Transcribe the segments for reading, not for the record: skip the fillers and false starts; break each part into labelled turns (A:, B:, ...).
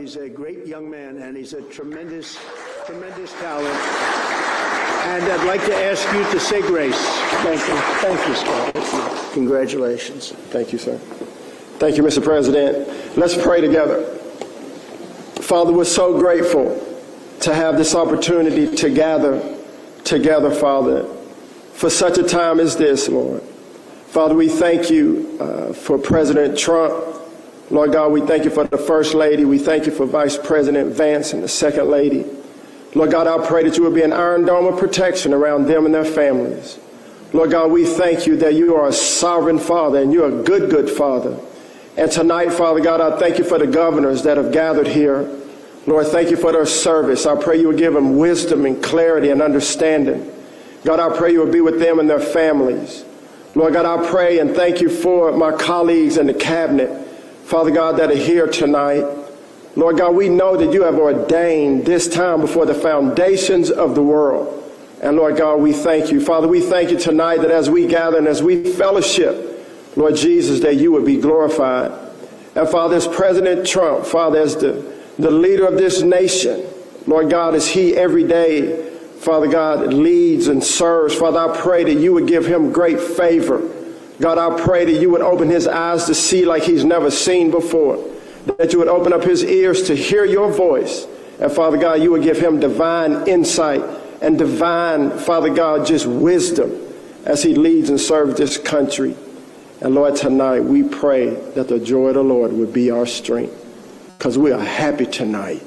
A: He's a great young man, and he's a tremendous talent. And I'd like to ask you to say grace. Thank you. Thank you, Scott. Congratulations.
B: Thank you, sir. Thank you, Mr. President. Let's pray together. Father, we're so grateful to have this opportunity to gather together, Father, for such a time as this, Lord. Father, we thank you for President Trump. Lord God, we thank you for the First Lady. We thank you for Vice President Vance and the Second Lady. Lord God, I pray that you will be an iron dome of protection around them and their families. Lord God, we thank you that you are a sovereign Father and you're a good Father. And tonight, Father God, I thank you for the governors that have gathered here. Lord, thank you for their service. I pray you will give them wisdom and clarity and understanding. God, I pray you will be with them and their families. Lord God, I pray and thank you for my colleagues in the cabinet, Father God, that are here tonight. Lord God, we know that you have ordained this time before the foundations of the world. And Lord God, we thank you. Father, we thank you tonight that as we gather and as we fellowship, Lord Jesus, that you would be glorified. And Father, as President Trump, Father, as the leader of this nation, Lord God, as he every day, Father God, leads and serves, Father, I pray that you would give him great favor. God, I pray that you would open his eyes to see like he's never seen before, that you would open up his ears to hear your voice. And Father God, you would give him divine insight and divine, Father God, just wisdom as he leads and serves this country. And Lord, tonight we pray that the joy of the Lord would be our strength, because we are happy tonight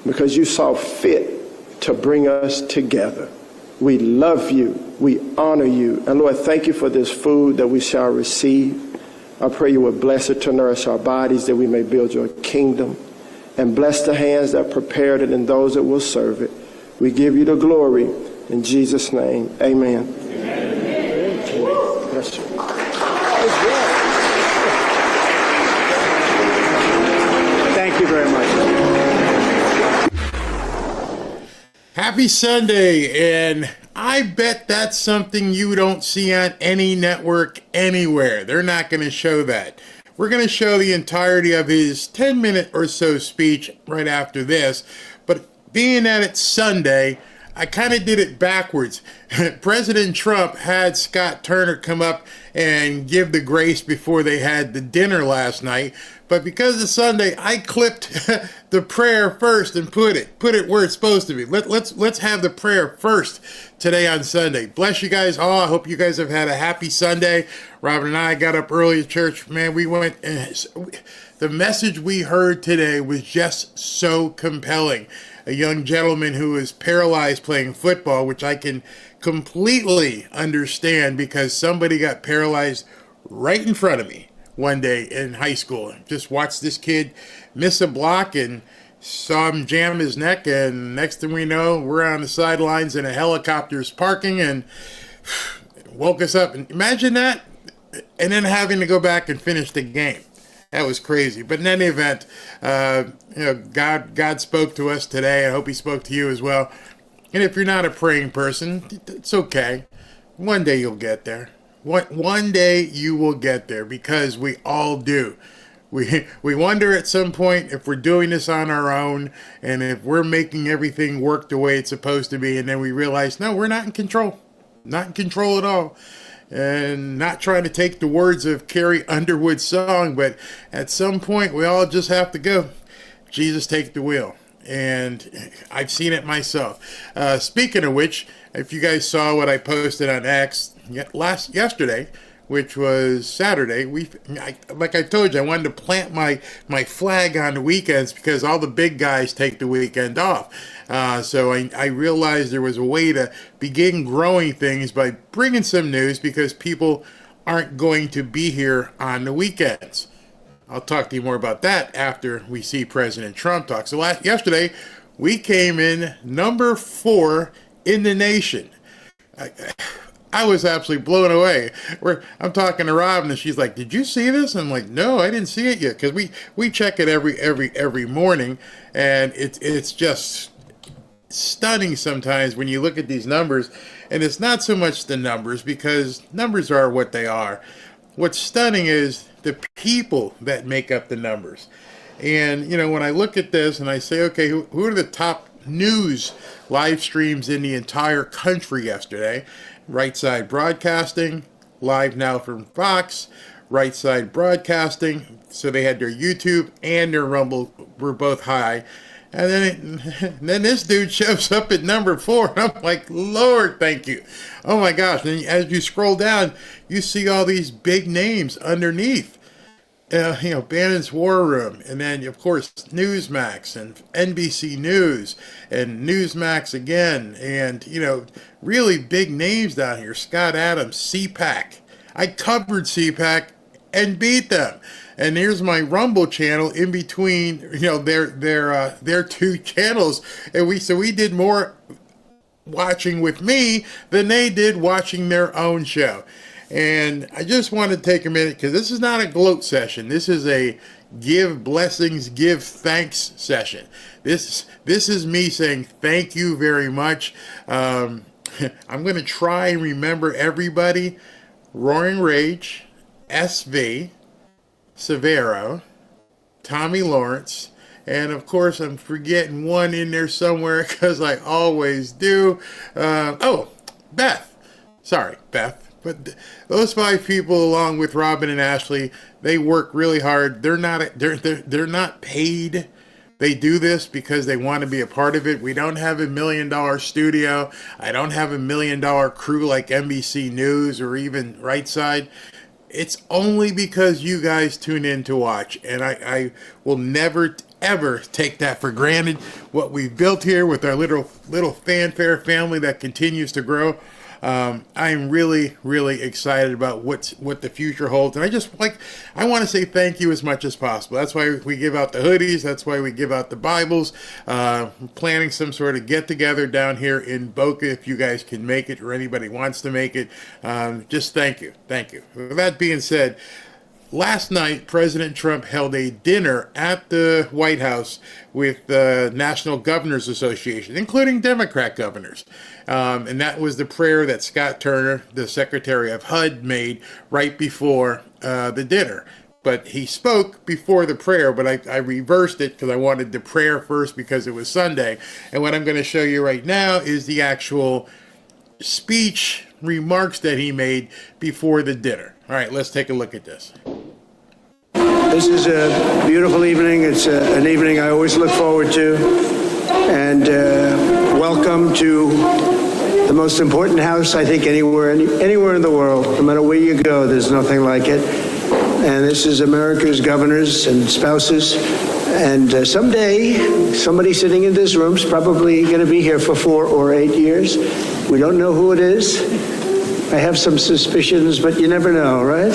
B: because you saw fit to bring us together. We love you. We honor you. And Lord, thank you for this food that we shall receive. I pray you would bless it to nourish our bodies that we may build your kingdom. And bless the hands that prepared it and those that will serve it. We give you the glory. In Jesus' name, amen. Amen. Bless you.
A: Thank you very much.
C: Happy Sunday, and I bet that's something you don't see on any network anywhere. They're not going to show that. We're going to show the entirety of his 10-minute or so speech right after this, but being that it's Sunday, I kind of did it backwards. President Trump had Scott Turner come up and give the grace before they had the dinner last night. But because it's Sunday, I clipped the prayer first and put it where it's supposed to be. Let's have the prayer first today on Sunday. Bless you guys all. I hope you guys have had a happy Sunday. Robin and I got up early at church. Man, we went. The message we heard today was just so compelling. A young gentleman who is paralyzed playing football, which I can completely understand because somebody got paralyzed right in front of me one day in high school. Just watched this kid miss a block and saw him jam his neck, and next thing we know, we're on the sidelines and a helicopter's parking and woke us up. And imagine that, and then having to go back and finish the game. That was crazy. But in any event, God spoke to us today. I hope he spoke to you as well. And if you're not a praying person, it's okay. One day you'll get there. One day you will get there, because we all do. We wonder at some point if we're doing this on our own and if we're making everything work the way it's supposed to be. And then we realize, no, we're not in control. Not in control at all. And not trying to take the words of Carrie Underwood's song, but at some point we all just have to go, Jesus, take the wheel. And I've seen it myself. Speaking of which, if you guys saw what I posted on X yesterday, which was Saturday, like I told you, I wanted to plant my flag on the weekends because all the big guys take the weekend off. So I realized there was a way to begin growing things by bringing some news, because people aren't going to be here on the weekends. I'll talk to you more about that after we see President Trump talk. So yesterday, we came in number 4 in the nation. I was absolutely blown away. I'm talking to Robin, and she's like, "Did you see this?" I'm like, "No, I didn't see it yet," because we check it every morning, and it's just stunning sometimes when you look at these numbers. And it's not so much the numbers, because numbers are what they are. What's stunning is the people that make up the numbers. And, you know, when I look at this and I say, okay, who are the top news live streams in the entire country yesterday? Right Side Broadcasting, live now from Fox, Right Side Broadcasting. So they had their YouTube and their Rumble were both high. And then this dude shows up at number 4. And I'm like, Lord, thank you. Oh my gosh. And as you scroll down, you see all these big names underneath. You know, Bannon's War Room, and then, of course, Newsmax and NBC News and Newsmax again, and, you know, really big names down here. Scott Adams, CPAC. I covered CPAC and beat them. And here's my Rumble channel in between, you know, their two channels, and we did more watching with me than they did watching their own show. And I just want to take a minute, because this is not a gloat session. This is a give blessings, give thanks session. This is me saying thank you very much. I'm going to try and remember everybody. Roaring Rage, SV, Severo, Tommy Lawrence, and of course I'm forgetting one in there somewhere, because I always do. Beth. Sorry, Beth. But those 5 people, along with Robin and Ashley, they work really hard. They're not paid. They do this because they want to be a part of it. We don't have $1 million studio. I don't have $1 million crew like NBC News or even Right Side. It's only because you guys tune in to watch, and I will never ever take that for granted. What we've built here with our little fanfare family that continues to grow. I'm really, really excited about what the future holds. And I want to say thank you as much as possible. That's why we give out the hoodies. That's why we give out the Bibles. Planning some sort of get together down here in Boca if you guys can make it, or anybody wants to make it. Just thank you. Thank you. With that being said, last night, President Trump held a dinner at the White House with the National Governors Association, including Democrat governors. And that was the prayer that Scott Turner, the Secretary of HUD, made right before the dinner. But he spoke before the prayer, but I reversed it because I wanted the prayer first because it was Sunday. And what I'm going to show you right now is the actual speech remarks that he made before the dinner. All right, let's take a look at this.
A: This is a beautiful evening. It's an evening I always look forward to. And welcome to the most important house, I think, anywhere in the world. No matter where you go, there's nothing like it. And this is America's governors and spouses. And someday, somebody sitting in this room is probably going to be here for 4 or 8 years. We don't know who it is. I have some suspicions, but you never know, right?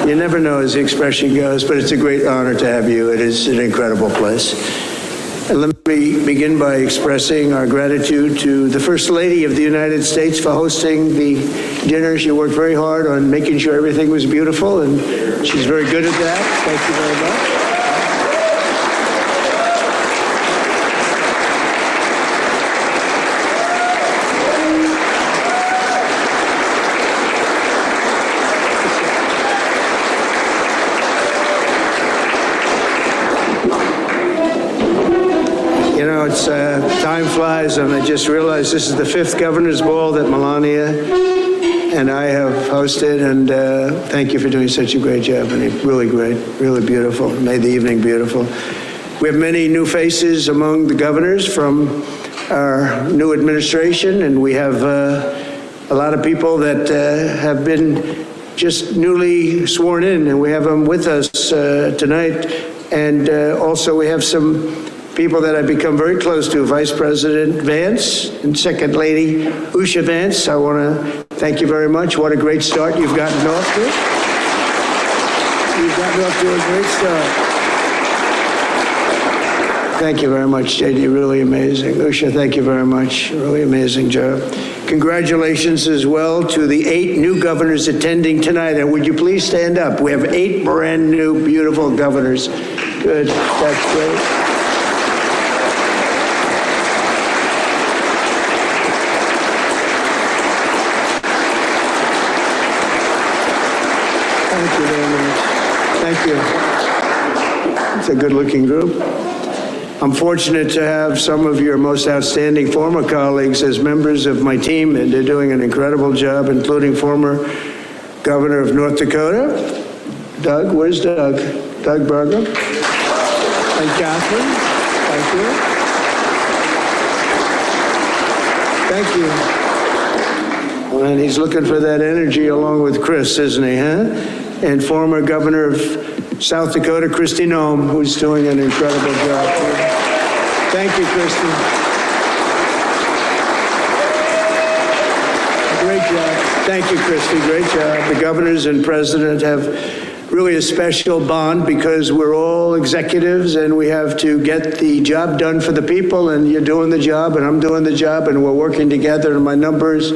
A: You never know, as the expression goes, but it's a great honor to have you. It is an incredible place. And let me begin by expressing our gratitude to the First Lady of the United States for hosting the dinner. She worked very hard on making sure everything was beautiful, and she's very good at that. Thank you very much. You know, it's time flies, and I just realized this is the 5th Governor's Ball that Melania and I have hosted, and thank you for doing such a great job, and really great, really beautiful. Made the evening beautiful. We have many new faces among the governors from our new administration, and we have a lot of people that have been just newly sworn in, and we have them with us tonight. And also we have some people that I've become very close to, Vice President Vance and Second Lady Usha Vance. I want to thank you very much. What a great start you've gotten off to. You've gotten off to a great start. Thank you very much, JD. Really amazing. Usha, thank you very much. Really amazing job. Congratulations as well to the 8 new governors attending tonight. And would you please stand up? We have 8 brand new, beautiful governors. Good. That's great. Thank you very much. Thank you. It's a good-looking group. I'm fortunate to have some of your most outstanding former colleagues as members of my team, and they're doing an incredible job, including former Governor of North Dakota, Doug. Where's Doug? Doug Berger. And Catherine. Thank you. And he's looking for that energy along with Chris, isn't he, huh? And former Governor of South Dakota, Kristi Noem, who's doing an incredible job. Thank you, Kristi. Great job. Thank you, Kristi. Great job. The governors and president have really a special bond because we're all executives and we have to get the job done for the people, and you're doing the job and I'm doing the job and we're working together, and my numbers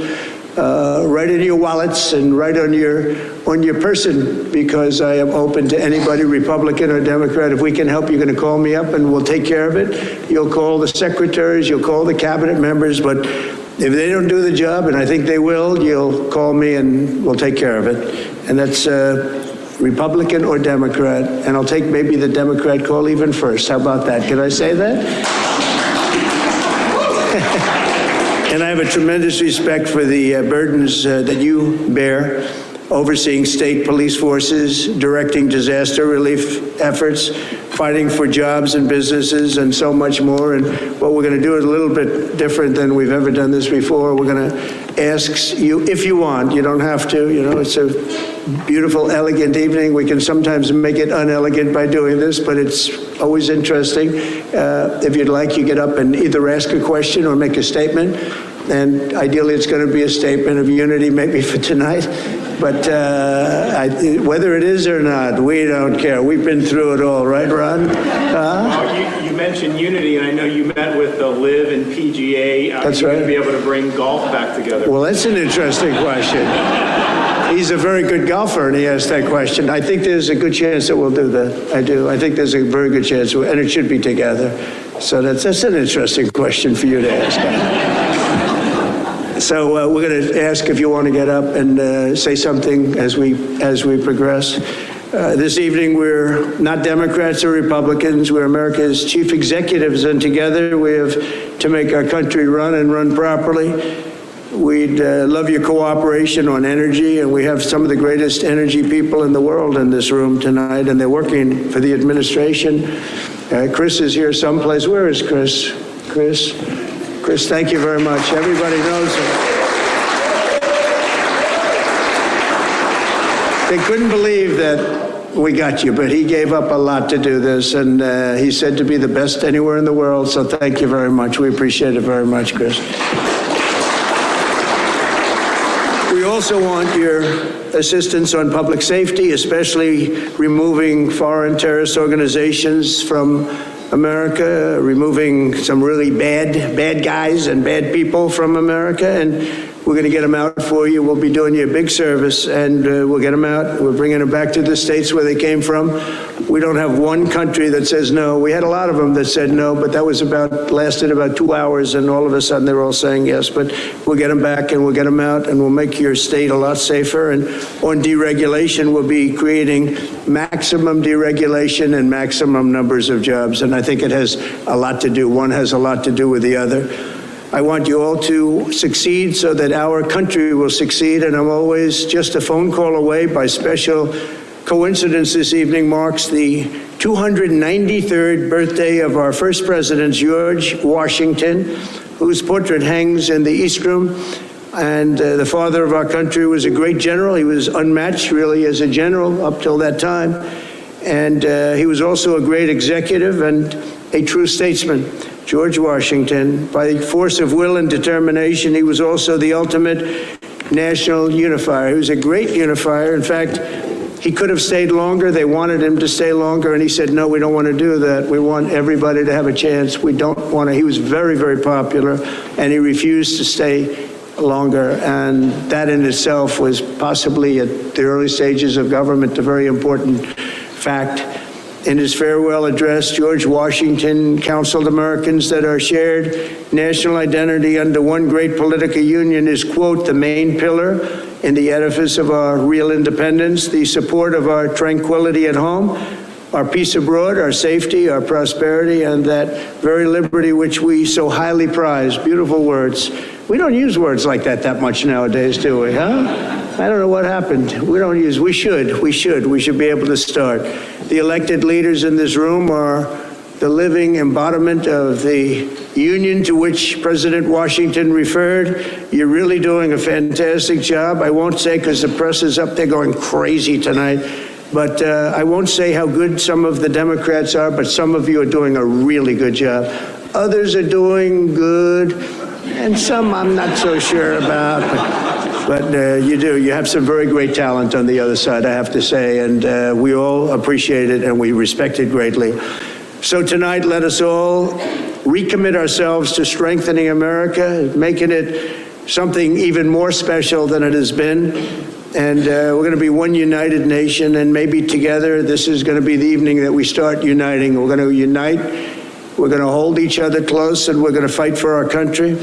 A: right in your wallets and right on your person, because I am open to anybody, Republican or Democrat. If we can help, you're going to call me up and we'll take care of it. You'll call the secretaries, you'll call the cabinet members, but if they don't do the job, and I think they will, you'll call me and we'll take care of it. And that's Republican or Democrat, and I'll take maybe the Democrat call even first. How about that? Can I say that? And I have a tremendous respect for the burdens that you bear, overseeing state police forces, directing disaster relief efforts, fighting for jobs and businesses, and so much more. And what we're going to do is a little bit different than we've ever done this before. We're going to ask you, if you want, you don't have to, it's a beautiful, elegant evening. We can sometimes make it unelegant by doing this, but it's always interesting. If you'd like, you get up and either ask a question or make a statement. And ideally, it's going to be a statement of unity, maybe for tonight. But whether it is or not, we don't care. We've been through it all, right, Ron?
D: You mentioned unity, and I know you met with the Live and PGA.
A: That's
D: right.
A: Are you
D: going to be able to bring golf back together?
A: Well, that's an interesting question. He's a very good golfer, and he asked that question. I think there's a good chance that we'll do that. I do. I think there's a very good chance, and it should be together. So that's an interesting question for you to ask. So we're going to ask if you want to get up and say something as we progress. This evening, we're not Democrats or Republicans. We're America's chief executives, and together we have to make our country run and run properly. We'd love your cooperation on energy, and we have some of the greatest energy people in the world in this room tonight, and they're working for the administration. Chris is here someplace. Where is Chris? Chris, thank you very much. Everybody knows him. They couldn't believe that we got you, but he gave up a lot to do this, and he's said to be the best anywhere in the world, so thank you very much. We appreciate it very much, Chris. We also want your assistance on public safety, especially removing foreign terrorist organizations from America, removing some really bad guys and bad people from America, and we're going to get them out for you. We'll be doing you a big service, and we'll get them out. We're bringing them back to the states where they came from. We don't have one country that says no. We had a lot of them that said no, but that lasted about 2 hours, and all of a sudden they're all saying yes. But we'll get them back, and we'll get them out, and we'll make your state a lot safer. And on deregulation, we'll be creating maximum deregulation and maximum numbers of jobs. And I think it has a lot to do. One has a lot to do with the other. I want you all to succeed so that our country will succeed, and I'm always just a phone call away. By special coincidence, this evening marks the 293rd birthday of our first president, George Washington, whose portrait hangs in the East Room. And the father of our country was a great general. He was unmatched, really, as a general up till that time. And he was also a great executive and a true statesman. George Washington, by force of will and determination, he was also the ultimate national unifier. He was a great unifier. In fact, he could have stayed longer. They wanted him to stay longer, and he said, no, we don't want to do that. We want everybody to have a chance. We don't want to. He was very, very popular, and he refused to stay longer, and that in itself was possibly at the early stages of government a very important fact. In his farewell address, George Washington counseled Americans that our shared national identity under one great political union is, quote, the main pillar in the edifice of our real independence, the support of our tranquility at home, our peace abroad, our safety, our prosperity, and that very liberty which we so highly prize. Beautiful words. We don't use words like that much nowadays, do we, huh? I don't know what happened. We should be able to start. The elected leaders in this room are the living embodiment of the union to which President Washington referred. You're really doing a fantastic job. I won't say, because the press is up there going crazy tonight, but I won't say how good some of the Democrats are, but some of you are doing a really good job. Others are doing good, and some I'm not so sure about, but you do. You have some very great talent on the other side, I have to say, and we all appreciate it and we respect it greatly. So tonight, let us all recommit ourselves to strengthening America, making it something even more special than it has been. And we're going to be one united nation, and maybe together this is going to be the evening that we start uniting. We're going to unite, we're going to hold each other close, and we're going to fight for our country.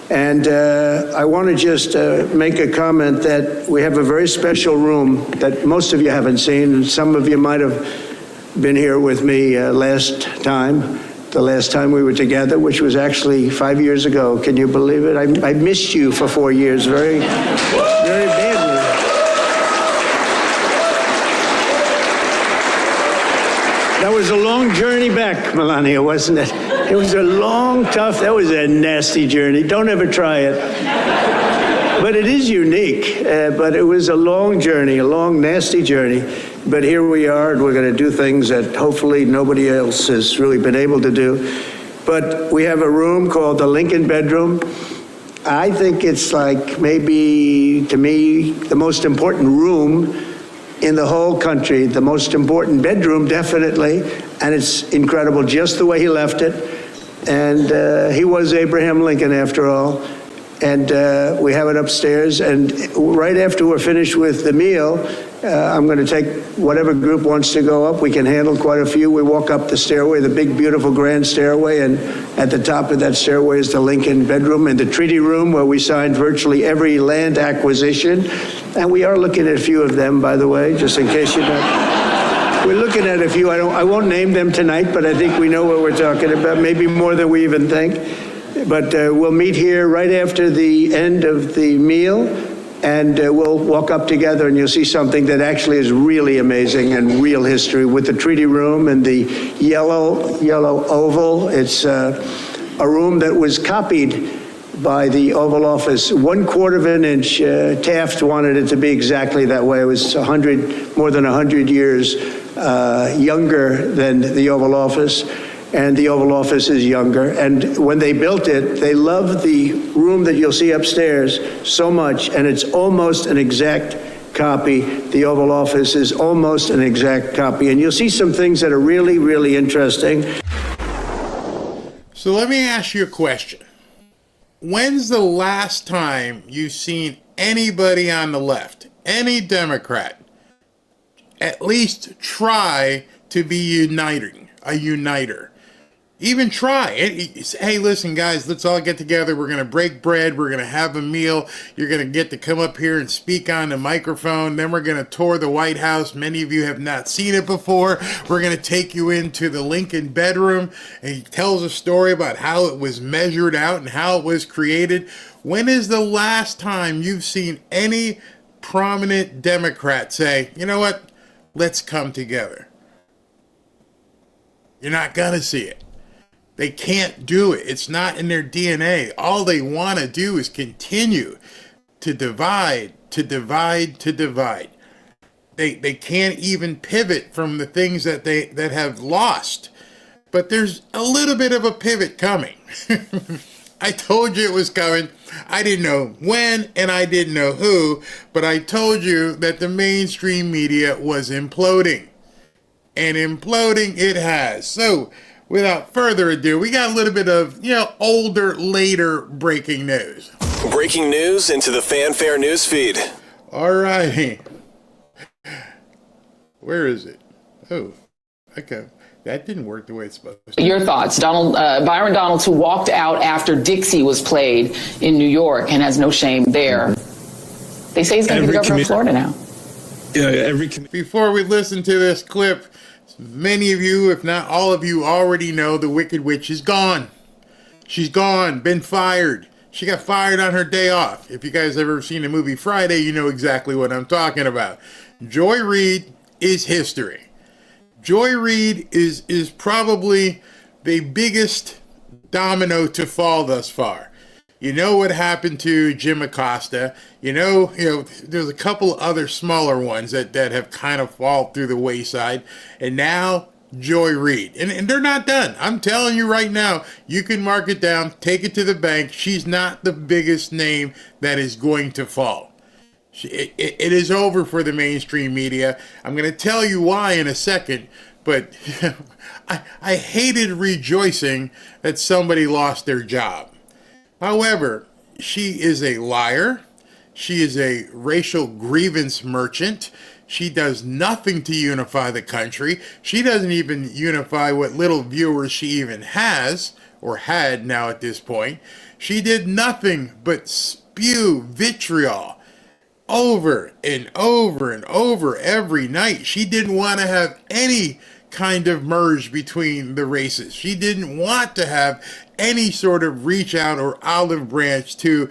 A: And I want to just make a comment that we have a very special room that most of you haven't seen, and some of you might have been here with me the last time we were together, which was actually 5 years ago. Can you believe it? I missed you for 4 years very, very badly. That was a long journey back, Melania, wasn't it? It was a long, tough, that was a nasty journey. Don't ever try it. But it is unique. But it was a long journey, a long, nasty journey. But here we are, and we're going to do things that hopefully nobody else has really been able to do. But we have a room called the Lincoln Bedroom. I think it's like maybe, to me, the most important room in the whole country, the most important bedroom, definitely, and it's incredible just the way he left it. And he was Abraham Lincoln, after all. And we have it upstairs, and right after we're finished with the meal, I'm going to take whatever group wants to go up. We can handle quite a few. We walk up the stairway, the big, beautiful, grand stairway, and at the top of that stairway is the Lincoln Bedroom and the Treaty Room, where we signed virtually every land acquisition. And we are looking at a few of them, by the way, just in case you don't. We're looking at a few. I won't name them tonight, but I think we know what we're talking about, maybe more than we even think. But we'll meet here right after the end of the meal, and we'll walk up together, and you'll see something that actually is really amazing and real history with the Treaty Room and the yellow oval. It's a room that was copied by the Oval Office, 1/4 of an inch. Taft wanted it to be exactly that way. It was more than 100 years younger than the Oval Office. And the Oval Office is younger. And when they built it, they loved the room that you'll see upstairs so much, and it's almost an exact copy. The Oval Office is almost an exact copy. And you'll see some things that are really, really interesting.
C: So let me ask you a question. When's the last time you've seen anybody on the left, any Democrat, at least try to be a uniter? Even try. Hey, listen, guys, let's all get together. We're going to break bread. We're going to have a meal. You're going to get to come up here and speak on the microphone. Then we're going to tour the White House. Many of you have not seen it before. We're going to take you into the Lincoln Bedroom. And he tells a story about how it was measured out and how it was created. When is the last time you've seen any prominent Democrat say, you know what, let's come together? You're not going to see it. They can't do it. It's not in their DNA. All they want to do is continue to divide, to divide, to divide. They can't even pivot from the things that have lost. But there's a little bit of a pivot coming. I told you it was coming. I didn't know when and I didn't know who, but I told you that the mainstream media was imploding. And imploding it has. So, without further ado, we got a little bit of, older, later breaking news.
E: Breaking news into the Fanfare news feed.
C: All righty. Where is it? Oh, okay. That didn't work the way it's supposed to.
F: Your thoughts, Byron Donalds, who walked out after Dixie was played in New York and has no shame there. They say he's going to be the governor of Florida now.
C: Before we listen to this clip, Many of you, if not all of you, already know the Wicked Witch is gone. She's gone, been fired. She got fired on her day off. If you guys ever seen the movie Friday, you know exactly what I'm talking about. Joy Reid is history. Joy Reid is probably the biggest domino to fall thus far. You know what happened to Jim Acosta. You know, there's a couple other smaller ones that have kind of fallen through the wayside. And now, Joy Reid. And they're not done. I'm telling you right now, you can mark it down, take it to the bank. She's not the biggest name that is going to fall. It is over for the mainstream media. I'm going to tell you why in a second, but I hated rejoicing that somebody lost their job. However, she is a liar. She is a racial grievance merchant. She does nothing to unify the country. She doesn't even unify what little viewers she even has, or had now at this point. She did nothing but spew vitriol over and over and over every night. She didn't want to have any kind of merge between the races. She didn't want to have any sort of reach out or olive branch to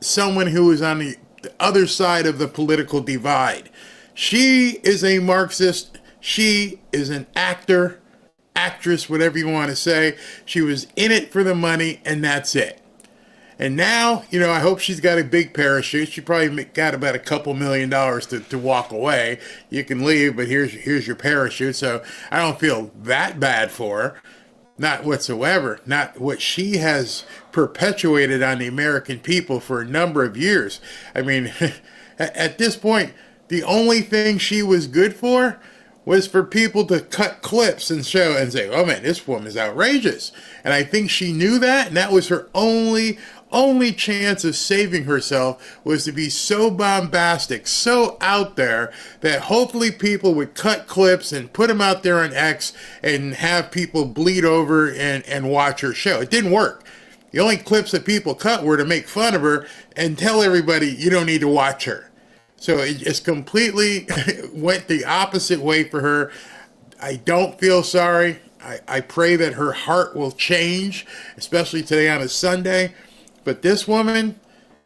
C: someone who is on the other side of the political divide. She is a Marxist. She is an actor, actress, whatever you want to say. She was in it for the money, and that's it. And now, I hope she's got a big parachute. She probably got about a couple $1 million to walk away. You can leave, but here's your parachute. So I don't feel that bad for her. Not whatsoever. Not what she has perpetuated on the American people for a number of years. I mean, at this point, the only thing she was good for was for people to cut clips and show and say, oh man, this woman's outrageous. And I think she knew that, and that was her only chance of saving herself, was to be so bombastic, so out there, that hopefully people would cut clips and put them out there on X and have people bleed over and watch her show. It didn't work. The only clips that people cut were to make fun of her and tell everybody you don't need to watch her. So it just completely went the opposite way for her. I don't feel sorry. I pray that her heart will change, especially today on a Sunday. But this woman,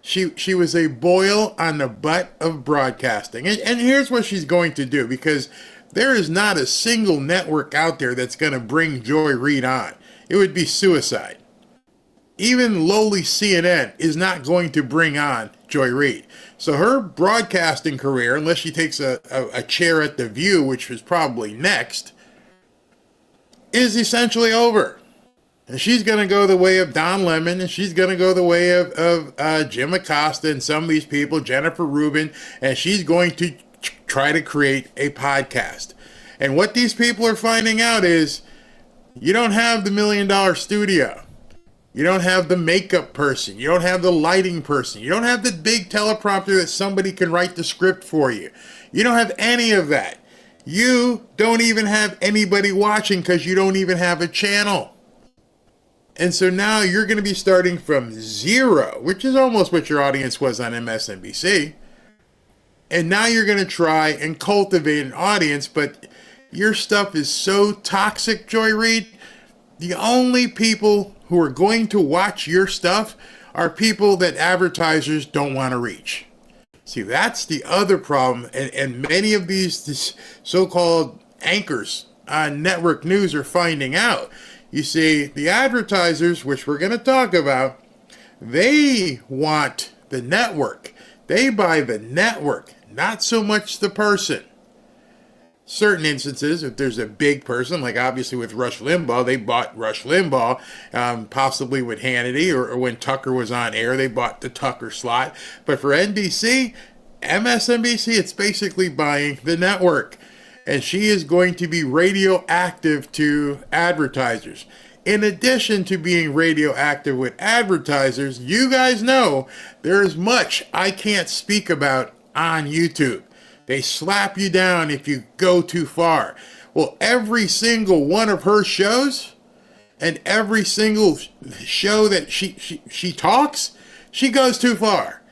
C: she was a boil on the butt of broadcasting. And here's what she's going to do, because there is not a single network out there that's going to bring Joy Reid on. It would be suicide. Even lowly CNN is not going to bring on Joy Reid. So her broadcasting career, unless she takes a chair at The View, which was probably next, is essentially over. And she's going to go the way of Don Lemon, and she's going to go the way of Jim Acosta and some of these people, Jennifer Rubin, and she's going to try to create a podcast. And what these people are finding out is, you don't have the $1 million studio. You don't have the makeup person. You don't have the lighting person. You don't have the big teleprompter that somebody can write the script for you. You don't have any of that. You don't even have anybody watching because you don't even have a channel. And so now you're going to be starting from zero, which is almost what your audience was on MSNBC. And now you're going to try and cultivate an audience, but your stuff is so toxic, Joy Reid. The only people who are going to watch your stuff are people that advertisers don't want to reach. See, that's the other problem. And many of these so-called anchors on network news are finding out. You see, the advertisers, which we're going to talk about, they want the network. They buy the network, not so much the person. Certain instances, if there's a big person, like obviously with Rush Limbaugh, they bought Rush Limbaugh, possibly with Hannity, or when Tucker was on air, they bought the Tucker slot. But for NBC, MSNBC, it's basically buying the network. And she is going to be radioactive to advertisers. In addition to being radioactive with advertisers, you guys know there's much I can't speak about on YouTube. They slap you down if you go too far. Well, every single one of her shows and every single show that she talks, she goes too far.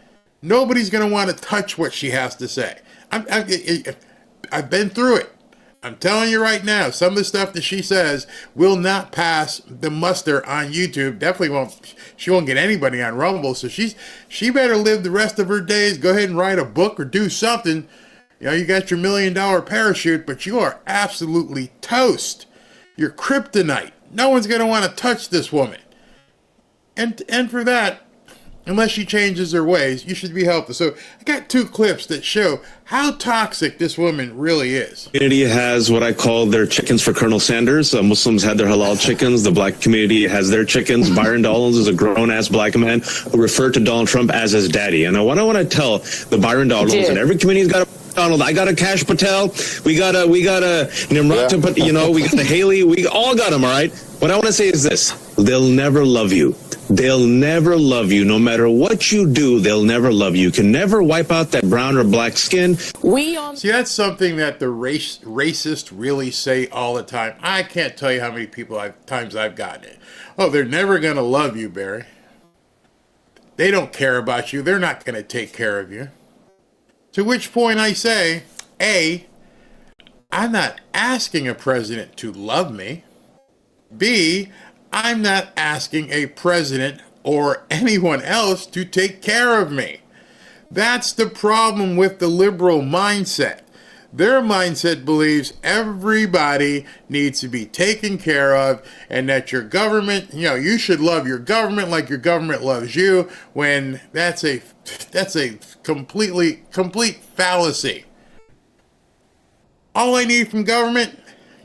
C: Nobody's going to want to touch what she has to say. I've been through it. I'm telling you right now, some of the stuff that she says will not pass the muster on YouTube. Definitely won't. She won't get anybody on Rumble. So she better live the rest of her days. Go ahead and write a book or do something. You know, you got your $1 million parachute, but you are absolutely toast. You're kryptonite. No one's going to want to touch this woman. And for that, unless she changes her ways, you should be helpful. So I got 2 clips that show how toxic this woman really is.
G: Community has what I call their chickens for Colonel Sanders. Muslims had their halal chickens. The black community has their chickens. Byron Donalds is a grown-ass black man who referred to Donald Trump as his daddy. And what I want to tell the Byron Donalds, and every community's got a Donald, I got a Kash Patel, we got a Nimrata, we got a Haley, we all got them, all right? What I want to say is this: they'll never love you. They'll never love you. No matter what you do, they'll never love you. You can never wipe out that brown or black skin.
C: See, that's something that the racists really say all the time. I can't tell you how many times I've gotten it. Oh, they're never going to love you, Barry. They don't care about you. They're not going to take care of you. To which point I say, A, I'm not asking a president to love me. B, I'm not asking a president or anyone else to take care of me. That's the problem with the liberal mindset. Their mindset believes everybody needs to be taken care of, and that your government, you should love your government like your government loves you, when that's a complete fallacy. All I need from government,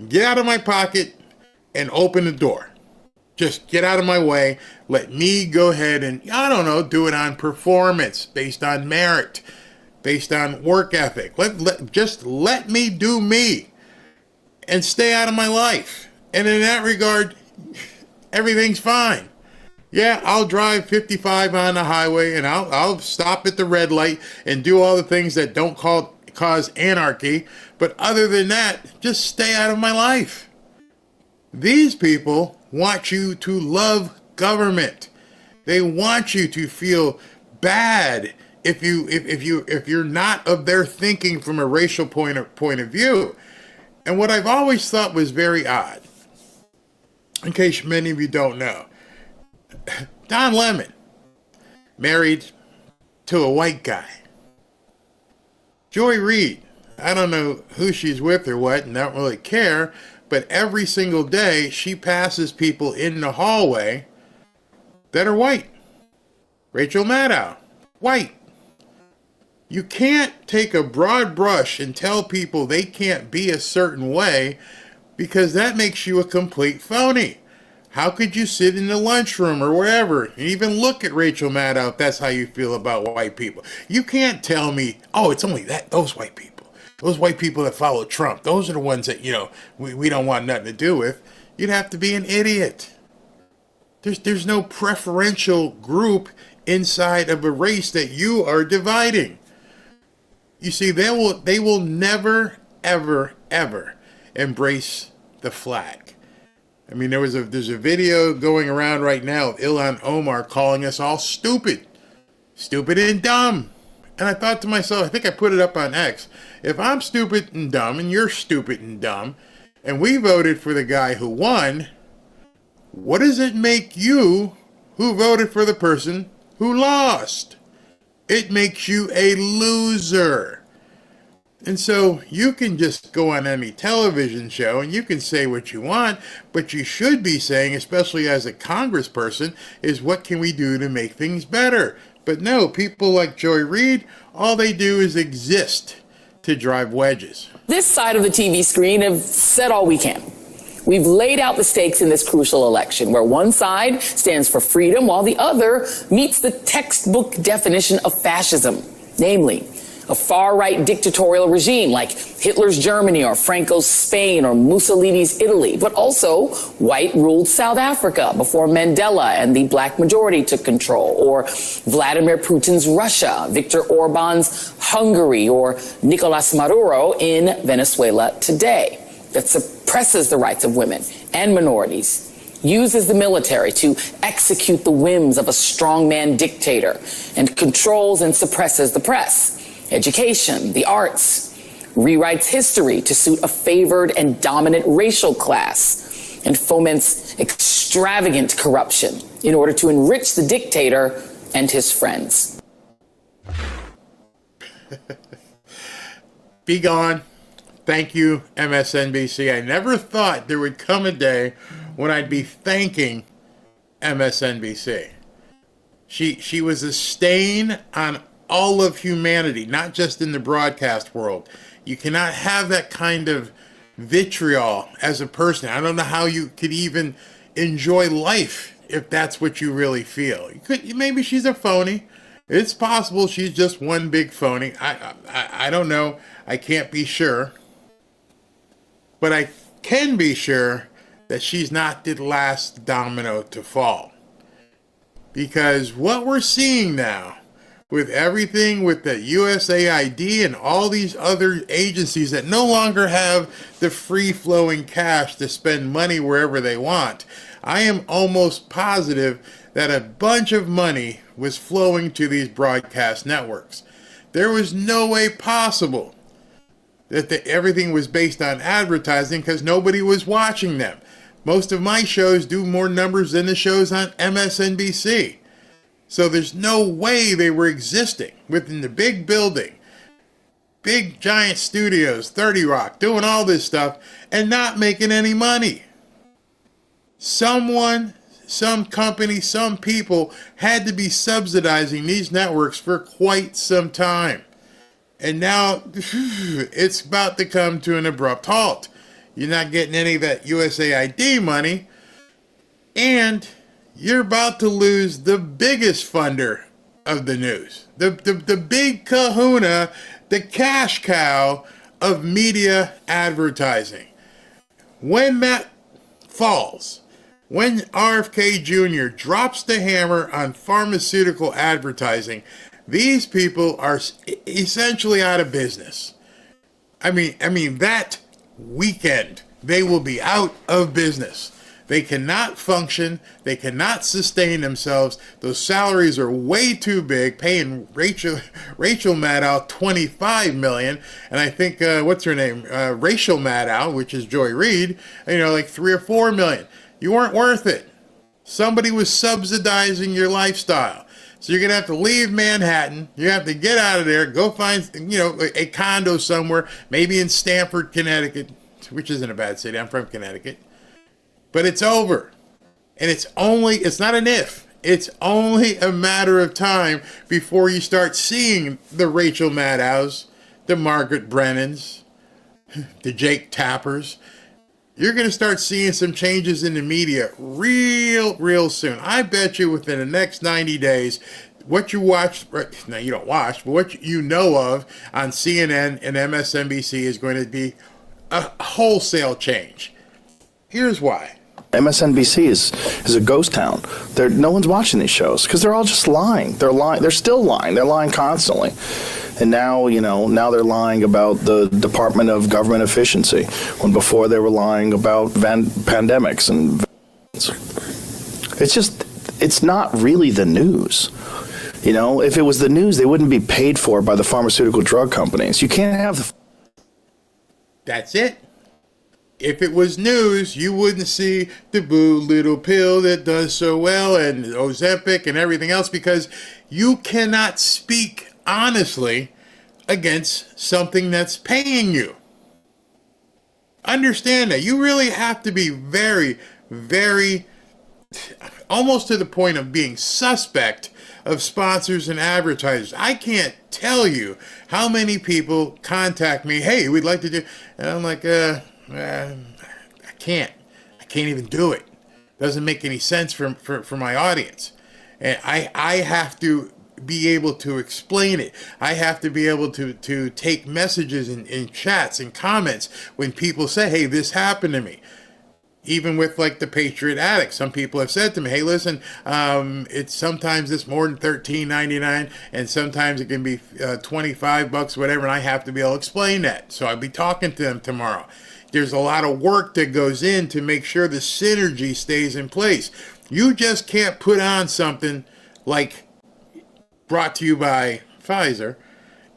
C: get out of my pocket and open the door. Just get out of my way. Let me go ahead and, do it on performance, based on merit, based on work ethic. Just let me do me and stay out of my life. And in that regard, everything's fine. Yeah, I'll drive 55 on the highway, and I'll stop at the red light and do all the things that don't cause anarchy. But other than that, just stay out of my life. These people want you to love government. They want you to feel bad if you're not of their thinking from a racial point of view. And what I've always thought was very odd, in case many of you don't know, Don Lemon married to a white guy. Joy Reid, I don't know who she's with or what, and I don't really care, but every single day she passes people in the hallway that are white. Rachel Maddow, white. You can't take a broad brush and tell people they can't be a certain way, because that makes you a complete phony. How could you sit in the lunchroom or wherever and even look at Rachel Maddow if that's how you feel about white people? You can't tell me, oh, it's only those white people. Those white people that follow Trump, those are the ones that, we don't want nothing to do with. You'd have to be an idiot. There's no preferential group inside of a race that you are dividing. You see, they will never, ever, ever embrace the flag. I mean, there's a video going around right now of Ilhan Omar calling us all stupid and dumb. And I thought to myself, I think I put it up on X, if I'm stupid and dumb and you're stupid and dumb, and we voted for the guy who won, what does it make you who voted for the person who lost? It makes you a loser. And so you can just go on any television show and you can say what you want, but you should be saying, especially as a congressperson, is what can we do to make things better? But no, people like Joy Reid, all they do is exist to drive wedges.
F: This side of the TV screen have said all we can. We've laid out the stakes in this crucial election, where one side stands for freedom while the other meets the textbook definition of fascism, namely a far-right dictatorial regime like Hitler's Germany or Franco's Spain or Mussolini's Italy, but also white-ruled South Africa before Mandela and the black majority took control, or Vladimir Putin's Russia, Viktor Orban's Hungary, or Nicolas Maduro in Venezuela today, that suppresses the rights of women and minorities, uses the military to execute the whims of a strongman dictator, and controls and suppresses the press, education, the arts, rewrites history to suit a favored and dominant racial class, and foments extravagant corruption in order to enrich the dictator and his friends.
C: Be gone. Thank you, MSNBC. I never thought there would come a day when I'd be thanking MSNBC. She was a stain on all of humanity, not just in the broadcast world. You cannot have that kind of vitriol as a person. I don't know how you could even enjoy life if that's what you really feel. Maybe she's a phony. It's possible she's just one big phony. I don't know. I can't be sure. But I can be sure that she's not the last domino to fall. Because what we're seeing now, with everything with the USAID and all these other agencies that no longer have the free-flowing cash to spend money wherever they want, I am almost positive that a bunch of money was flowing to these broadcast networks. There was no way possible that everything was based on advertising because nobody was watching them. Most of my shows do more numbers than the shows on MSNBC. So there's no way they were existing within the big building, big giant studios, 30 Rock, doing all this stuff and not making any money. Someone, some company, some people had to be subsidizing these networks for quite some time. And now it's about to come to an abrupt halt. You're not getting any of that USAID money, and you're about to lose the biggest funder of the news. The big kahuna, the cash cow of media advertising. When that falls, when RFK Jr. drops the hammer on pharmaceutical advertising, these people are essentially out of business. I mean that weekend, they will be out of business. They cannot function. They cannot sustain themselves. Those salaries are way too big, paying Rachel Maddow $25 million. And I think, what's her name? Rachel Maddow, which is Joy Reid, like $3 or $4 million. You weren't worth it. Somebody was subsidizing your lifestyle. So you're going to have to leave Manhattan. You have to get out of there, go find, a condo somewhere, maybe in Stamford, Connecticut, which isn't a bad city. I'm from Connecticut. But it's over. And it's not an if. It's only a matter of time before you start seeing the Rachel Maddows, the Margaret Brennans, the Jake Tappers. You're going to start seeing some changes in the media real soon. I bet you within the next 90 days, what you watch, now you don't watch, but what you know of on CNN and MSNBC is going to be a wholesale change. Here's why.
H: MSNBC is a ghost town. No one's watching these shows because they're all just lying. They're lying. They're still lying. They're lying constantly. And now, now they're lying about the Department of Government Efficiency, when before they were lying about pandemics. And it's not really the news. If it was the news, they wouldn't be paid for by the pharmaceutical drug companies. You can't have the...
C: That's it. If it was news, you wouldn't see the boo little pill that does so well and Ozempic and everything else, because you cannot speak honestly against something that's paying you. Understand that. You really have to be very, very, almost to the point of being suspect of sponsors and advertisers. I can't tell you how many people contact me, hey, we'd like to do, and I'm like, I can't even do it. Doesn't make any sense for my audience. And I have to be able to explain it. I have to be able to take messages in chats and comments when people say, hey, this happened to me. Even with like the Patriot Addict, some people have said to me, hey, listen, it's sometimes it's more than $13.99 and sometimes it can be $25, whatever, and I have to be able to explain that. So I'll be talking to them tomorrow. There's a lot of work that goes in to make sure the synergy stays in place. You just can't put on something like brought to you by Pfizer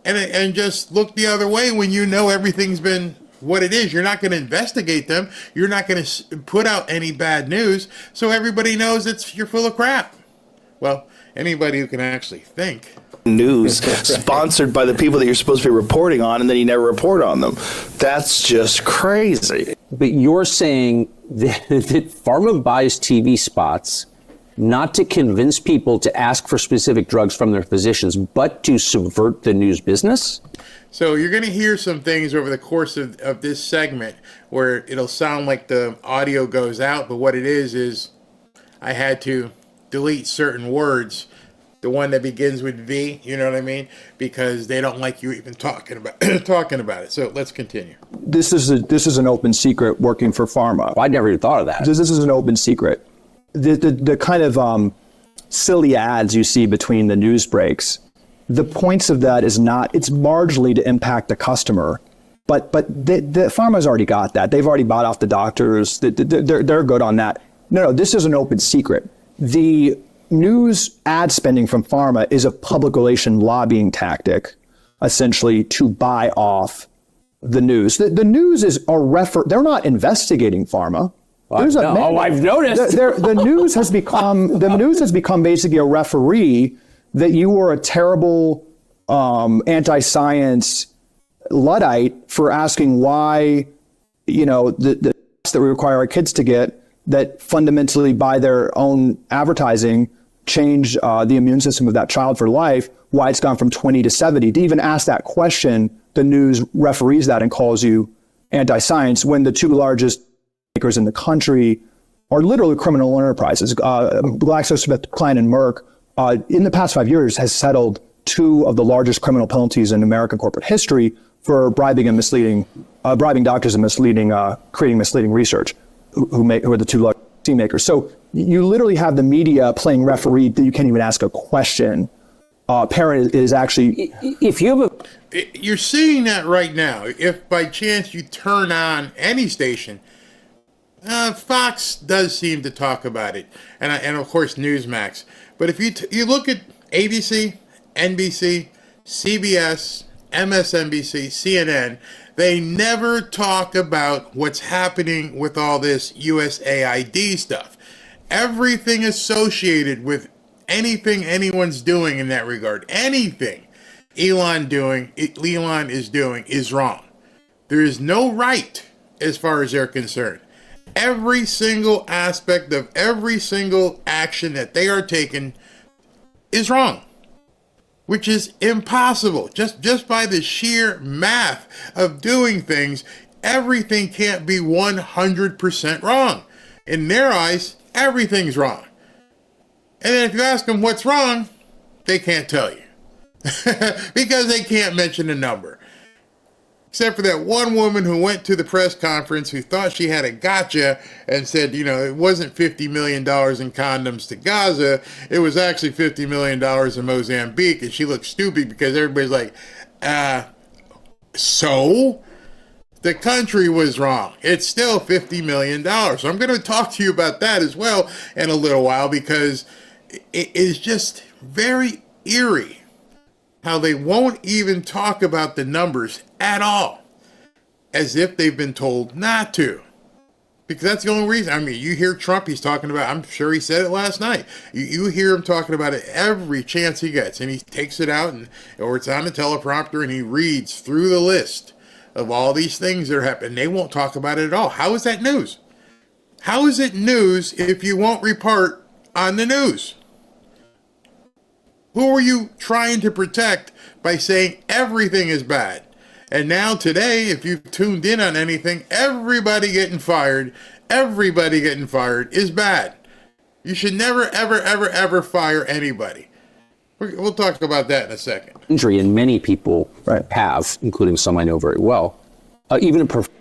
C: and just look the other way when you know everything's been what it is. You're not going to investigate them. You're not going to put out any bad news, so everybody knows you're full of crap. Well, anybody who can actually think.
H: News sponsored by the people that you're supposed to be reporting on, and then you never report on them. That's just crazy.
I: But you're saying that pharma buys TV spots not to convince people to ask for specific drugs from their physicians, but to subvert the news business?
C: So you're going to hear some things over the course of this segment where it'll sound like the audio goes out, but what it is I had to delete certain words. The one that begins with V, you know what I mean? Because they don't like you even talking about it. So let's continue.
J: This is an open secret working for pharma.
I: I never even thought of that.
J: This is an open secret. The kind of silly ads you see between the news breaks, the points of that it's marginally to impact the customer. But the pharma's already got that. They've already bought off the doctors. They're good on that. No, this is an open secret. The news ad spending from pharma is a public relation lobbying tactic, essentially, to buy off the news. The news is they're not investigating pharma.
I: I've noticed.
J: The news has become basically a referee that you were a terrible anti-science Luddite for asking why, the that we require our kids to get that fundamentally by their own advertising change the immune system of that child for life, why it's gone from 20 to 70. To even ask that question, the news referees that and calls you anti-science when the two largest makers in the country are literally criminal enterprises. GlaxoSmithKline and Merck, in the past 5 years, has settled two of the largest criminal penalties in American corporate history for bribing doctors and creating misleading research, who are the two largest vaccine makers. So you literally have the media playing referee that you can't even ask a question. Parent is actually...
I: If you have
C: You're seeing that right now. If by chance you turn on any station, Fox does seem to talk about it, and of course Newsmax. But if you look at ABC, NBC, CBS, MSNBC, CNN, they never talk about what's happening with all this USAID stuff. Everything associated with anything anyone's doing in that regard, anything Elon is doing is wrong. There is no right as far as they're concerned. Every single aspect of every single action that they are taking is wrong, which is impossible. Just by the sheer math of doing things, everything can't be 100% wrong. In their eyes, everything's wrong. And then if you ask them what's wrong, they can't tell you. Because they can't mention a number. Except for that one woman who went to the press conference who thought she had a gotcha and said, it wasn't $50 million in condoms to Gaza. It was actually $50 million in Mozambique. And she looked stupid because everybody's like, so? The country was wrong. It's still $50 million. So I'm going to talk to you about that as well in a little while, because it is just very eerie how they won't even talk about the numbers at all, as if they've been told not to. Because that's the only reason. I mean, you hear Trump, he's talking about, I'm sure he said it last night. You hear him talking about it every chance he gets, and he takes it out, or it's on the teleprompter, and he reads through the list of all these things that are happening. They won't talk about it at all. How is that news? How is it news if you won't report on the news? Who are you trying to protect by saying everything is bad? And now today, if you've tuned in on anything, everybody getting fired is bad. You should never, ever, ever, ever fire anybody. We'll talk about that in a second.
I: Injury, and many people have, including some I know very well, even a professor,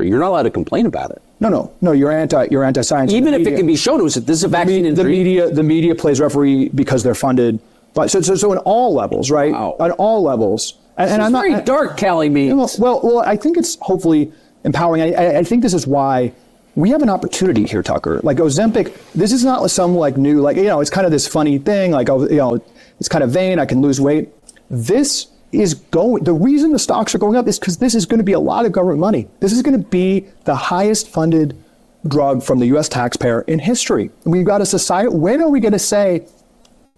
I: you're not allowed to complain about it.
J: No, you're anti-science.
I: Even if it can be shown to us that this is a vaccine injury.
J: The media plays referee because they're funded. But so in all levels, right? Wow. On all levels.
I: And I'm very dark, Callie means.
J: Well, I think it's hopefully empowering. I think this is why we have an opportunity here, Tucker. Like Ozempic, this is not some new, it's kind of this funny thing, it's kind of vain, I can lose weight. This is going, the reason the stocks are going up is because this is going to be a lot of government money. This is going to be the highest funded drug from the US taxpayer in history. We've got a society, when are we going to say,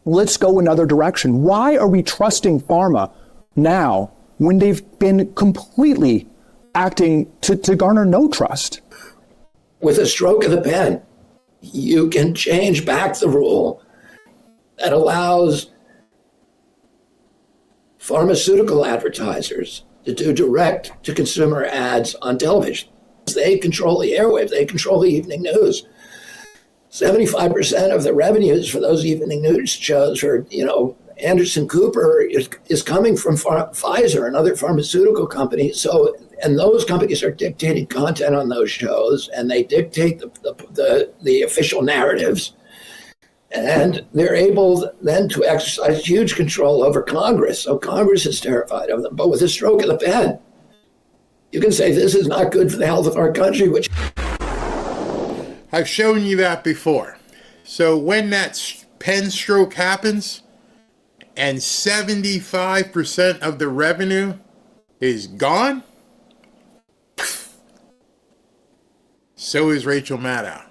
J: let's go another direction? Why are we trusting pharma now when they've been completely acting to garner no trust?
K: With a stroke of the pen, you can change back the rule that allows pharmaceutical advertisers to do direct-to-consumer ads on television. They control the airwaves. They control the evening news. 75% of the revenues for those evening news shows for, Anderson Cooper is coming from Pfizer and other pharmaceutical companies. So, and those companies are dictating content on those shows, and they dictate the official narratives. And they're able then to exercise huge control over Congress. So Congress is terrified of them. But with a stroke of the pen, you can say this is not good for the health of our country, which
C: I've shown you that before. So when that pen stroke happens and 75% of the revenue is gone, so is Rachel Maddow.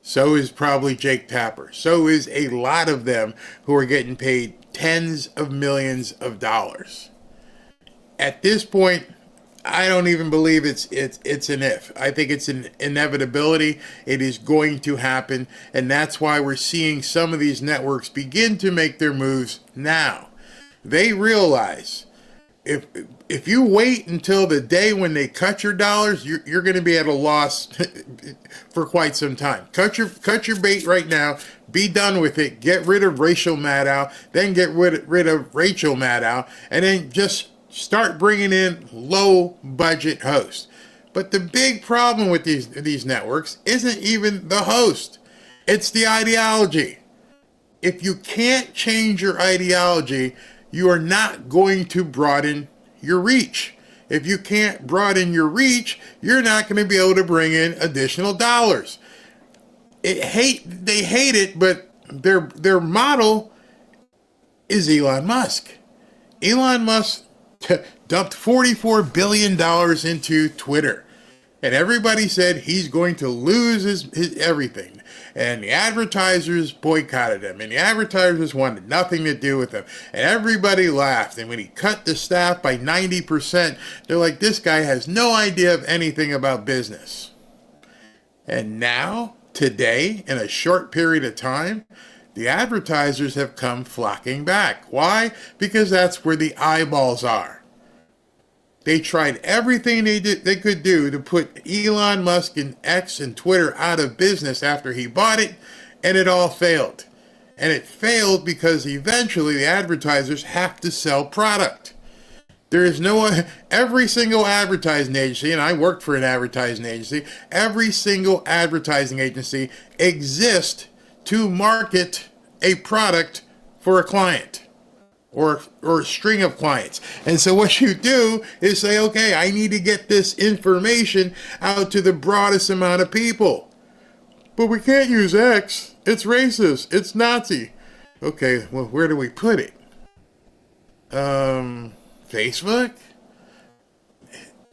C: So is probably Jake Tapper. So is a lot of them who are getting paid tens of millions of dollars. At this point, I don't even believe it's an if. I think it's an inevitability. It is going to happen, and that's why we're seeing some of these networks begin to make their moves now. They realize if you wait until the day when they cut your dollars, you're going to be at a loss for quite some time. Cut your bait right now. Be done with it. Get rid of Rachel Maddow, then get rid of Rachel Maddow, and then just start bringing in low budget hosts. But the big problem with these networks isn't even the host. It's the ideology. If you can't change your ideology, you are not going to broaden your reach. If you can't broaden your reach, you're not going to be able to bring in additional dollars. They hate it, but their model is Elon Musk. Elon Musk dumped $44 billion into Twitter. And everybody said he's going to lose his everything. And the advertisers boycotted him. And the advertisers wanted nothing to do with him. And everybody laughed. And when he cut the staff by 90%, they're like, this guy has no idea of anything about business. And now, today, in a short period of time, the advertisers have come flocking back. Why? Because that's where the eyeballs are. They tried everything they could do to put Elon Musk and X and Twitter out of business after he bought it, and it all failed. And it failed because eventually the advertisers have to sell product. There is every single advertising agency, and I worked for an advertising agency, every single advertising agency exists to market a product for a client. Or a string of clients. And so what you do is say, okay, I need to get this information out to the broadest amount of people. But we can't use X. It's racist. It's Nazi. Okay, well, where do we put it? Facebook?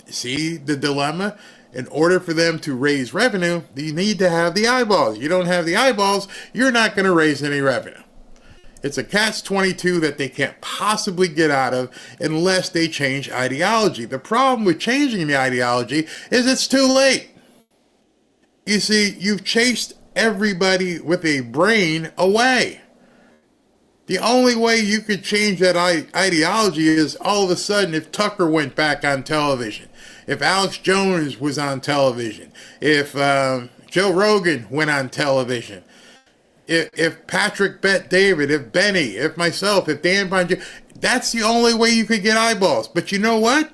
C: See the dilemma? In order for them to raise revenue, you need to have the eyeballs. You don't have the eyeballs, you're not going to raise any revenue. It's a catch-22 that they can't possibly get out of unless they change ideology. The problem with changing the ideology is it's too late. You see, you've chased everybody with a brain away. The only way you could change that ideology is all of a sudden if Tucker went back on television, if Alex Jones was on television, if Joe Rogan went on television, if Patrick Bet David, if Benny, if myself, if Dan Bonjo, that's the only way you could get eyeballs. But you know what?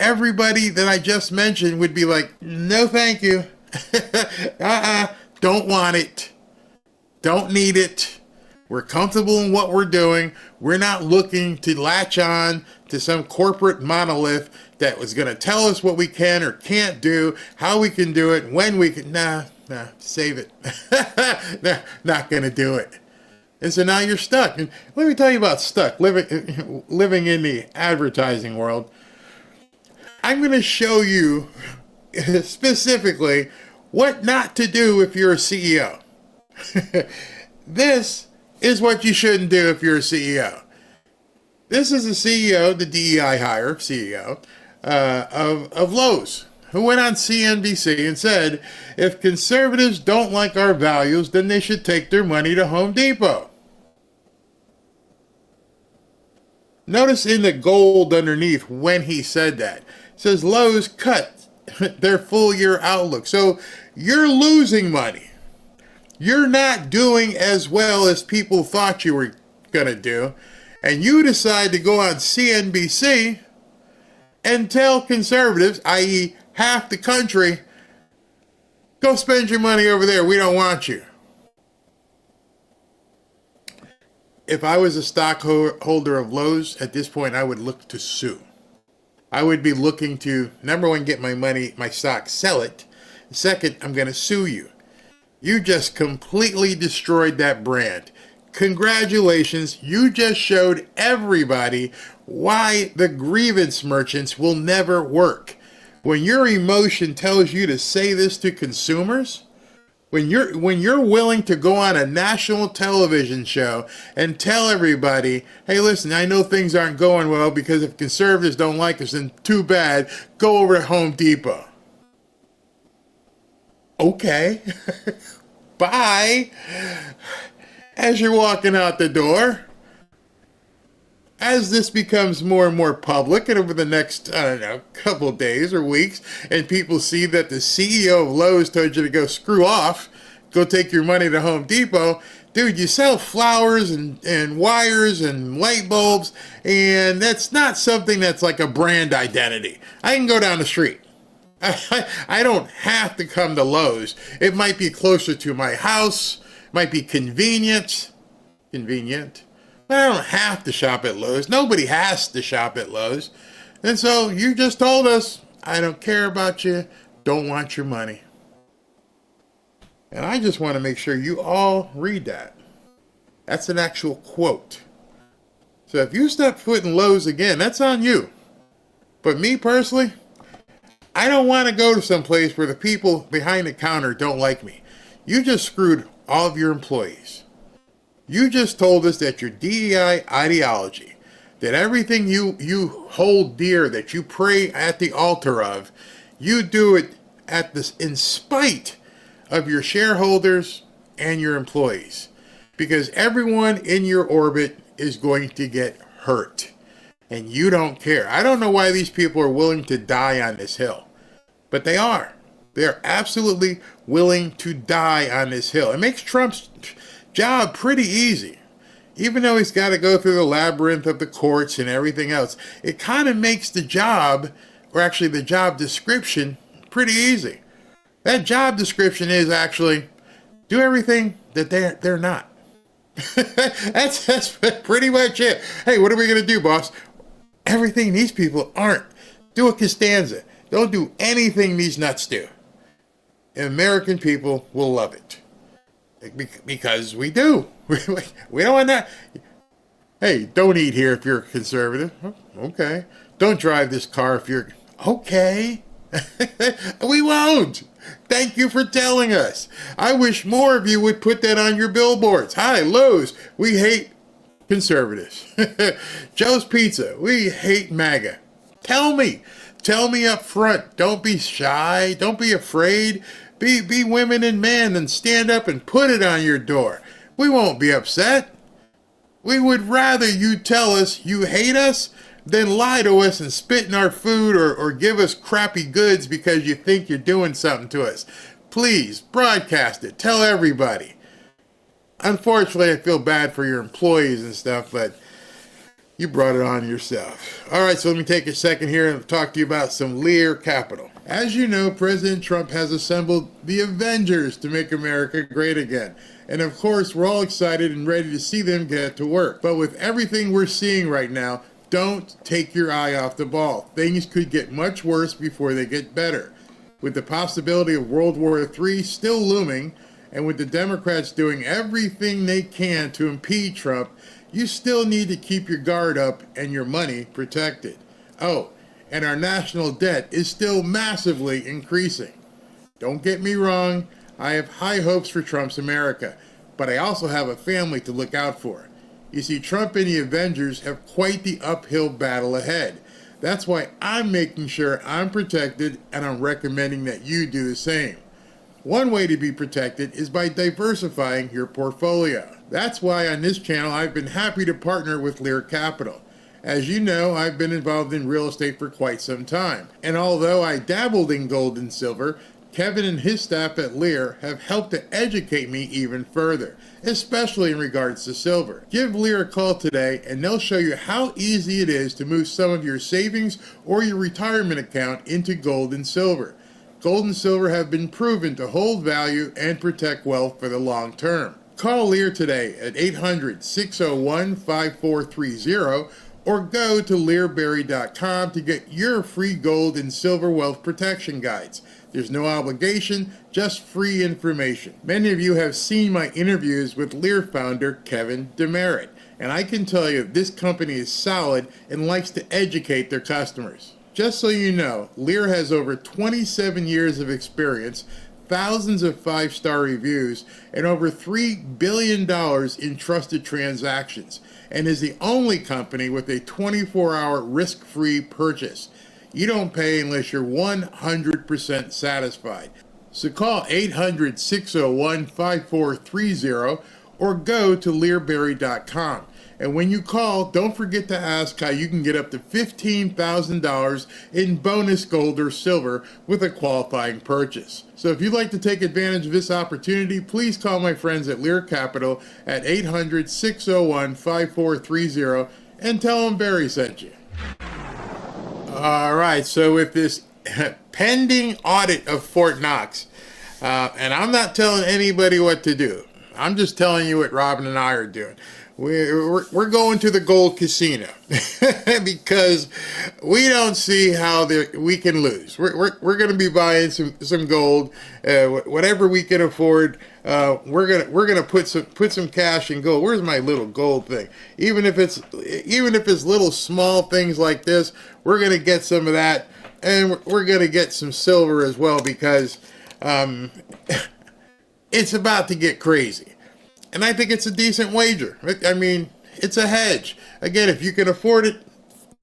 C: Everybody that I just mentioned would be like, no thank you. Don't want it. Don't need it. We're comfortable in what we're doing. We're not looking to latch on to some corporate monolith that was going to tell us what we can or can't do, how we can do it, when we can. Nah, save it. Nah, not going to do it. And so now you're stuck. And let me tell you about stuck, living in the advertising world. I'm going to show you specifically what not to do if you're a CEO. This is what you shouldn't do if you're a CEO. This is the CEO, the DEI hire CEO of Lowe's, who went on CNBC and said, if conservatives don't like our values, then they should take their money to Home Depot. Notice in the gold underneath when he said that. It says Lowe's cut their full year outlook. So you're losing money. You're not doing as well as people thought you were going to do. And you decide to go on CNBC and tell conservatives, i.e. half the country, go spend your money over there. We don't want you. If I was a stockholder of Lowe's at this point, I would look to sue. I would be looking to, number one, get my money, my stock, sell it. Second, I'm going to sue you. You just completely destroyed that brand. Congratulations, you just showed everybody why the grievance merchants will never work. When your emotion tells you to say this to consumers, when you're willing to go on a national television show and tell everybody, hey, listen, I know things aren't going well because if conservatives don't like us, then too bad, go over to Home Depot. Okay, bye. As you're walking out the door, as this becomes more and more public, and over the next, couple days or weeks, and people see that the CEO of Lowe's told you to go screw off, go take your money to Home Depot, dude, you sell flowers and wires and light bulbs, and that's not something that's like a brand identity. I can go down the street. I don't have to come to Lowe's. It might be closer to my house, might be convenient, but I don't have to shop at Lowe's. Nobody has to shop at Lowe's. And so you just told us, I don't care about you, don't want your money. And I just want to make sure you all read that. That's an actual quote. So if you step foot in Lowe's again, that's on you. But me personally, I don't want to go to some place where the people behind the counter don't like me. You just screwed all of your employees. You just told us that your DEI ideology, that everything you hold dear, that you pray at the altar of, you do it in spite of your shareholders and your employees. Because everyone in your orbit is going to get hurt. And you don't care. I don't know why these people are willing to die on this hill. But they are. They're absolutely willing to die on this hill. It makes Trump's job pretty easy. Even though he's got to go through the labyrinth of the courts and everything else, it kind of makes the job, or actually the job description, pretty easy. That job description is actually do everything that they're not. that's pretty much it. Hey, what are we going to do, boss? Everything these people aren't. Do a Costanza. Don't do anything these nuts do. And American people will love it. Because we do. We don't want that. Hey, don't eat here if you're a conservative. Okay. Don't drive this car if you're... Okay. We won't. Thank you for telling us. I wish more of you would put that on your billboards. Hi, Lowe's. We hate conservatives. Joe's Pizza. We hate MAGA. Tell me up front. Don't be shy. Don't be afraid. Be women and men and stand up and put it on your door. We won't be upset. We would rather you tell us you hate us than lie to us and spit in our food or give us crappy goods because you think you're doing something to us. Please, broadcast it. Tell everybody. Unfortunately, I feel bad for your employees and stuff, but you brought it on yourself. All right, so let me take a second here and talk to you about some Lear Capital. As you know, President Trump has assembled the Avengers to make America great again. And of course, we're all excited and ready to see them get to work. But with everything we're seeing right now, don't take your eye off the ball. Things could get much worse before they get better. With the possibility of World War III still looming And with the Democrats doing everything they can to impede Trump, you still need to keep your guard up and your money protected. Oh, and our national debt is still massively increasing. Don't get me wrong, I have high hopes for Trump's America, but I also have a family to look out for. You see, Trump and the Avengers have quite the uphill battle ahead. That's why I'm making sure I'm protected, and I'm recommending that you do the same. One way to be protected is by diversifying your portfolio. That's why on this channel I've been happy to partner with Lear Capital. As you know, I've been involved in real estate for quite some time, and although I dabbled in gold and silver, Kevin and his staff at Lear have helped to educate me even further, especially in regards to silver. Give Lear a call today and they'll show you how easy it is to move some of your savings or your retirement account into gold and silver. Gold and silver have been proven to hold value and protect wealth for the long term. Call Lear today at 800-601-5430 or go to learberry.com to get your free gold and silver wealth protection guides. There's no obligation, just free information. Many of you have seen my interviews with Lear founder Kevin Demerit, and I can tell you this company is solid and likes to educate their customers. Just so you know, Lear has over 27 years of experience, thousands of 5-star reviews, and over $3 billion in trusted transactions, and is the only company with a 24-hour risk-free purchase. You don't pay unless you're 100% satisfied. So call 800-601-5430 or go to learberry.com. And when you call, don't forget to ask how you can get up to $15,000 in bonus gold or silver with a qualifying purchase. So if you'd like to take advantage of this opportunity, please call my friends at Lear Capital at 800-601-5430 and tell them Barry sent you. All right, so with this pending audit of Fort Knox, and I'm not telling anybody what to do. I'm just telling you what Robin and I are doing. We're going to the gold casino because we don't see how we can lose. We're going to be buying some gold, whatever we can afford. We're gonna put some cash in gold. Where's my little gold thing? Even if it's little small things like this, we're gonna get some of that, and we're gonna get some silver as well because it's about to get crazy. And I think it's a decent wager. I mean, it's a hedge. Again, if you can afford it,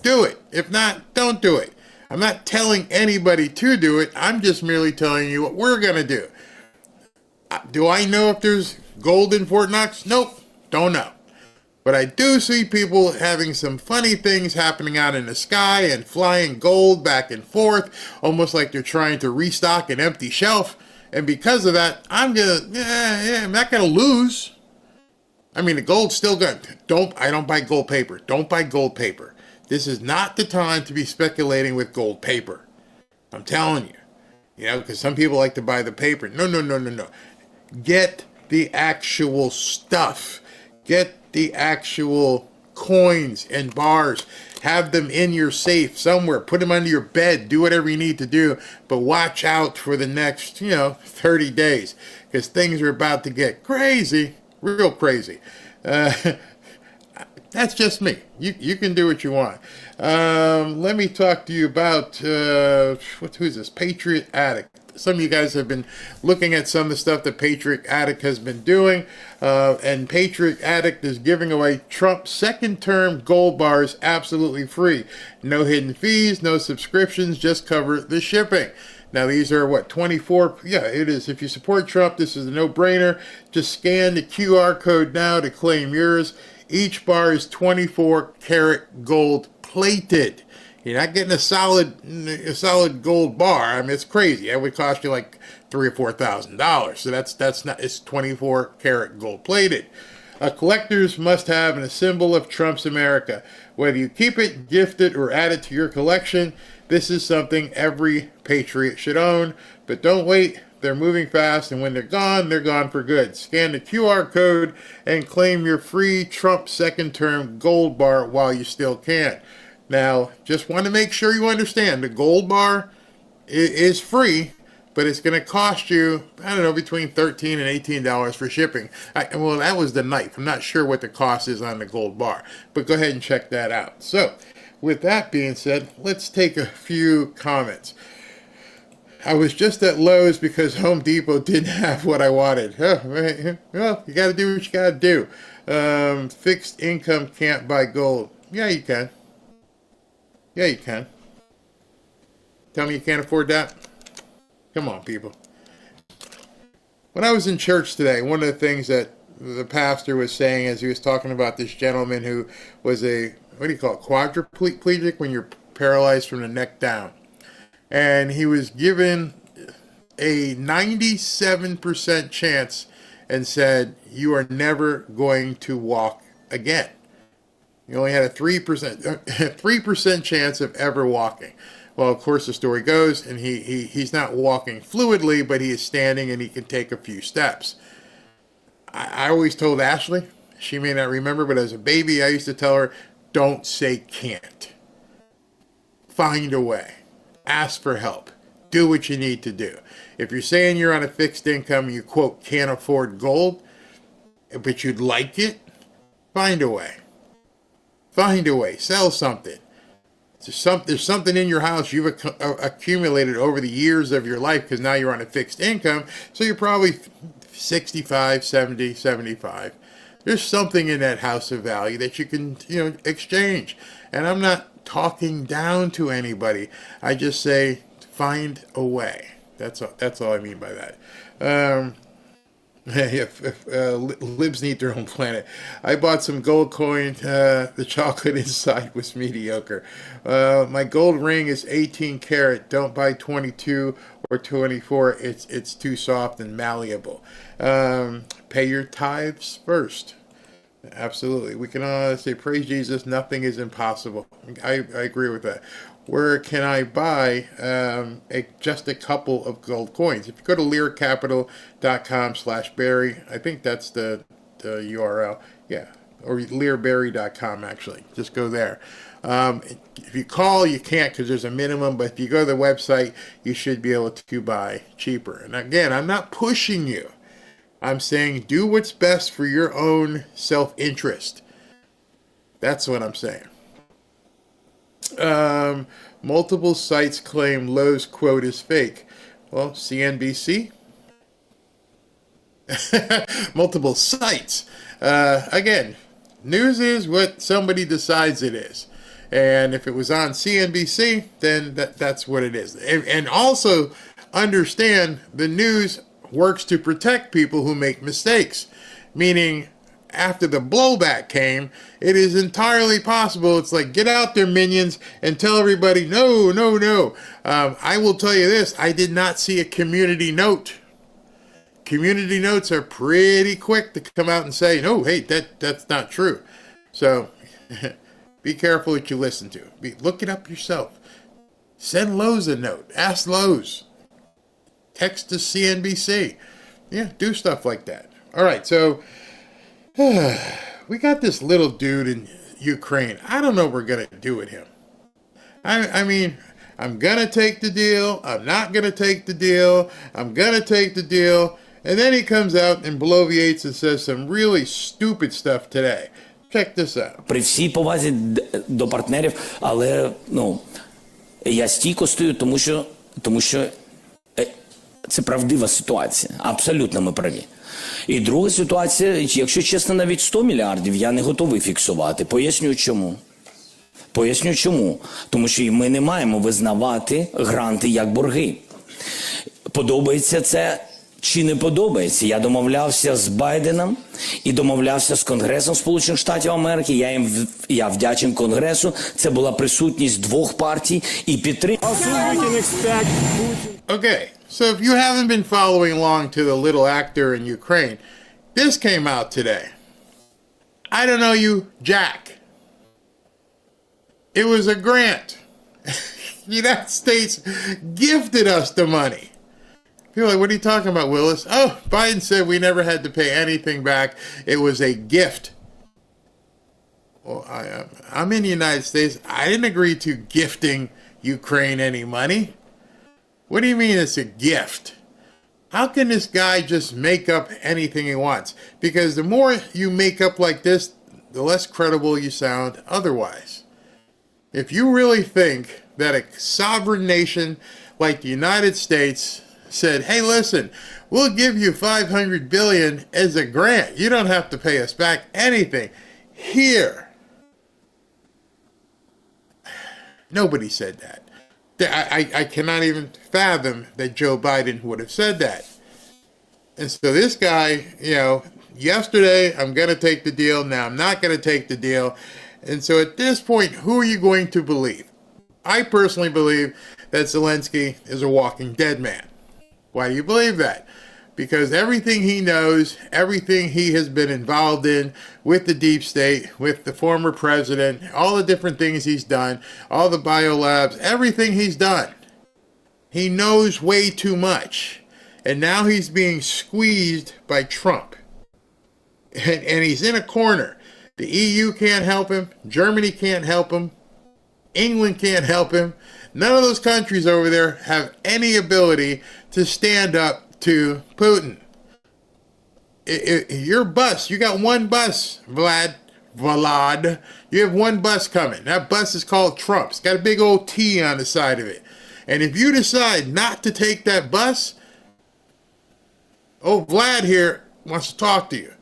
C: do it. If not, don't do it. I'm not telling anybody to do it. I'm just merely telling you what we're going to do. Do I know if there's gold in Fort Knox? Nope. Don't know. But I do see people having some funny things happening out in the sky and flying gold back and forth, almost like they're trying to restock an empty shelf. And because of that, I'm not going to lose. I mean, the gold's still good. I don't buy gold paper. Don't buy gold paper. This is not the time to be speculating with gold paper. I'm telling you. You know, because some people like to buy the paper. No. Get the actual stuff. Get the actual coins and bars. Have them in your safe somewhere. Put them under your bed. Do whatever you need to do. But watch out for the next, 30 days. Because things are about to get crazy. Real crazy. That's just me. You can do what you want. Let me talk to you about, who's this? Patriot Addict. Some of you guys have been looking at some of the stuff that Patriot Addict has been doing. And Patriot Addict is giving away Trump's second term gold bars absolutely free. No hidden fees, no subscriptions, just cover the shipping. Now, these are 24? Yeah, it is. If you support Trump, this is a no-brainer. Just scan the QR code now to claim yours. Each bar is 24 karat gold plated. You're not getting a solid gold bar. I mean, it's crazy. It would cost you like $3,000 or $4,000. So that's not. It's 24 karat gold plated. Collectors must have a symbol of Trump's America. Whether you keep it, gift it, or add it to your collection, this is something every patriot should own. But don't wait. They're moving fast, and when they're gone for good. Scan the QR code and claim your free Trump second term gold bar while you still can. Now, just want to make sure you understand, the gold bar is free, but it's going to cost you, I don't know, between $13 and $18 for shipping. Well, that was the knife. I'm not sure what the cost is on the gold bar, but go ahead and check that out. So, with that being said, let's take a few comments. I was just at Lowe's because Home Depot didn't have what I wanted. Well, you got to do what you got to do. Fixed income can't buy gold. Yeah, you can. Yeah, you can. Tell me you can't afford that? Come on, people. When I was in church today, one of the things that the pastor was saying as he was talking about this gentleman who was a, what do you call it, quadriplegic, when you're paralyzed from the neck down. And he was given a 97% chance and said, you are never going to walk again. You only had a 3% chance of ever walking. Well, of course, the story goes, and he's not walking fluidly, but he is standing and he can take a few steps. I always told Ashley, she may not remember, but as a baby, I used to tell her, don't say can't. Find a way. Ask for help. Do what you need to do. If you're saying you're on a fixed income, you, quote, can't afford gold, but you'd like it, find a way. Find a way. Sell something. There's something in your house you've accumulated over the years of your life because now you're on a fixed income, so you're probably 65, 70, 75. There's something in that house of value that you can, exchange. And I'm not talking down to anybody. I just say find a way. That's all I mean by that. Libs need their own planet. I bought some gold coin. The chocolate inside was mediocre. My gold ring is 18 karat. Don't buy 22 or 24. It's too soft and malleable. Pay your tithes first. Absolutely. We can say, praise Jesus, nothing is impossible. I agree with that. Where can I buy just a couple of gold coins? If you go to learcapital.com/Barry, I think that's the URL. Yeah, or learberry.com, actually. Just go there. If you call, you can't because there's a minimum, but if you go to the website, you should be able to buy cheaper. And again, I'm not pushing you. I'm saying do what's best for your own self-interest. That's what I'm saying. Multiple sites claim Lowe's quote is fake. Well, CNBC? Multiple sites. Again, news is what somebody decides it is. And if it was on CNBC, then that's what it is. And also understand the news works to protect people who make mistakes. Meaning, after the blowback came, it is entirely possible. It's like, get out there, minions, and tell everybody, no. I will tell you this, I did not see a community note. Community notes are pretty quick to come out and say, no, hey, that's not true. So, be careful what you listen to. Look it up yourself. Send Lowe's a note. Ask Lowe's. Text to CNBC. Yeah, do stuff like that. All right, so we got this little dude in Ukraine. I don't know what we're going to do with him. I mean, I'm going to take the deal. I'm not going to take the deal. I'm going to take the deal. And then he comes out and bloviates and says some really stupid stuff today. Check this out.
L: При всій повазі до партнерів, але, я стійко стою, тому що це правдива ситуація. Абсолютно ми праві. І друга ситуація, якщо чесно, навіть 100 мільярдів я не готовий фіксувати. Поясню чому. Тому що ми не маємо визнавати гранти як борги. Подобається це чи не подобається? Я домовлявся з Байденом і домовлявся з Конгресом Сполучених Штатів Америки. Я вдячен Конгресу. Це була присутність двох партій і підтримка.
C: Okay, so if you haven't been following along to the little actor in Ukraine, this came out today. I don't know you, Jack. It was a grant. The United States gifted us the money. People are like, what are you talking about, Willis? Oh, Biden said we never had to pay anything back. It was a gift. Well, I'm in the United States. I didn't agree to gifting Ukraine any money. What do you mean it's a gift? How can this guy just make up anything he wants? Because the more you make up like this, the less credible you sound otherwise. If you really think that a sovereign nation like the United States said, hey, listen, we'll give you $500 billion as a grant. You don't have to pay us back anything. Here. Nobody said that. I cannot even fathom that Joe Biden would have said that. And so this guy, yesterday I'm going to take the deal. Now I'm not going to take the deal. And so at this point, who are you going to believe? I personally believe that Zelensky is a walking dead man. Why do you believe that? Because everything he knows, everything he has been involved in with the deep state, with the former president, all the different things he's done, all the biolabs, everything he's done, he knows way too much. And now he's being squeezed by Trump. And he's in a corner. The EU can't help him. Germany can't help him. England can't help him. None of those countries over there have any ability to stand up to Putin. Your bus, you got one bus, Vlad. You have one bus coming. That bus is called Trump. It's got a big old T on the side of it. And if you decide not to take that bus, Vlad here wants to talk to you.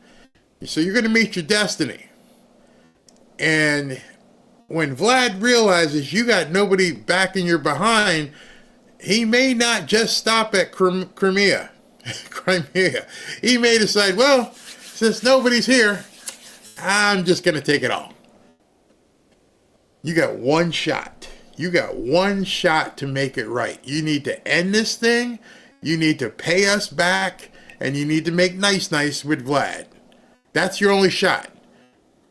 C: So you're going to meet your destiny. And when Vlad realizes you got nobody backing your behind, he may not just stop at Crimea. He may decide, well, since nobody's here, I'm just going to take it all. You got one shot. You got one shot to make it right. You need to end this thing. You need to pay us back. And you need to make nice with Vlad. That's your only shot.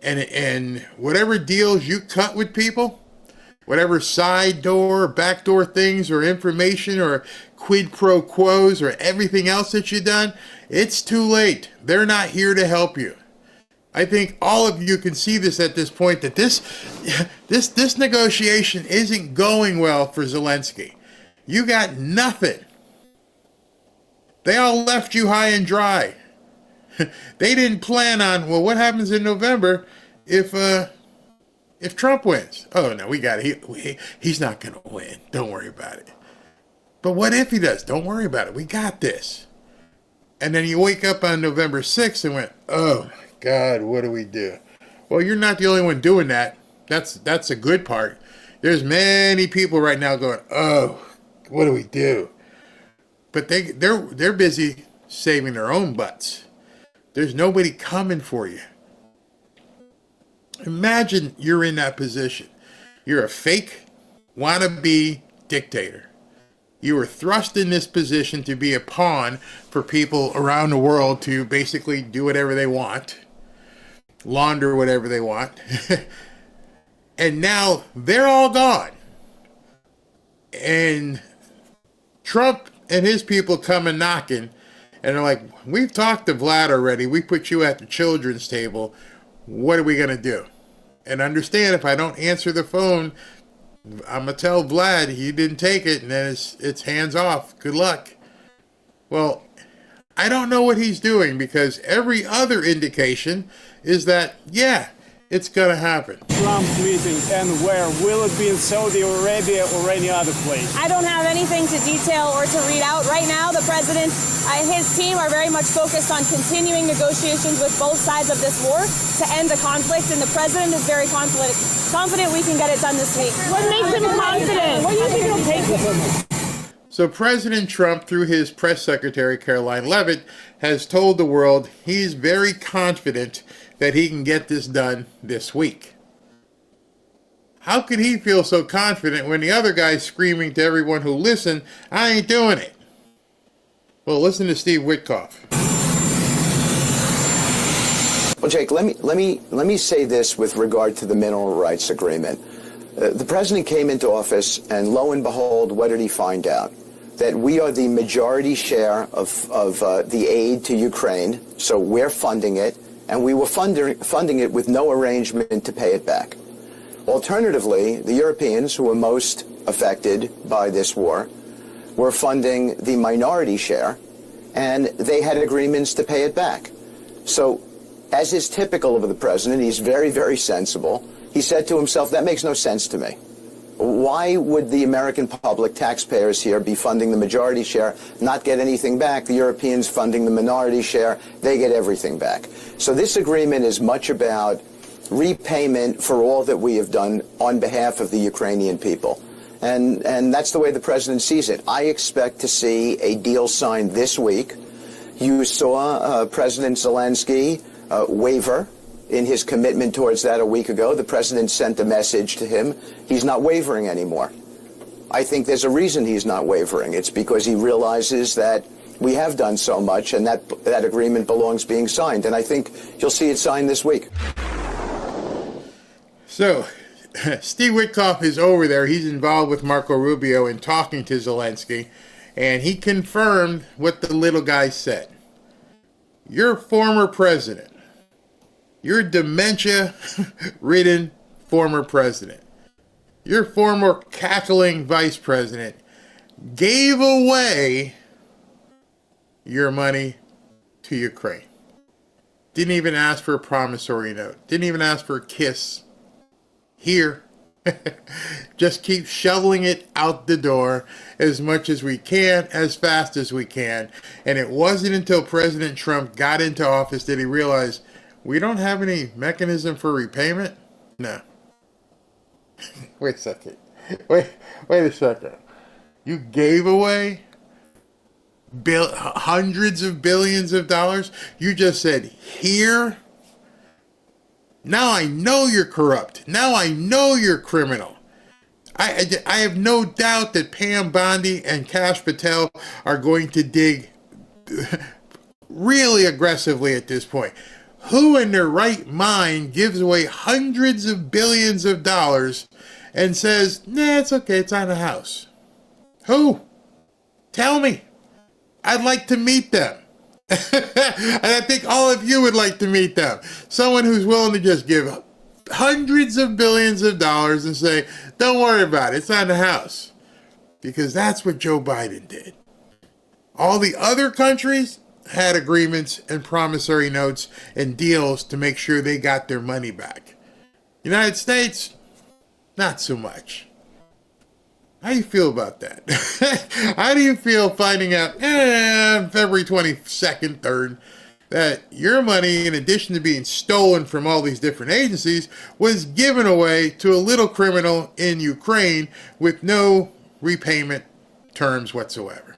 C: And whatever deals you cut with people, whatever side door, back door things or information or quid pro quos or everything else that you've done, it's too late. They're not here to help you. I think all of you can see this at this point, that this negotiation isn't going well for Zelensky. You got nothing. They all left you high and dry. They didn't plan on, well, what happens in November if Trump wins? Oh, no, we got it. He's not going to win. Don't worry about it. But what if he does? Don't worry about it. We got this. And then you wake up on November 6th and went, oh, my God, what do we do? Well, you're not the only one doing that. That's a good part. There's many people right now going, oh, what do we do? But they're busy saving their own butts. There's nobody coming for you. Imagine you're in that position. You're a fake wannabe dictator. You were thrust in this position to be a pawn for people around the world to basically do whatever they want, launder whatever they want. And now they're all gone. And Trump and his people come and knocking, and they're like, we've talked to Vlad already. We put you at the children's table. What are we going to do? And understand, if I don't answer the phone, I'm going to tell Vlad he didn't take it, and then it's hands off. Good luck. Well, I don't know what he's doing, because every other indication is that, yeah, it's going to happen.
M: Trump meeting, and where? Will it be in Saudi Arabia or any other place?
N: I don't have anything to detail or to read out. Right now, the president and his team are very much focused on continuing negotiations with both sides of this war to end the conflict, and the president is very confident we can get it done this week. What makes him confident? What do you think it'll take?
C: So President Trump, through his press secretary, Caroline Leavitt, has told the world he's very confident that he can get this done this week. How could he feel so confident when the other guy's screaming to everyone who listen, I ain't doing it? Well, listen to Steve Witkoff.
O: Well, Jake, let me say this with regard to the mineral rights agreement. The president came into office, and lo and behold, what did he find out? That we are the majority share of the aid to Ukraine, so we're funding it, and we were funding it with no arrangement to pay it back. Alternatively, the Europeans, who were most affected by this war, were funding the minority share, and they had agreements to pay it back. So, as is typical of the president, he's very, very sensible. He said to himself, that makes no sense to me. Why would the American public, taxpayers here, be funding the majority share, not get anything back? The Europeans funding the minority share, they get everything back. So this agreement is much about repayment for all that we have done on behalf of the Ukrainian people. And that's the way the president sees it. I expect to see a deal signed this week. You saw President Zelensky waver in his commitment towards that a week ago. The president sent a message to him. He's not wavering anymore. I think there's a reason he's not wavering. It's because he realizes that we have done so much and that agreement belongs being signed. And I think you'll see it signed this week.
C: So, Steve Witkoff is over there. He's involved with Marco Rubio in talking to Zelensky, and he confirmed what the little guy said. Your former president, your dementia-ridden former president, your former cackling vice president gave away your money to Ukraine. Didn't even ask for a promissory note. Didn't even ask for a kiss. Here. Just keep shoveling it out the door as much as we can, as fast as we can. And it wasn't until President Trump got into office that he realized, we don't have any mechanism for repayment? No. Wait a second. Wait a second. You gave away hundreds of billions of dollars? You just said, here? Now I know you're corrupt. Now I know you're criminal. I have no doubt that Pam Bondi and Kash Patel are going to dig really aggressively at this point. Who in their right mind gives away hundreds of billions of dollars and says, nah, it's okay, it's on the house? Who? Tell me. I'd like to meet them. And I think all of you would like to meet them. Someone who's willing to just give hundreds of billions of dollars and say, don't worry about it, it's on the house. Because that's what Joe Biden did. All the other countries had agreements and promissory notes and deals to make sure they got their money back. United States, not so much. How do you feel about that? How do you feel finding out February 22nd, 3rd, that your money, in addition to being stolen from all these different agencies, was given away to a little criminal in Ukraine with no repayment terms whatsoever?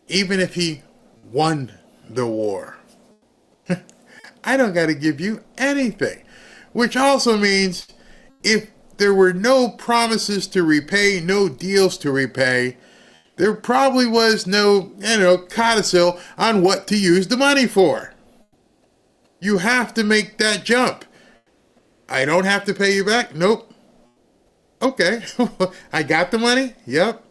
C: Even if he won the war. I don't got to give you anything. Which also means if there were no promises to repay, no deals to repay, there probably was no, codicil on what to use the money for. You have to make that jump. I don't have to pay you back? Nope. Okay. I got the money? Yep.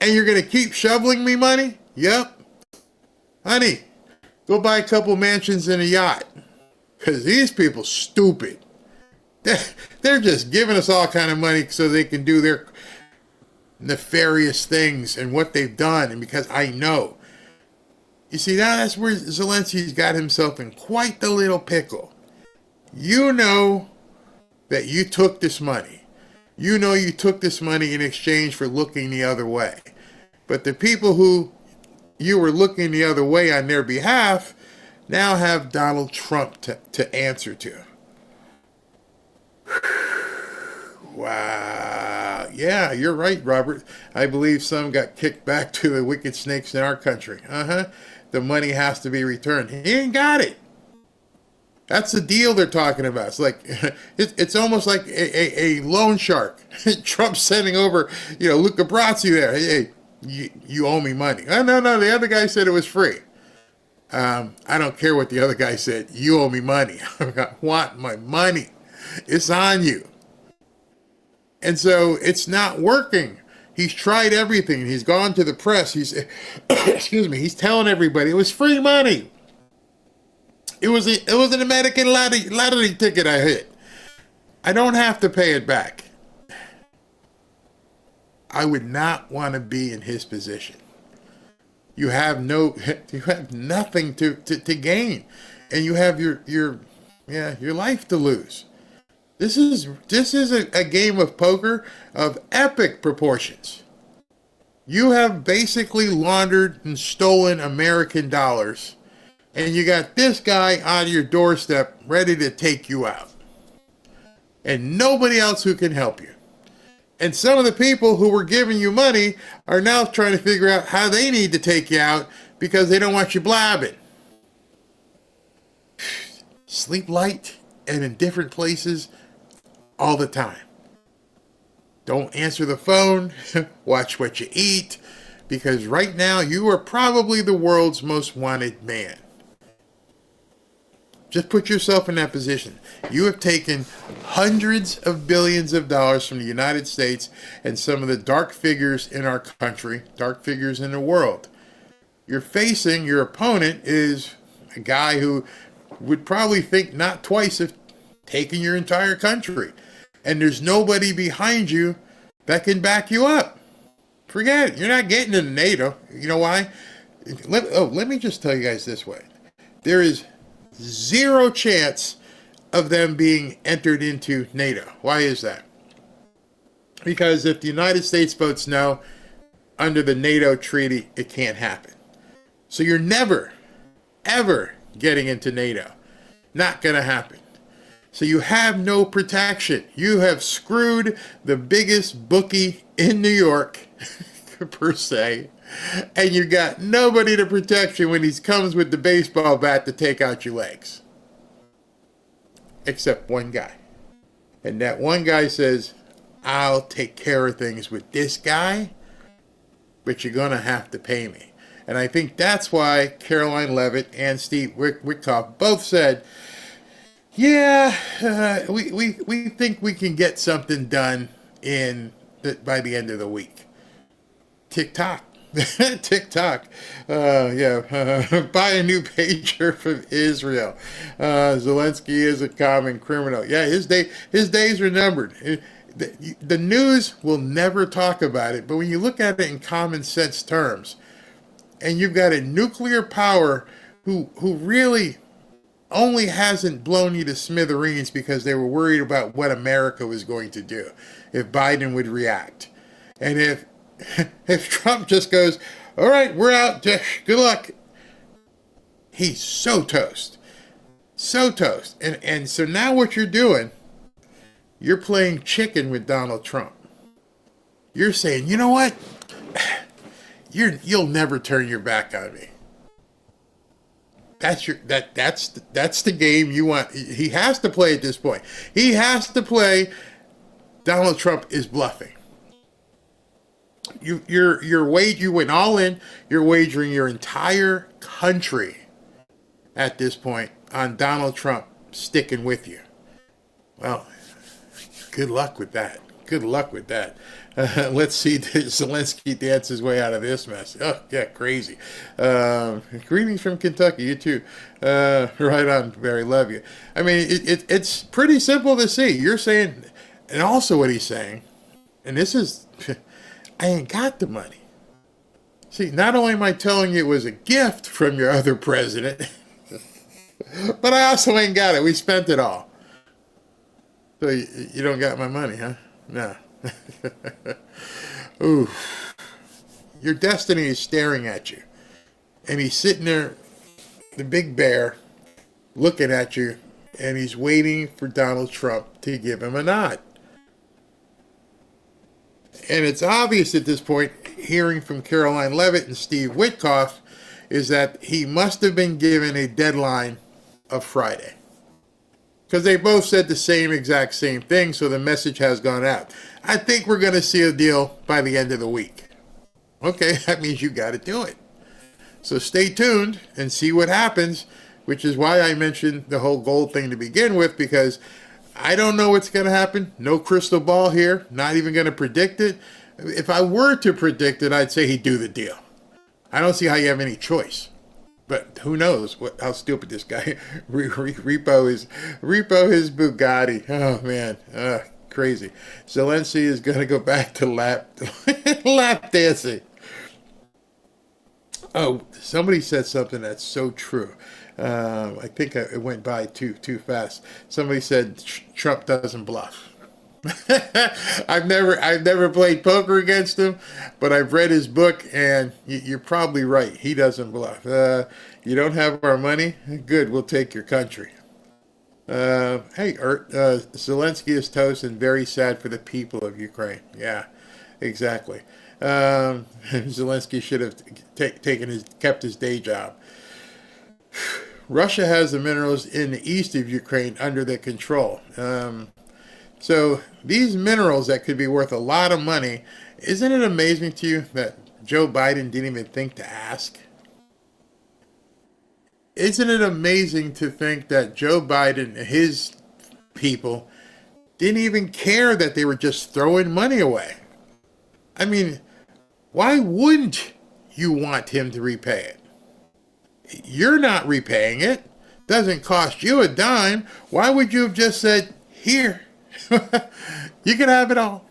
C: And you're going to keep shoveling me money? Yep. Honey, go buy a couple mansions and a yacht. Because these people stupid. They're just giving us all kind of money so they can do their nefarious things and what they've done. And because I know. You see, now that's where Zelensky's got himself in quite the little pickle. You know that you took this money. You know you took this money in exchange for looking the other way. But the people who you were looking the other way on their behalf now have Donald Trump to answer to. Wow. Yeah, you're right, Robert. I believe some got kicked back to the wicked snakes in our country. The money has to be returned. He ain't got it. That's the deal they're talking about. It's like it's almost like a loan shark. Trump sending over, Luca Brasi there. Hey, you owe me money. Oh, no, the other guy said it was free. I don't care what the other guy said. You owe me money. I want my money. It's on you. And so it's not working. He's tried everything. He's gone to the press. He's telling everybody it was free money. It was an American lottery ticket I hit. I don't have to pay it back. I would not want to be in his position. You have nothing to gain, and you have your life to lose. This is a game of poker of epic proportions. You have basically laundered and stolen American dollars, and you got this guy on your doorstep ready to take you out. And nobody else who can help you. And some of the people who were giving you money are now trying to figure out how they need to take you out because they don't want you blabbing. Sleep light and in different places all the time. Don't answer the phone. Watch what you eat, because right now you are probably the world's most wanted man. Just put yourself in that position. You have taken hundreds of billions of dollars from the United States and some of the dark figures in our country, dark figures in the world. You're facing, your opponent is a guy who would probably think not twice of taking your entire country. And there's nobody behind you that can back you up. Forget it. You're not getting into NATO. You know why? Let me just tell you guys this way. There is zero chance of them being entered into NATO. Why is that? Because if the United States votes no, under the NATO treaty, it can't happen. So you're never, ever getting into NATO. Not going to happen. So you have no protection. You have screwed the biggest bookie in New York, per se, and you got nobody to protect you when he comes with the baseball bat to take out your legs. Except one guy. And that one guy says, I'll take care of things with this guy, but you're going to have to pay me. And I think that's why Caroline Leavitt and Steve Witkoff both said, yeah, we think we can get something done by the end of the week. TikTok. TikTok. Buy a new pager from Israel. Zelensky is a common criminal. Yeah, his days are numbered. The news will never talk about it, but when you look at it in common sense terms, and you've got a nuclear power who really only hasn't blown you to smithereens because they were worried about what America was going to do if Biden would react. And if Trump just goes, all right, we're out, good luck, he's so toast. So toast. And so now what you're doing, you're playing chicken with Donald Trump. You're saying, you know what? You'll never turn your back on me. That's the game you want. He has to play at this point. He has to play. Donald Trump is bluffing. You went all in. You're wagering your entire country at this point on Donald Trump sticking with you. Well, good luck with that. Good luck with that. Let's see Zelensky dance his way out of this mess. Oh, yeah, crazy. Greetings from Kentucky. You too. Right on, Barry. Love you. I mean, it's pretty simple to see. You're saying, and also what he's saying, and this is, I ain't got the money. See, not only am I telling you it was a gift from your other president, but I also ain't got it. We spent it all. So you don't got my money, huh? No. Ooh. Your destiny is staring at you. And he's sitting there, the big bear, looking at you, and he's waiting for Donald Trump to give him a nod. And it's obvious at this point, hearing from Caroline Leavitt and Steve Witkoff, is that he must have been given a deadline of Friday. Because they both said the exact same thing, so the message has gone out. I think we're going to see a deal by the end of the week. Okay, that means you got to do it. So stay tuned and see what happens, which is why I mentioned the whole gold thing to begin with, because I don't know what's going to happen. No crystal ball here. Not even going to predict it. If I were to predict it, I'd say he'd do the deal. I don't see how you have any choice. But who knows how stupid this guy repo his Bugatti. Oh man, crazy. Zelensky is going to go back to lap dancing. Oh, somebody said something that's so true. I think it went by too fast. Somebody said Trump doesn't bluff. I've never played poker against him, but I've read his book, and you're probably right. He doesn't bluff. You don't have our money? Good, we'll take your country. Hey, Zelensky is toast and very sad for the people of Ukraine. Yeah, exactly. Zelensky should have kept his day job. Russia has the minerals in the east of Ukraine under their control. So these minerals that could be worth a lot of money, isn't it amazing to you that Joe Biden didn't even think to ask? Isn't it amazing to think that Joe Biden and his people didn't even care that they were just throwing money away? I mean, why wouldn't you want him to repay it? You're not repaying it. Doesn't cost you a dime. Why would you have just said, here, you can have it all?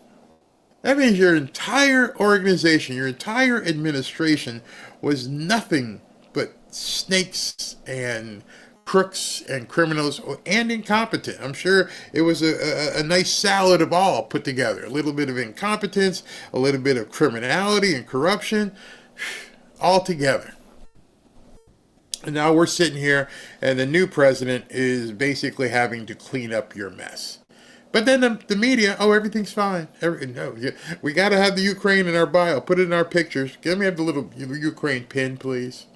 C: That means your entire organization, your entire administration was nothing but snakes and crooks and criminals and incompetent. I'm sure it was a nice salad of all put together. A little bit of incompetence, a little bit of criminality and corruption, all together. And now we're sitting here, and the new president is basically having to clean up your mess. But then the media, everything's fine. No, we got to have the Ukraine in our bio. Put it in our pictures. Let me have the little Ukraine pin, please.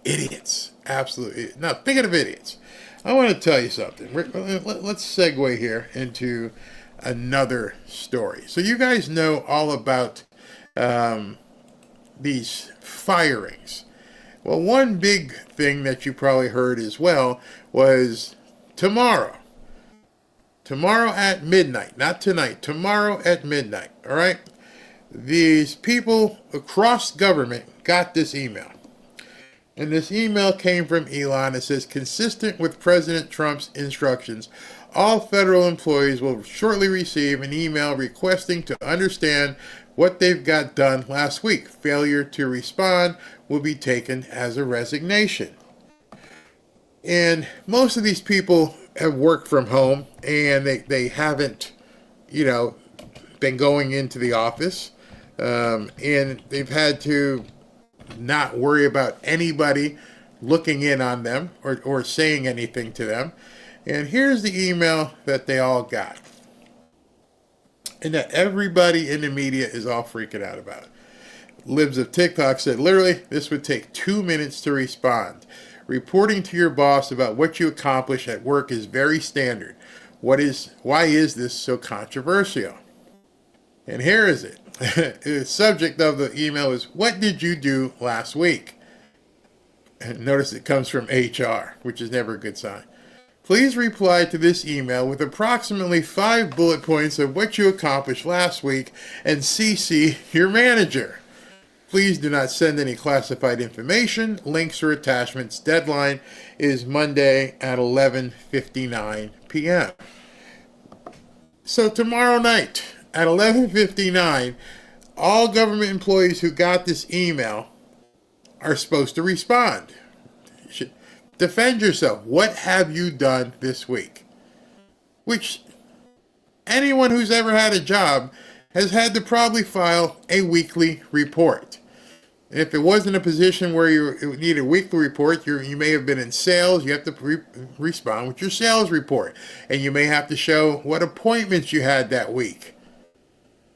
C: Idiots. Absolutely. Now, thinking of idiots, I want to tell you something. Let's segue here into another story. So you guys know all about these firings. Well, one big thing that you probably heard as well was tomorrow at midnight, not tonight, tomorrow at midnight, all right? These people across government got this email. And this email came from Elon. It says, consistent with President Trump's instructions, all federal employees will shortly receive an email requesting to understand what they've got done last week. Failure to respond will be taken as a resignation. And most of these people have worked from home, and they haven't, been going into the office. And they've had to not worry about anybody looking in on them or saying anything to them. And here's the email that they all got, and that everybody in the media is all freaking out about. Libs of TikTok said, literally, this would take 2 minutes to respond. Reporting to your boss about what you accomplish at work is very standard. Why is this so controversial? And here is it. The subject of the email is, what did you do last week? And notice it comes from HR, which is never a good sign. Please reply to this email with approximately 5 bullet points of what you accomplished last week and CC your manager. Please do not send any classified information, links, or attachments. Deadline is Monday at 11:59 p.m. So tomorrow night at 11:59, all government employees who got this email are supposed to respond. Defend yourself. What have you done this week? Which anyone who's ever had a job has had to probably file a weekly report. And if it wasn't a position where you need a weekly report, you may have been in sales. You have to respond with your sales report. And you may have to show what appointments you had that week.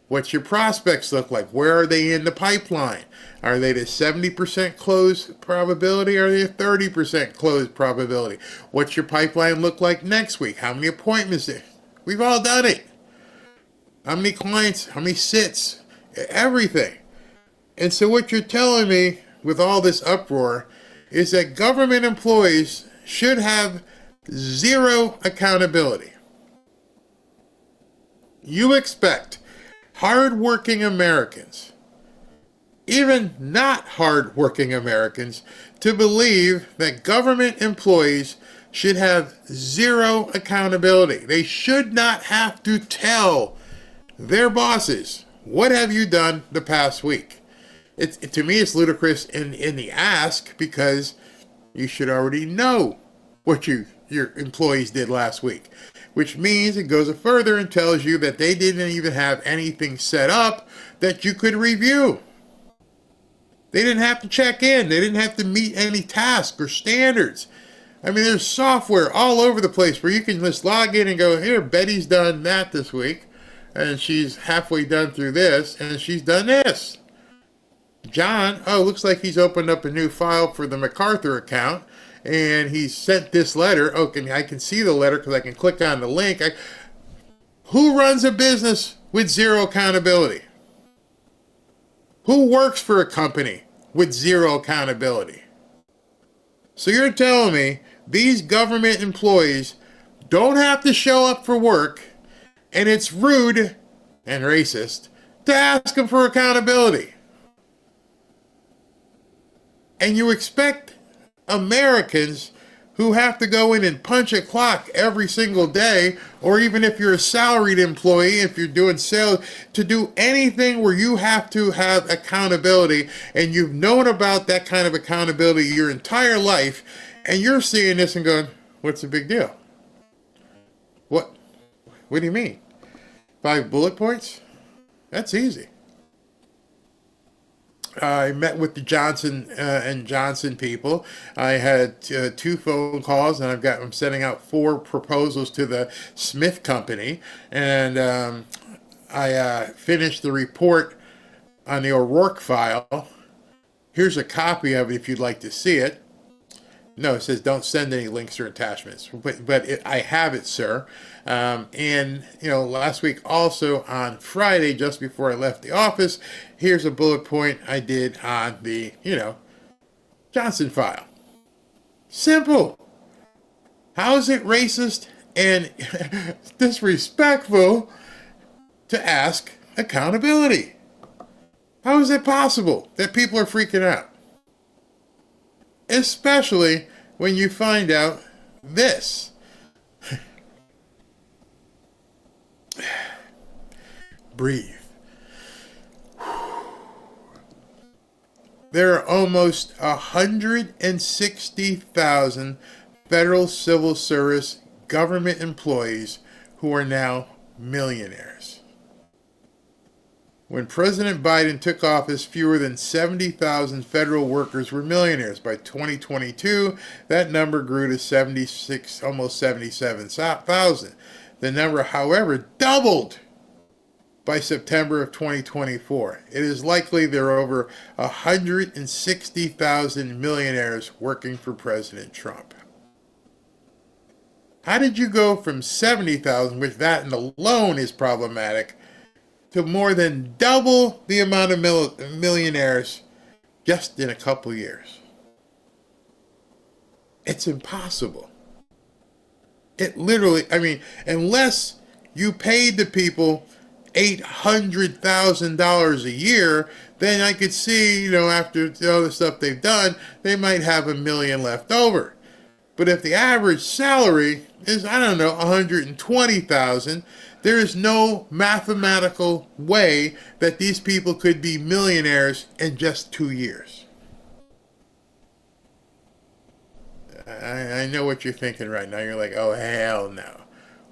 C: What's your prospects look like? Where are they in the pipeline? Are they the 70% close probability or are they a 30% close probability? What's your pipeline look like next week? How many appointments? We've all done it. How many clients? How many sits? Everything. And so what you're telling me with all this uproar is that government employees should have zero accountability. You expect hardworking Americans, even not hardworking Americans, to believe that government employees should have zero accountability. They should not have to tell their bosses, what have you done the past week? To me, it's ludicrous in the ask, because you should already know what your employees did last week, which means it goes further and tells you that they didn't even have anything set up that you could review. They didn't have to check in. They didn't have to meet any tasks or standards. I mean, there's software all over the place where you can just log in and go, here, Betty's done that this week, and she's halfway done through this, and she's done this. John, looks like he's opened up a new file for the MacArthur account, and he sent this letter. Okay, I can see the letter because I can click on the link. Who runs a business with zero accountability? Who works for a company with zero accountability? So you're telling me these government employees don't have to show up for work, and it's rude and racist to ask them for accountability? And you expect Americans who have to go in and punch a clock every single day, or even if you're a salaried employee, if you're doing sales, to do anything where you have to have accountability, and you've known about that kind of accountability your entire life, and you're seeing this and going, what's the big deal? What do you mean? 5 bullet points? That's easy. I met with the Johnson and Johnson people. I had 2 phone calls, and I'm sending out 4 proposals to the Smith Company, and I finished the report on the O'Rourke file. Here's a copy of it if you'd like to see it. No, it says don't send any links or attachments, but I have it, sir. And last week also on Friday, just before I left the office, here's a bullet point I did on the Johnson file. Simple. How is it racist and disrespectful to ask accountability? How is it possible that people are freaking out? Especially when you find out this. Breathe. There are almost 160,000 federal civil service government employees who are now millionaires. When President Biden took office, fewer than 70,000 federal workers were millionaires. By 2022, that number grew to 76, almost 77,000. The number, however, doubled by September of 2024. It is likely there are over 160,000 millionaires working for President Trump. How did you go from 70,000, which that alone is problematic, to more than double the amount of millionaires just in a couple years? It's impossible. It literally, unless you paid the people $800,000 a year, then I could see, after all the stuff they've done, they might have $1 million left over. But if the average salary is, $120,000, there is no mathematical way that these people could be millionaires in just 2 years. I know what you're thinking right now. You're like, oh, hell no.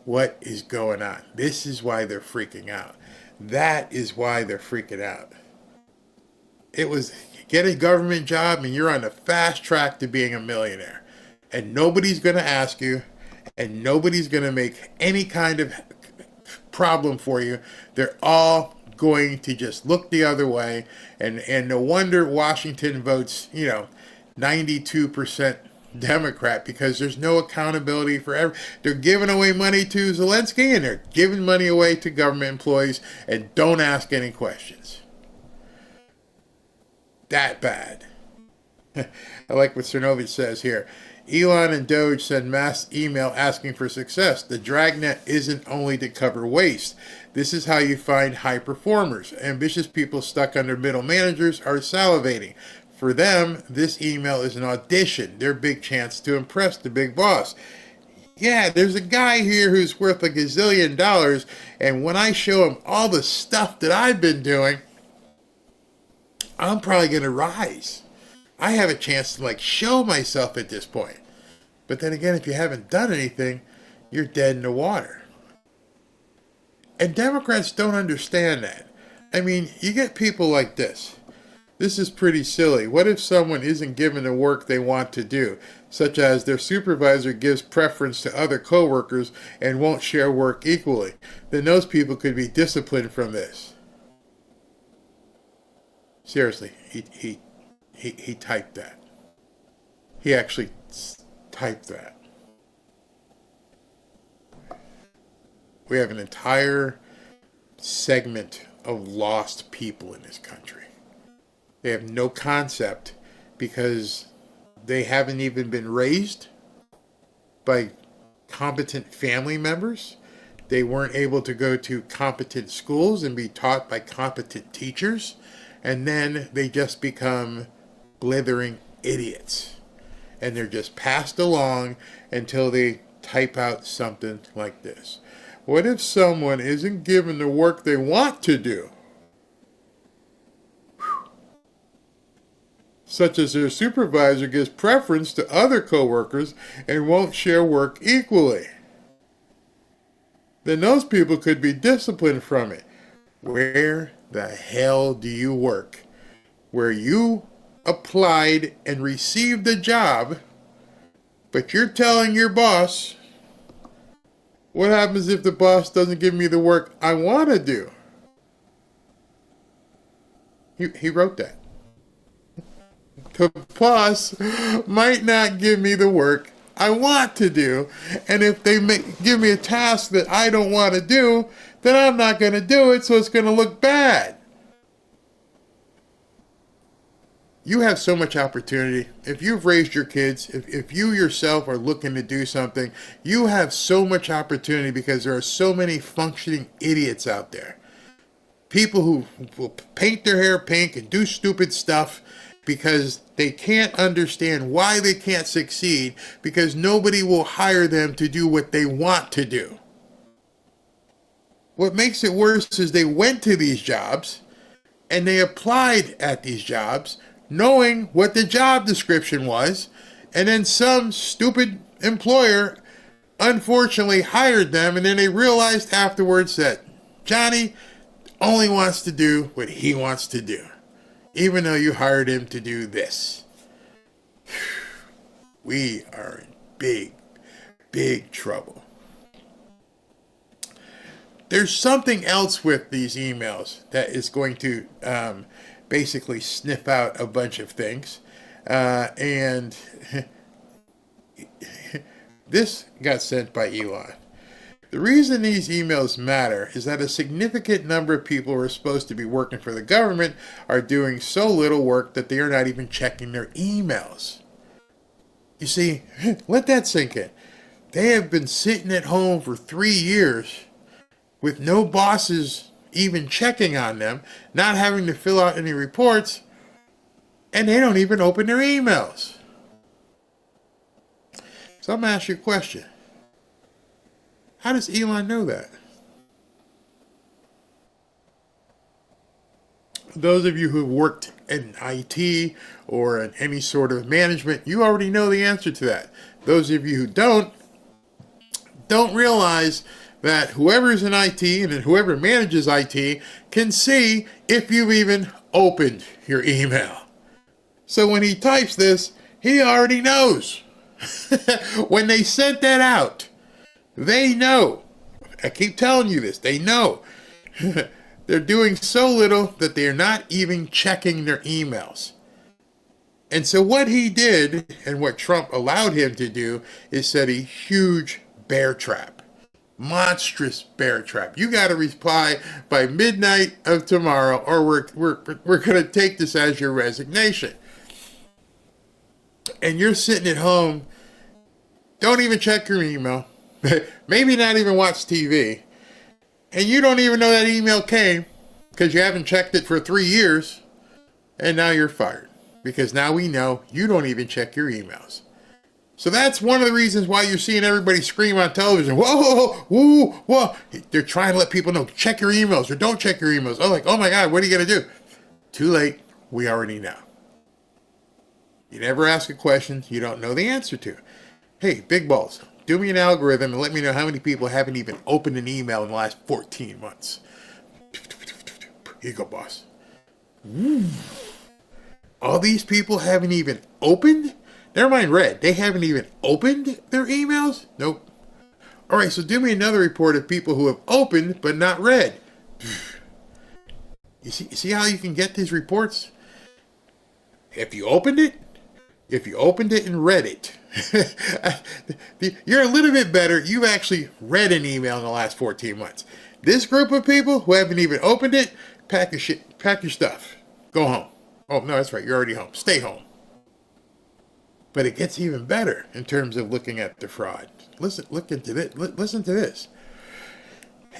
C: What is going on? This is why they're freaking out. That is why they're freaking out. It was get a government job and you're on the fast track to being a millionaire. And nobody's going to ask you, and nobody's going to make any kind of problem for you. They're all going to just look the other way. And no wonder Washington votes, 92% Democrat, because there's no accountability for they're giving away money to Zelensky, and they're giving money away to government employees, and don't ask any questions. That bad. I like what Cernovich says here. Elon and Doge send mass email asking for success. The dragnet isn't only to cover waste. This is how you find high performers. Ambitious people stuck under middle managers are salivating. For them, this email is an audition, their big chance to impress the big boss. Yeah, there's a guy here who's worth a gazillion dollars, and when I show him all the stuff that I've been doing, I'm probably going to rise. I have a chance to show myself at this point. But then again, if you haven't done anything, you're dead in the water. And Democrats don't understand that. I mean, you get people like this. This is pretty silly. What if someone isn't given the work they want to do, such as their supervisor gives preference to other coworkers and won't share work equally? Then those people could be disciplined from this. Seriously, he typed that. He actually typed that. We have an entire segment of lost people in this country. They have no concept because they haven't even been raised by competent family members. They weren't able to go to competent schools and be taught by competent teachers. And then they just become blithering idiots. And they're just passed along until they type out something like this. What if someone isn't given the work they want to do? Such as their supervisor gives preference to other coworkers and won't share work equally. Then those people could be disciplined from it. Where the hell do you work? Where you applied and received a job, but you're telling your boss, what happens if the boss doesn't give me the work I want to do? He wrote that. The boss might not give me the work I want to do, and if they give me a task that I don't want to do, then I'm not going to do it, so it's going to look bad. You have so much opportunity. If you've raised your kids, if you yourself are looking to do something, you have so much opportunity because there are so many functioning idiots out there. People who will paint their hair pink and do stupid stuff because they can't understand why they can't succeed, because nobody will hire them to do what they want to do. What makes it worse is they went to these jobs and they applied at these jobs knowing what the job description was, and then some stupid employer unfortunately hired them, and then they realized afterwards that Johnny only wants to do what he wants to do, even though you hired him to do this. We are in big, big trouble. There's something else with these emails that is going to basically sniff out a bunch of things. And this got sent by Elon. The reason these emails matter is that a significant number of people who are supposed to be working for the government are doing so little work that they are not even checking their emails. You see, let that sink in. They have been sitting at home for 3 years with no bosses even checking on them, not having to fill out any reports, and they don't even open their emails. So I'm going to ask you a question. How does Elon know that? Those of you who've worked in IT or in any sort of management, you already know the answer to that. Those of you who don't realize that whoever's in IT and then whoever manages IT can see if you've even opened your email. So when he types this, he already knows. When they sent that out, they know. I keep telling you this. They know. They're doing so little that they're not even checking their emails. And so what he did, and what Trump allowed him to do, is set a huge bear trap. Monstrous bear trap. You got to reply by midnight of tomorrow, or we're going to take this as your resignation. And you're sitting at home, don't even check your email, maybe not even watch TV, and you don't even know that email came because you haven't checked it for 3 years, and now you're fired because now we know you don't even check your emails. So that's one of the reasons why you're seeing everybody scream on television, whoa, whoa, whoa. They're trying to let people know, check your emails or don't check your emails. Oh, like, oh my God, what are you going to do? Too late. We already know. You never ask a question you don't know the answer to. Hey, big balls, do me an algorithm and let me know how many people haven't even opened an email in the last 14 months. Here you go, boss. All these people haven't even opened? Never mind read. They haven't even opened their emails? Nope. All right, so do me another report of people who have opened but not read. You see how you can get these reports? If you opened it and read it, you're a little bit better. You've actually read an email in the last 14 months. This group of people who haven't even opened it, pack your stuff. Go home. Oh, no, that's right. You're already home. Stay home. But it gets even better in terms of looking at the fraud. Listen to this.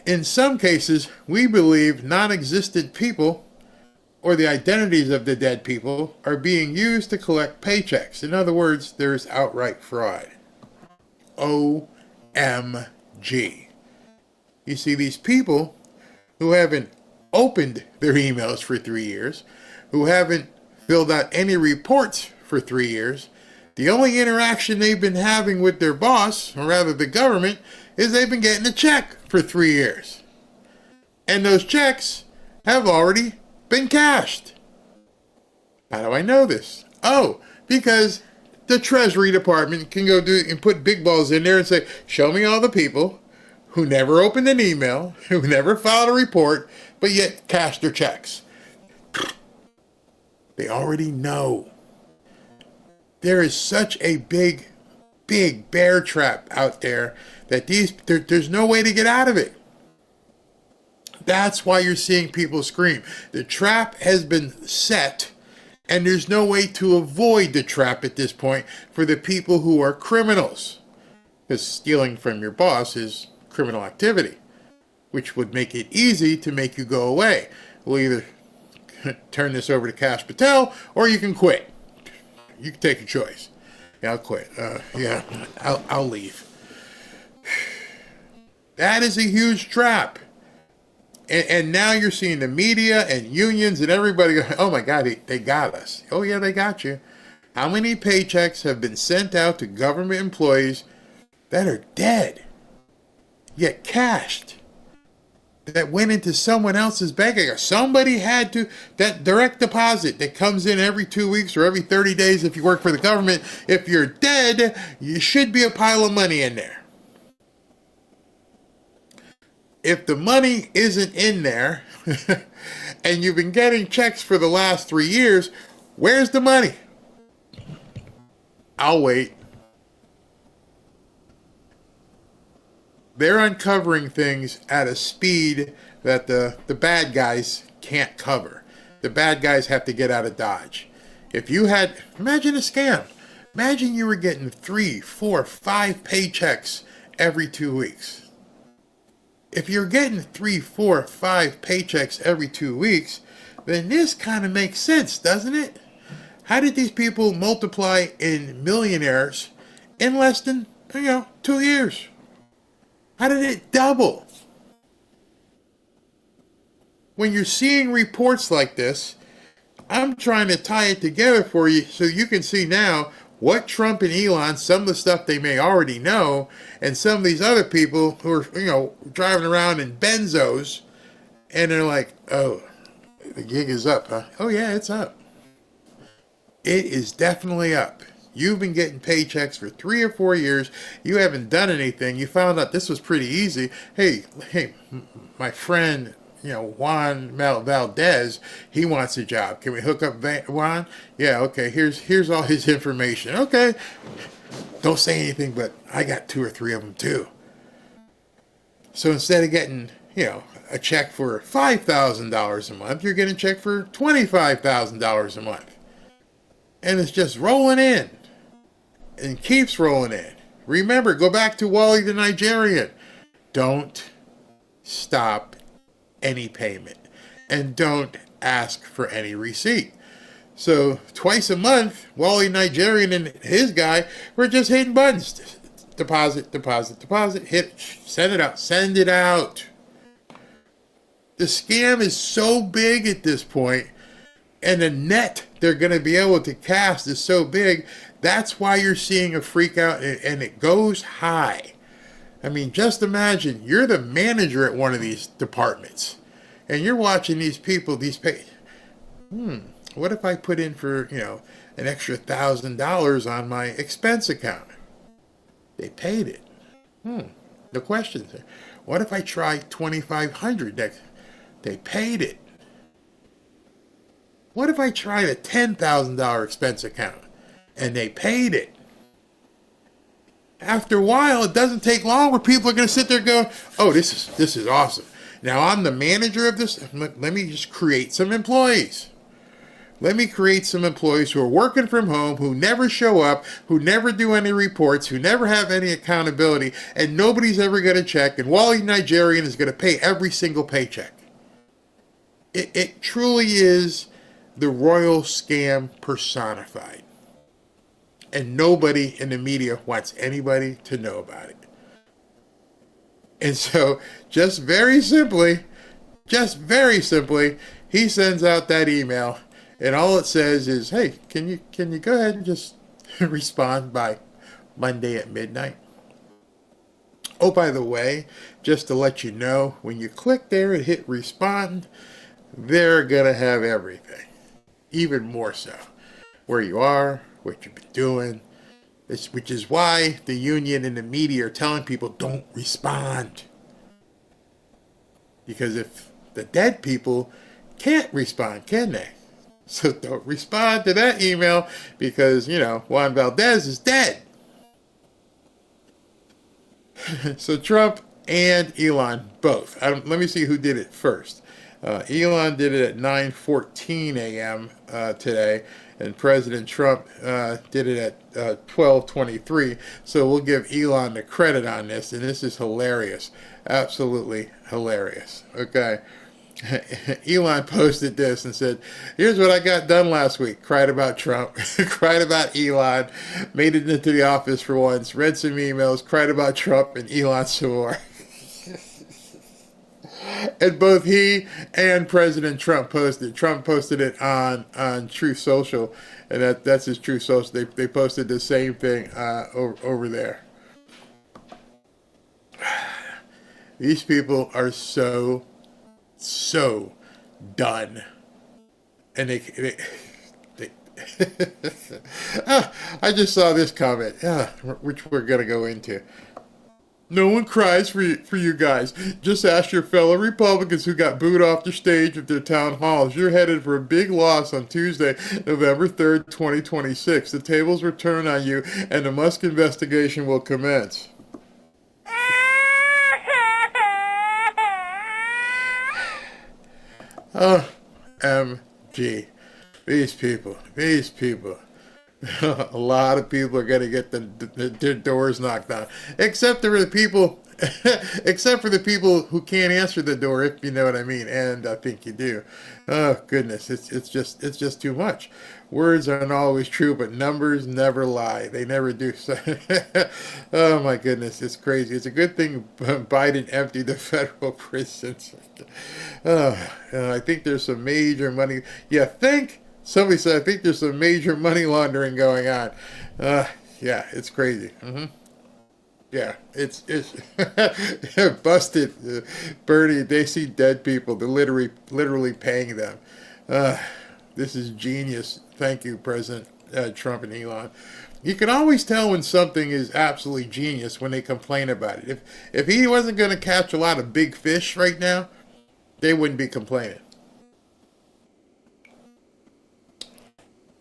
C: In some cases, we believe non-existent people or the identities of the dead people are being used to collect paychecks. In other words, there's outright fraud. OMG. You see, these people who haven't opened their emails for 3 years, who haven't filled out any reports for 3 years, the only interaction they've been having with their boss, or rather the government, is they've been getting a check for 3 years. And those checks have already been cashed. How do I know this? Oh, because the Treasury Department can go do and put big balls in there and say, show me all the people who never opened an email, who never filed a report, but yet cashed their checks. They already know. There is such a big bear trap out there that there's no way to get out of it. That's why you're seeing people scream. The trap has been set, and there's no way to avoid the trap at this point for the people who are criminals. Because stealing from your boss is criminal activity, which would make it easy to make you go away. We'll either turn this over to Kash Patel, or you can quit. You can take a choice. Yeah, I'll quit. I'll leave. That is a huge trap. And now you're seeing the media and unions and everybody go, oh my God, they got us. Oh yeah, they got you. How many paychecks have been sent out to government employees that are dead, yet cashed, that went into someone else's bank account? Somebody had to, that direct deposit that comes in every 2 weeks or every 30 days if you work for the government. If you're dead, you should be a pile of money in there. If the money isn't in there and you've been getting checks for the last 3 years, where's the money? I'll wait. They're uncovering things at a speed that the bad guys can't cover. The bad guys have to get out of Dodge. If you had, imagine a scam. Imagine you were getting 3, 4, 5 paychecks every 2 weeks. If you're getting 3, 4, 5 paychecks every 2 weeks, then this kind of makes sense, doesn't it? How did these people multiply in millionaires in less than, 2 years? How did it double? When you're seeing reports like this, I'm trying to tie it together for you so you can see now what Trump and Elon, some of the stuff they may already know, and some of these other people who are, driving around in benzos, and they're like, oh, the gig is up, huh? Oh yeah, it's up. It is definitely up. You've been getting paychecks for 3 or 4 years. You haven't done anything. You found out this was pretty easy. Hey, my friend, Juan Valdez, he wants a job. Can we hook up Juan? Yeah, okay, here's all his information. Okay, don't say anything, but I got 2 or 3 of them too. So instead of getting, a check for $5,000 a month, you're getting a check for $25,000 a month. And it's just rolling in and keeps rolling in. Remember, go back to Wally the Nigerian. Don't stop any payment, and don't ask for any receipt. So twice a month, Wally Nigerian and his guy were just hitting buttons. Deposit, deposit, deposit, hit, send it out, send it out. The scam is so big at this point, and the net they're going to be able to cast is so big. That's why you're seeing a freak out, and it goes high. I mean, just imagine you're the manager at one of these departments, and you're watching these people, what if I put in for, an extra $1,000 on my expense account? They paid it. The questions. What if I try $2,500 next? They paid it. What if I tried a $10,000 expense account and they paid it? After a while, it doesn't take long where people are going to sit there and go, oh, this is awesome. Now I'm the manager of this. Let me just create some employees. Let me create some employees who are working from home, who never show up, who never do any reports, who never have any accountability, and nobody's ever going to check, and Wally Nigerian is going to pay every single paycheck. It truly is the royal scam personified. And nobody in the media wants anybody to know about it. And so, just very simply, he sends out that email, and all it says is, hey, can you go ahead and just respond by Monday at midnight? Oh, by the way, just to let you know, when you click there and hit respond, they're going to have everything. Even more so. Where you are, what you've been doing, which is why the union and the media are telling people don't respond. Because if the dead people can't respond, can they? So don't respond to that email because, Juan Valdez is dead. So Trump and Elon both. Let me see who did it first. Elon did it at 9:14 a.m. Today, and President Trump did it at 12:23. So we'll give Elon the credit on this, and this is hilarious, absolutely hilarious. Okay, Elon posted this and said, "Here's what I got done last week. Cried about Trump, cried about Elon, made it into the office for once, read some emails, cried about Trump and Elon some more." And both he and President Trump posted. Trump posted it on Truth Social, and that's his Truth Social. They posted the same thing over there. These people are so done, and they I just saw this comment, which we're gonna go into. No one cries for you guys. Just ask your fellow Republicans who got booed off the stage of their town halls. You're headed for a big loss on Tuesday, November 3rd, 2026. The tables will turn on you, and the Musk investigation will commence. OMG. These people. A lot of people are going to get their doors knocked down, except for the people who can't answer the door, if you know what I mean, and I think you do. Oh goodness, it's just too much. Words aren't always true, but numbers never lie. They never do. Oh my goodness, it's crazy. It's a good thing Biden emptied the federal prisons. I think there's some major money. You think? Somebody said, I think there's some major money laundering going on. Yeah, it's crazy. Yeah, it's busted. Bernie, they see dead people. They're literally paying them. This is genius. Thank you, President Trump and Elon. You can always tell when something is absolutely genius when they complain about it. If he wasn't going to catch a lot of big fish right now, they wouldn't be complaining.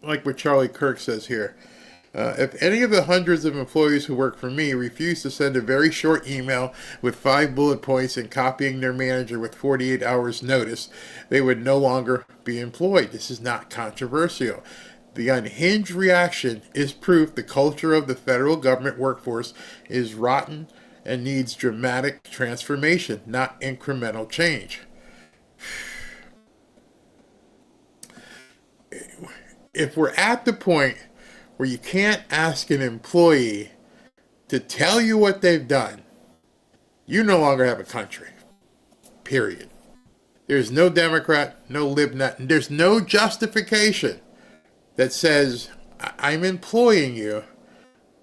C: Like what Charlie Kirk says here. If any of the hundreds of employees who work for me refuse to send a very short email with 5 bullet points and copying their manager with 48 hours notice, they would no longer be employed. This is not controversial. The unhinged reaction is proof the culture of the federal government workforce is rotten and needs dramatic transformation, not incremental change. if we're at the point where you can't ask an employee to tell you what they've done, you no longer have a country. Period. There's no Democrat, no Libnut, there's no justification that says I'm employing you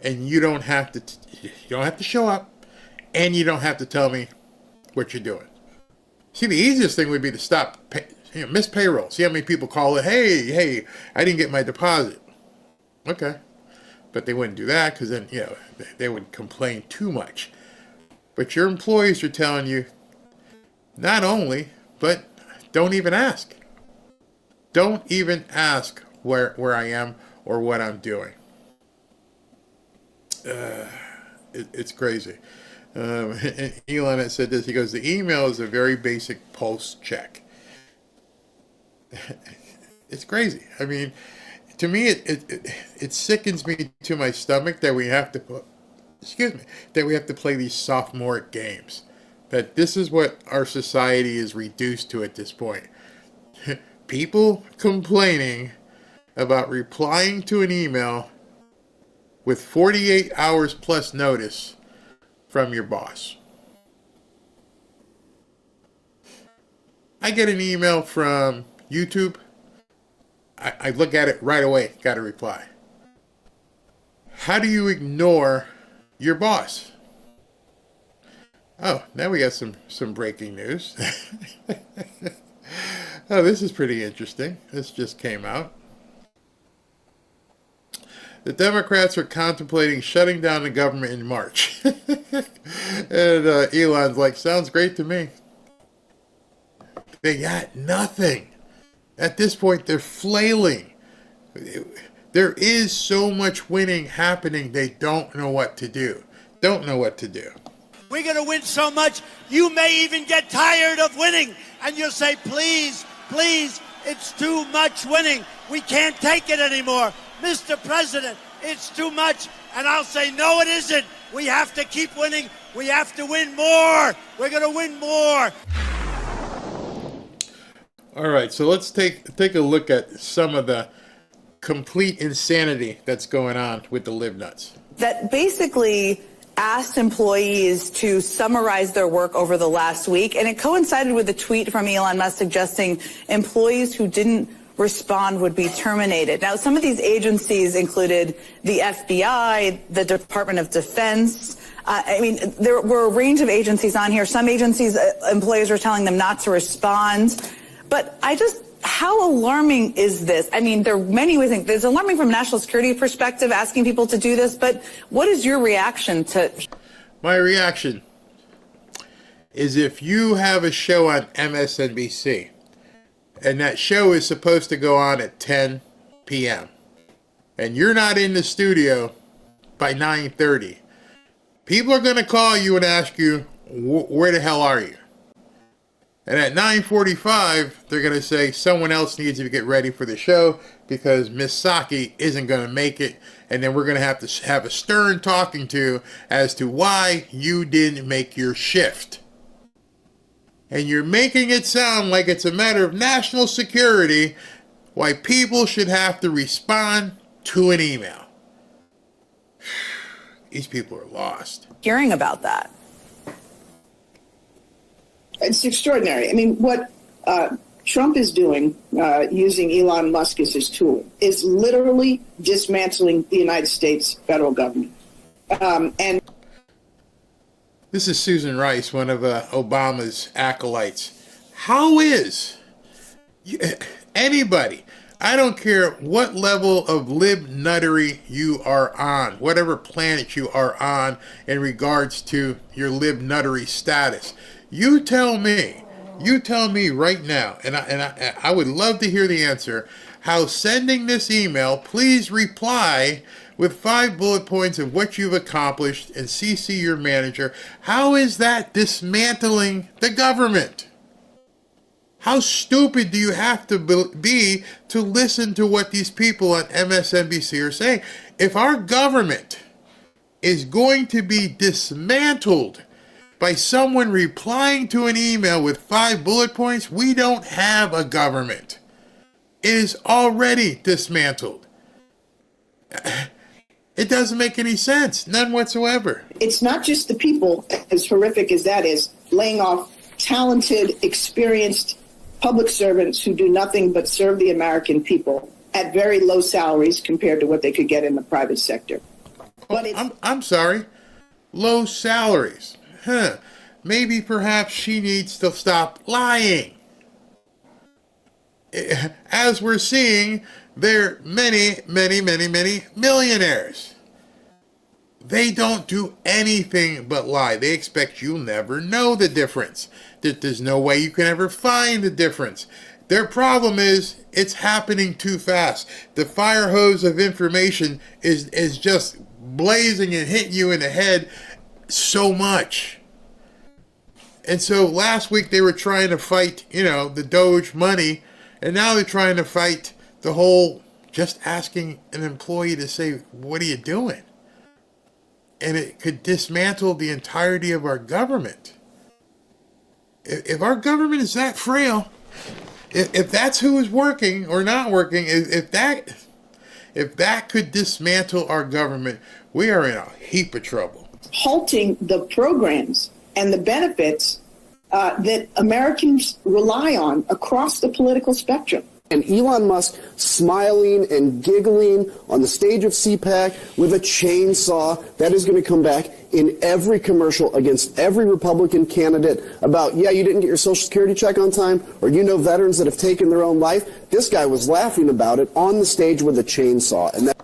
C: and you don't have to show up and you don't have to tell me what you're doing. See, the easiest thing would be to stop miss payroll. See how many people call it, hey, I didn't get my deposit. Okay. But they wouldn't do that because then, they would complain too much. But your employees are telling you, not only, but don't even ask. Don't even ask where I am or what I'm doing. It's crazy. And Elon had said this. He goes, the email is a very basic pulse check. It's crazy. I mean, to me, it sickens me to my stomach that we have to play these sophomoric games. That this is what our society is reduced to at this point. People complaining about replying to an email with 48 hours plus notice from your boss. I get an email from YouTube. I look at it right away, got a reply. How do you ignore your boss? Oh, now we got some breaking news. Oh, this is pretty interesting. This just came out. The Democrats are contemplating shutting down the government in March. And Elon's like, sounds great to me. They got nothing. At this point, they're flailing. There is so much winning happening, they don't know what to do.
P: We're going to win so much, you may even get tired of winning. And you'll say, please, please, it's too much winning. We can't take it anymore. Mr. President, it's too much. And I'll say, no, it isn't. We have to keep winning. We have to win more. We're going to win more.
C: All right, so let's take a look at some of the complete insanity that's going on with the Libnuts.
Q: That basically asked employees to summarize their work over the last week, and it coincided with a tweet from Elon Musk suggesting employees who didn't respond would be terminated. Now, some of these agencies included the FBI, the Department of Defense. There were a range of agencies on here. Some agencies, employees were telling them not to respond. But how alarming is this? I mean, there are many ways. It's alarming from a national security perspective, asking people to do this. But what is your reaction to?
C: My reaction is if you have a show on MSNBC and that show is supposed to go on at 10 p.m. and you're not in the studio by 9:30, people are going to call you and ask you, where the hell are you? And at 9:45, they're going to say someone else needs to get ready for the show because Miss Psaki isn't going to make it. And then we're going to have a stern talking to as to why you didn't make your shift. And you're making it sound like it's a matter of national security why people should have to respond to an email. These people are lost.
Q: Hearing about that.
R: It's extraordinary. I mean, what Trump is doing, using Elon Musk as his tool, is literally dismantling the United States federal government. And
C: this is Susan Rice, one of Obama's acolytes. How is anybody, I don't care what level of libnuttery you are on, whatever planet you are on in regards to your libnuttery status, you tell me right now, and I would love to hear the answer, how sending this email, please reply with 5 bullet points of what you've accomplished and CC your manager, how is that dismantling the government? How stupid do you have to be to listen to what these people on MSNBC are saying? If our government is going to be dismantled by someone replying to an email with 5 bullet points, we don't have a government. It is already dismantled. It doesn't make any sense, none whatsoever.
R: It's not just the people, as horrific as that is, laying off talented, experienced public servants who do nothing but serve the American people at very low salaries compared to what they could get in the private sector. But
C: I'm sorry, low salaries. Maybe perhaps she needs to stop lying. As we're seeing, there are many millionaires. They don't do anything but lie. They expect you'll never know the difference. That there's no way you can ever find the difference. Their problem is it's happening too fast. The fire hose of information is just blazing and hitting you in the head so much. And so last week they were trying to fight, the Doge money, and now they're trying to fight the whole just asking an employee to say, what are you doing? And it could dismantle the entirety of our government. If our government is that frail, if that's who is working or not working, if that could dismantle our government, we are in a heap of trouble.
R: Halting the programs and the benefits that Americans rely on across the political spectrum.
S: And Elon Musk smiling and giggling on the stage of CPAC with a chainsaw that is going to come back in every commercial against every Republican candidate about, you didn't get your Social Security check on time, or veterans that have taken their own life. This guy was laughing about it on the stage with a chainsaw. And that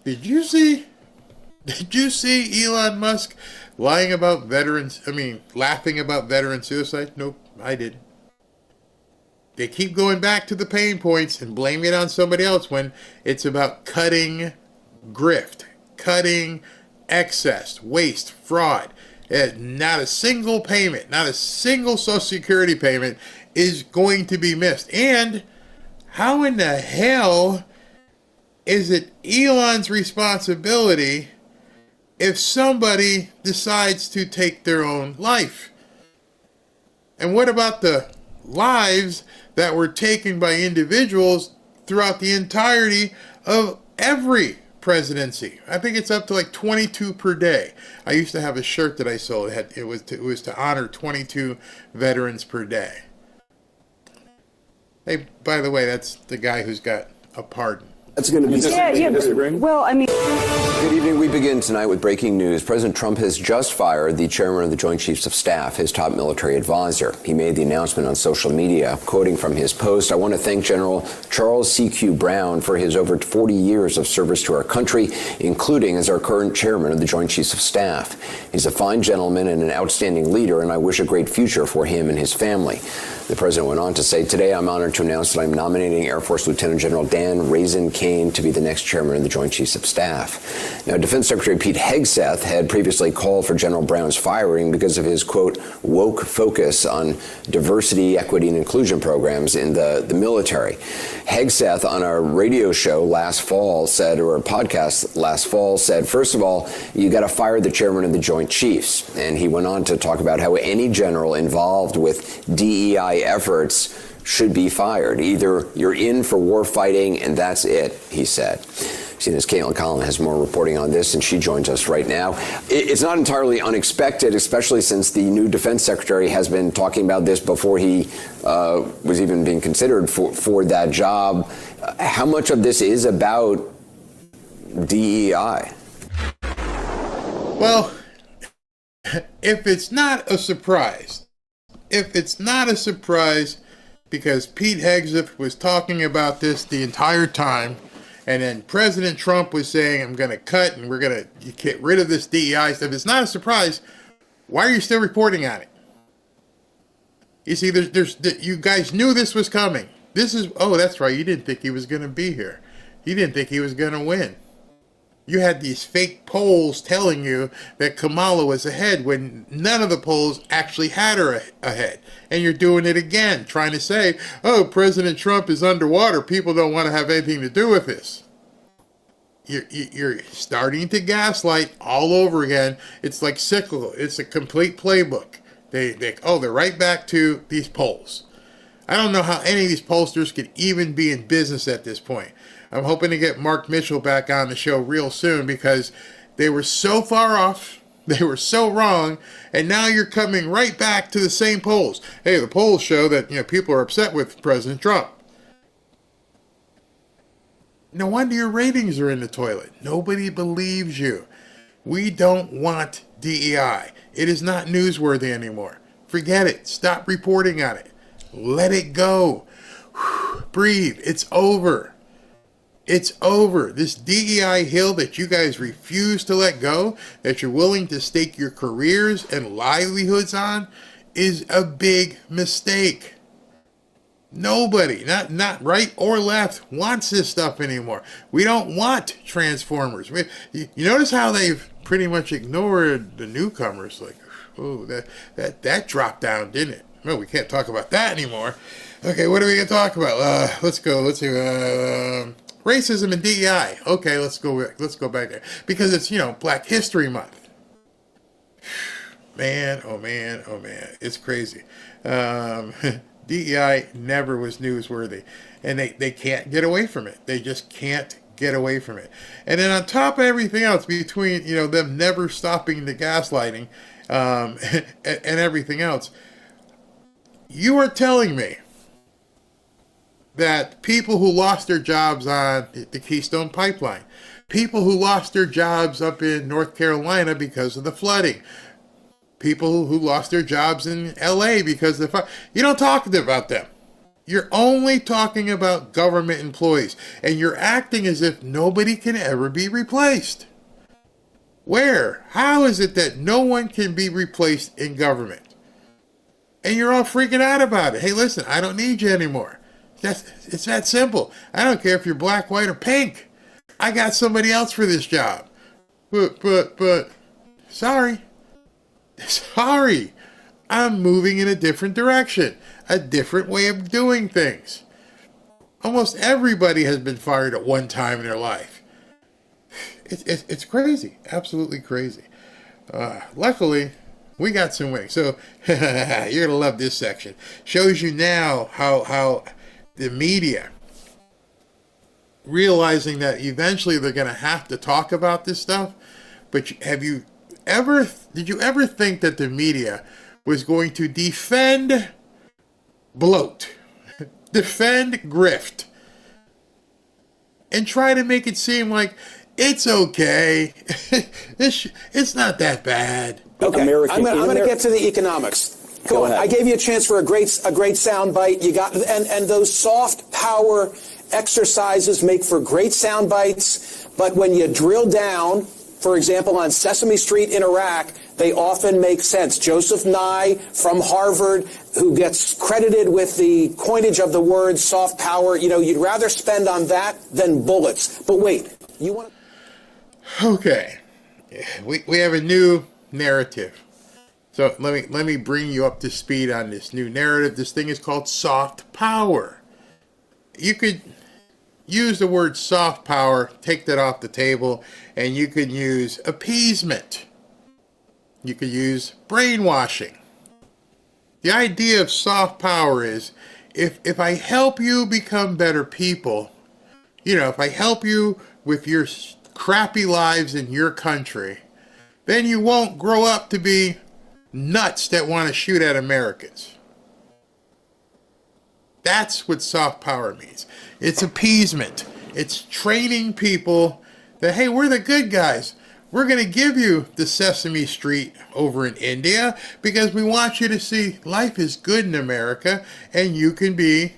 C: Did you see Elon Musk lying about veterans? Laughing about veteran suicide? Nope, I didn't. They keep going back to the pain points and blaming it on somebody else when it's about cutting grift, cutting excess, waste, fraud. Not a single payment, not a single Social Security payment is going to be missed. And how in the hell is it Elon's responsibility if somebody decides to take their own life? And what about the lives that were taken by individuals throughout the entirety of every presidency? I think it's up to like 22 per day. I used to have a shirt that I sold. It was to honor 22 veterans per day. Hey, by the way, that's the guy who's got a pardon.
S: That's going to be...
T: Good evening. We begin tonight with breaking news. President Trump has just fired the chairman of the Joint Chiefs of Staff, his top military advisor. He made the announcement on social media, quoting from his post, "I want to thank General Charles C.Q. Brown for his over 40 years of service to our country, including as our current chairman of the Joint Chiefs of Staff. He's a fine gentleman and an outstanding leader, and I wish a great future for him and his family." The president went on to say, "Today I'm honored to announce that I'm nominating Air Force Lieutenant General Dan Raisin Kane to be the next chairman of the Joint Chiefs of Staff." Now, Defense Secretary Pete Hegseth had previously called for General Brown's firing because of his, quote, woke focus on diversity, equity, and inclusion programs in the military. Hegseth, on a radio show last fall said, or a podcast last fall said, first of all, you got to fire the chairman of the Joint Chiefs. And he went on to talk about how any general involved with DEI efforts should be fired. Either you're in for war fighting and that's it, he said. CNN's Caitlin Collin has more reporting on this, and she joins us right now. It's not entirely unexpected, especially since the new defense secretary has been talking about this before he was even being considered for that job. How much of this is about DEI?
C: Well, if it's not a surprise, because Pete Hegseth was talking about this the entire time, and then President Trump was saying, I'm going to cut and we're going to get rid of this DEI stuff. It's not a surprise. Why are you still reporting on it? You see, you guys knew this was coming. That's right. You didn't think he was going to be here. You didn't think he was going to win. You had these fake polls telling you that Kamala was ahead when none of the polls actually had her ahead. And you're doing it again, trying to say, oh, President Trump is underwater. People don't want to have anything to do with this. You're starting to gaslight all over again. It's like cyclical. It's a complete playbook. They're right back to these polls. I don't know how any of these pollsters could even be in business at this point. I'm hoping to get Mark Mitchell back on the show real soon because they were so far off, they were so wrong, and now you're coming right back to the same polls. Hey, the polls show that people are upset with President Trump. No wonder your ratings are in the toilet. Nobody believes you. We don't want DEI. It is not newsworthy anymore. Forget it. Stop reporting on it. Let it go. Breathe. It's over. It's over. This DEI hill that you guys refuse to let go, that you're willing to stake your careers and livelihoods on, is a big mistake. Nobody, not right or left, wants this stuff anymore. We don't want transformers. You notice how they've pretty much ignored the newcomers. Like, oh, that dropped down, didn't it? No, we can't talk about that anymore. Okay, what are we gonna talk about? Let's see. Racism and DEI. Okay, let's go back there because it's Black History Month. Man, oh man, oh man, it's crazy. DEI never was newsworthy, and they can't get away from it. They just can't get away from it. And then on top of everything else, between them never stopping the gaslighting and everything else, you are telling me that people who lost their jobs on the Keystone Pipeline, people who lost their jobs up in North Carolina because of the flooding, people who lost their jobs in LA because of the fire, you don't talk about them. You're only talking about government employees, and you're acting as if nobody can ever be replaced. Where? How is it that no one can be replaced in government? And you're all freaking out about it. Hey, listen, I don't need you anymore. It's that simple. I don't care if you're black, white, or pink. I got somebody else for this job. But, sorry. Sorry. I'm moving in a different direction. A different way of doing things. Almost everybody has been fired at one time in their life. It's crazy. Absolutely crazy. Luckily, we got some winning. So, you're going to love this section. Shows you now how the media, realizing that eventually they're going to have to talk about this stuff. But did you ever think that the media was going to defend bloat, defend grift, and try to make it seem like it's okay? It's not that bad.
U: Okay, I'm going to get to the economics. Go ahead. I gave you a chance for a great sound bite. You got and those soft power exercises make for great sound bites. But when you drill down, for example, on Sesame Street in Iraq, they often make sense. Joseph Nye from Harvard, who gets credited with the coinage of the word soft power, you'd rather spend on that than bullets. But wait, you want to...
C: Okay, we have a new narrative. So let me bring you up to speed on this new narrative. This thing is called soft power. You could use the word soft power, take that off the table, and you could use appeasement. You could use brainwashing. The idea of soft power is if I help you become better people, if I help you with your crappy lives in your country, then you won't grow up to be nuts that want to shoot at Americans. That's what soft power means. It's appeasement. It's training people that, hey, we're the good guys. We're going to give you the Sesame Street over in India because we want you to see life is good in America and you can be,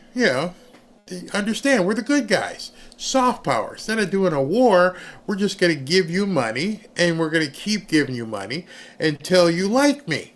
C: understand we're the good guys. Soft power. Instead of doing a war, we're just going to give you money and we're going to keep giving you money until you like me.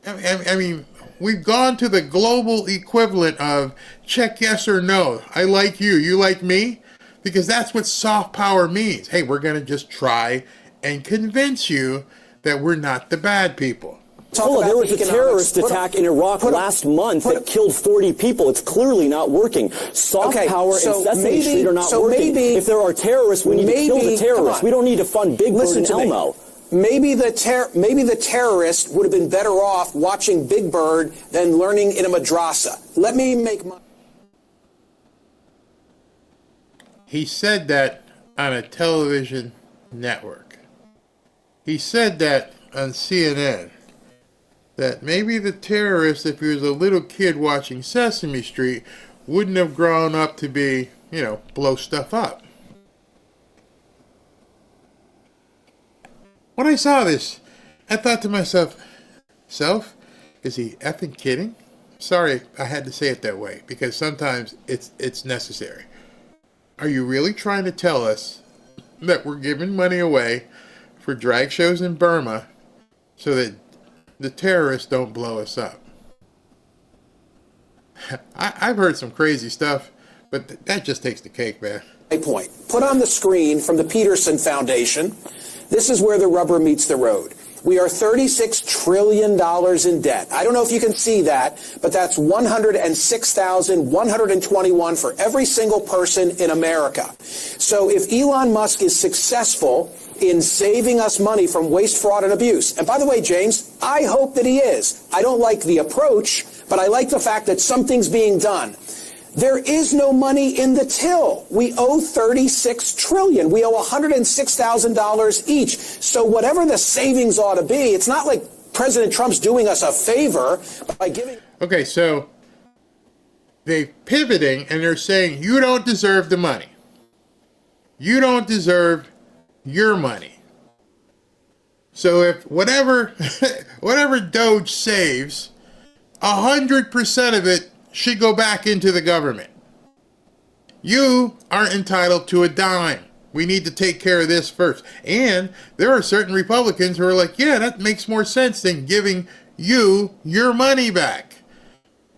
C: I mean, we've gone to the global equivalent of check yes or no. I like you. You like me? Because that's what soft power means. Hey, we're going to just try and convince you that we're not the bad people.
U: There was a terrorist attack in Iraq last month that killed 40 people. It's clearly not working. Soft power and Sesame Street are not working. If there are terrorists, we need to kill the terrorists. We don't need to fund Big Bird and Elmo. maybe the terrorist would have been better off watching Big Bird than learning in a madrasa. Let me make my...
C: He said that on a television network. He said that on CNN. That maybe the terrorist, if he was a little kid watching Sesame Street, wouldn't have grown up to be, blow stuff up. When I saw this, I thought to myself, is he effing kidding? Sorry, I had to say it that way, because sometimes it's necessary. Are you really trying to tell us that we're giving money away for drag shows in Burma so that the terrorists don't blow us up? I've heard some crazy stuff, but that just takes the cake, man.
U: Point. Put on the screen from the Peterson Foundation. This is where the rubber meets the road. We are $36 trillion in debt. I don't know if you can see that, but that's 106,121 for every single person in America. So if Elon Musk is successful in saving us money from waste, fraud, and abuse, and by the way, James, I hope that he is. I don't like the approach, but I like the fact that something's being done. There is no money in the till. We owe $36 trillion. We owe $106,000 each. So whatever the savings ought to be, it's not like President Trump's doing us a favor by giving...
C: Okay, so they're pivoting and they're saying, you don't deserve the money. You don't deserve your money. So if whatever Doge saves, 100% of it should go back into the government. You aren't entitled to a dime. We need to take care of this first. And there are certain Republicans who are like, yeah, that makes more sense than giving you your money back.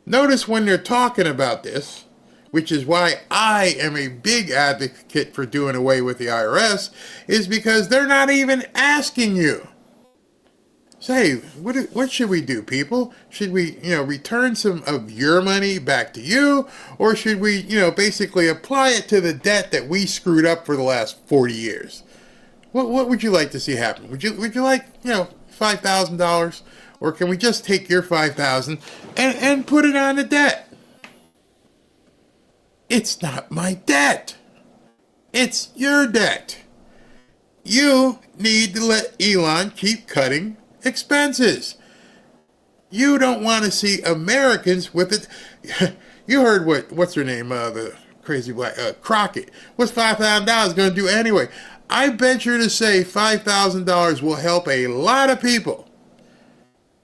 C: Notice when they're talking about this, which is why I am a big advocate for doing away with the IRS, is because they're not even asking you. Say, what should we do, people? Should we, return some of your money back to you? Or should we, basically apply it to the debt that we screwed up for the last 40 years? What would you like to see happen? Would you like, $5,000? Or can we just take your $5,000 and put it on the debt? It's not my debt. It's your debt. You need to let Elon keep cutting expenses. You don't want to see Americans with it. You heard what's her name? The crazy black Crockett. What's $5,000 going to do anyway? I venture to say $5,000 will help a lot of people.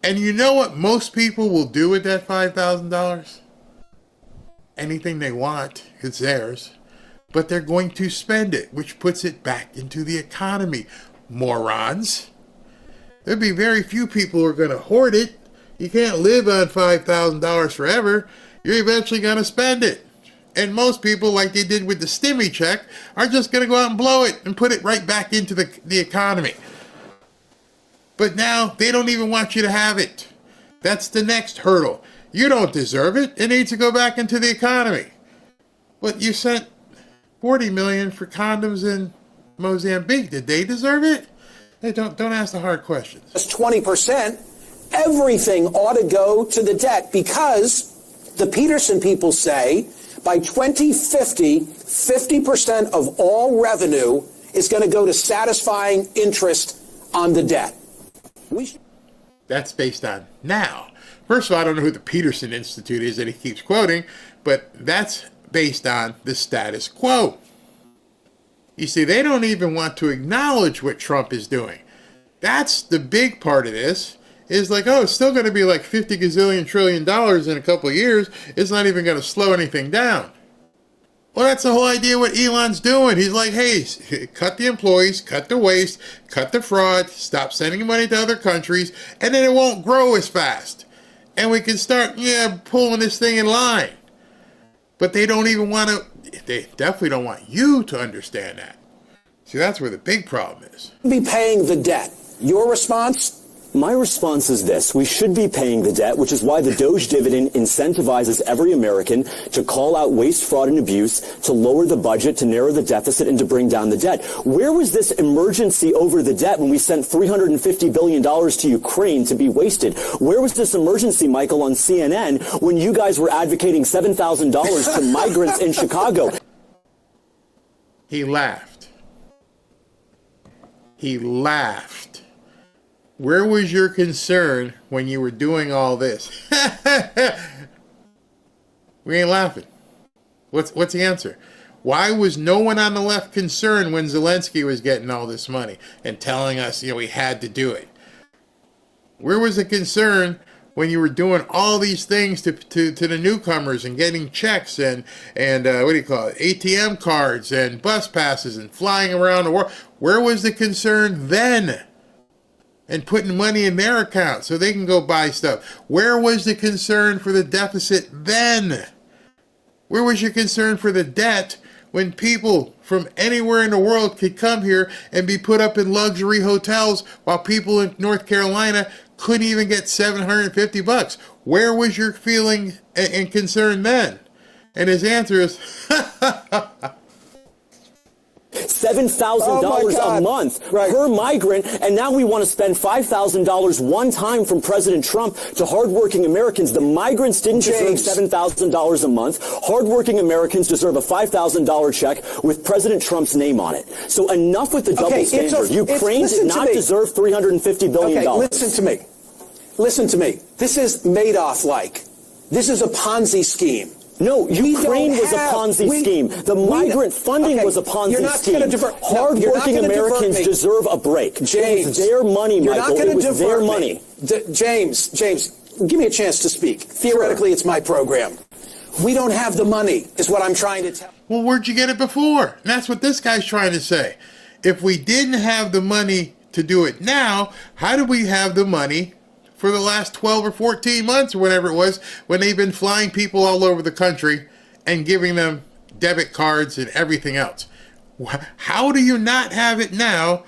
C: And you know what most people will do with that $5,000? Anything they want, it's theirs. But they're going to spend it, which puts it back into the economy. Morons. There'd be very few people who are going to hoard it. You can't live on $5,000 forever. You're eventually going to spend it. And most people, like they did with the stimmy check, are just going to go out and blow it and put it right back into the economy. But now they don't even want you to have it. That's the next hurdle. You don't deserve it. It needs to go back into the economy. But you sent $40 million for condoms in Mozambique. Did they deserve it? Hey, don't ask the hard questions.
U: That's 20%. Everything ought to go to the debt because the Peterson people say by 2050, 50% of all revenue is going to go to satisfying interest on the debt.
C: That's based on now. First of all, I don't know who the Peterson Institute is that he keeps quoting, but that's based on the status quo. You see, they don't even want to acknowledge what Trump is doing. That's the big part of this, is like, oh, it's still going to be like 50 gazillion trillion dollars in a couple of years. It's not even going to slow anything down. Well, that's the whole idea what Elon's doing. He's like, hey, cut the employees, cut the waste, cut the fraud, stop sending money to other countries, and then it won't grow as fast. And we can start, pulling this thing in line. But they don't even want to, they definitely don't want you to understand that. See, that's where the big problem is.
U: Be paying the debt. Your response?
B: My response is this. We should be paying the debt, which is why the Doge dividend incentivizes every American to call out waste, fraud, and abuse, to lower the budget, to narrow the deficit, and to bring down the debt. Where was this emergency over the debt when we sent $350 billion to Ukraine to be wasted? Where was this emergency, Michael, on CNN when you guys were advocating $7,000 to migrants in Chicago?
C: He laughed. He laughed. Where was your concern when you were doing all this? We ain't laughing. What's the answer? Why was no one on the left concerned when Zelensky was getting all this money and telling us, we had to do it? Where was the concern when you were doing all these things to the newcomers and getting checks and what do you call it, ATM cards and bus passes and flying around the world? Where was the concern then? And putting money in their account so they can go buy stuff. Where was the concern for the deficit then? Where was your concern for the debt when people from anywhere in the world could come here and be put up in luxury hotels while people in North Carolina couldn't even get $750? Where was your feeling and concern then? And his answer is,
B: $7,000 a month per migrant, and now we want to spend $5,000 one time from President Trump to hardworking Americans. The migrants didn't deserve $7,000 a month. Hardworking Americans deserve a $5,000 check with President Trump's name on it. So enough with the double standard. Ukraine did not deserve $350 billion.
U: Okay, listen to me. Listen to me. This is Madoff-like. This is a Ponzi scheme.
B: No, Ukraine was a Ponzi scheme. The migrant funding was a Ponzi scheme. Hardworking Americans deserve a break.
U: James,
B: it was their money, Michael. It was their money.
U: James, give me a chance to speak. Theoretically, it's my program. We don't have the money, is what I'm trying to tell.
C: Well, where'd you get it before? And that's what this guy's trying to say. If we didn't have the money to do it now, how do we have the money for the last 12 or 14 months or whatever it was when they've been flying people all over the country and giving them debit cards and everything else? How do you not have it now?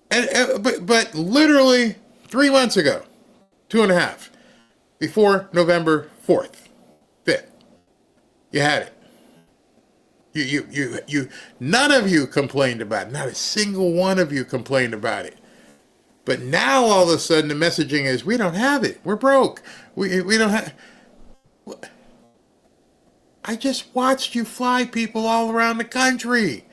C: But literally 3 months ago, 2.5, before November 4th, 5th, you had it. You none of you complained about it. Not a single one of you complained about it. But now all of a sudden the messaging is, we don't have it. We're broke. We don't have. I just watched you fly people all around the country.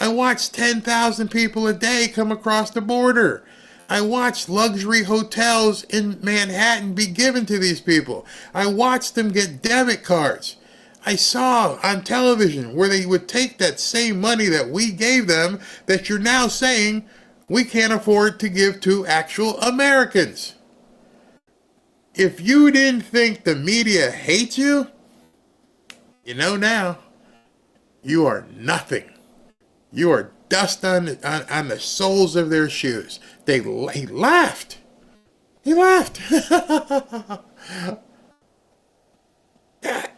C: I watched 10,000 people a day come across the border. I watched luxury hotels in Manhattan be given to these people. I watched them get debit cards. I saw on television where they would take that same money that we gave them that you're now saying we can't afford to give to actual Americans. If you didn't think the media hates you, you know now, you are nothing. You are dust on the soles of their shoes. He laughed. He laughed.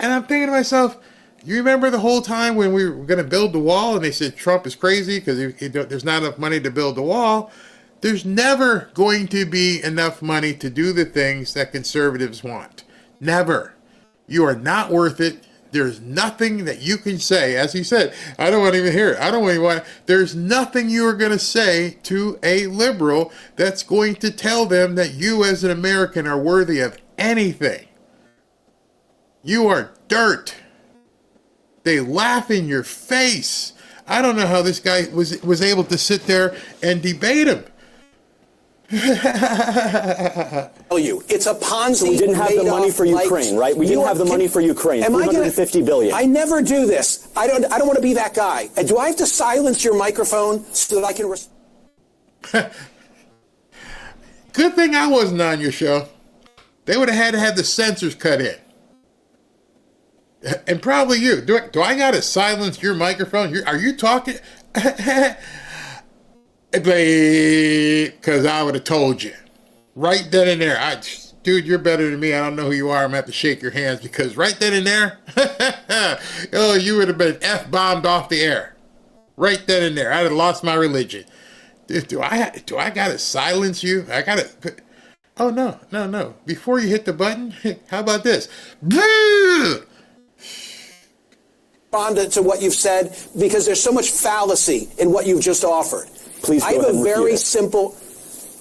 C: And I'm thinking to myself, you remember the whole time when we were going to build the wall and they said Trump is crazy because there's not enough money to build the wall? There's never going to be enough money to do the things that conservatives want. Never. You are not worth it. There's nothing that you can say. As he said, I don't want to even hear it. I don't even want. There's nothing you are going to say to a liberal that's going to tell them that you as an American are worthy of anything. You are dirt. They laugh in your face. I don't know how this guy was able to sit there and debate him.
U: Tell you, it's a Ponzi.
B: So we didn't have the money for Ukraine, right? We didn't have the money for Ukraine. $350 billion.
U: I never do this. I don't want to be that guy. And do I have to silence your microphone so that I can?
C: Good thing I wasn't on your show. They would have had to have the censors cut in. And probably you. Do I got to silence your microphone? Are you talking? Because I would have told you. Right then and there. Dude, you're better than me. I don't know who you are. I'm going to have to shake your hands because right then and there, you would have been F-bombed off the air. Right then and there. I'd have lost my religion. Do I gotta silence you? I gotta. Oh no. Before you hit the button, how about this?
U: Respond to what you've said because there's so much fallacy in what you've just offered.
B: Please go
U: I have
B: ahead
U: a
B: and
U: very
B: repeat it.
U: simple.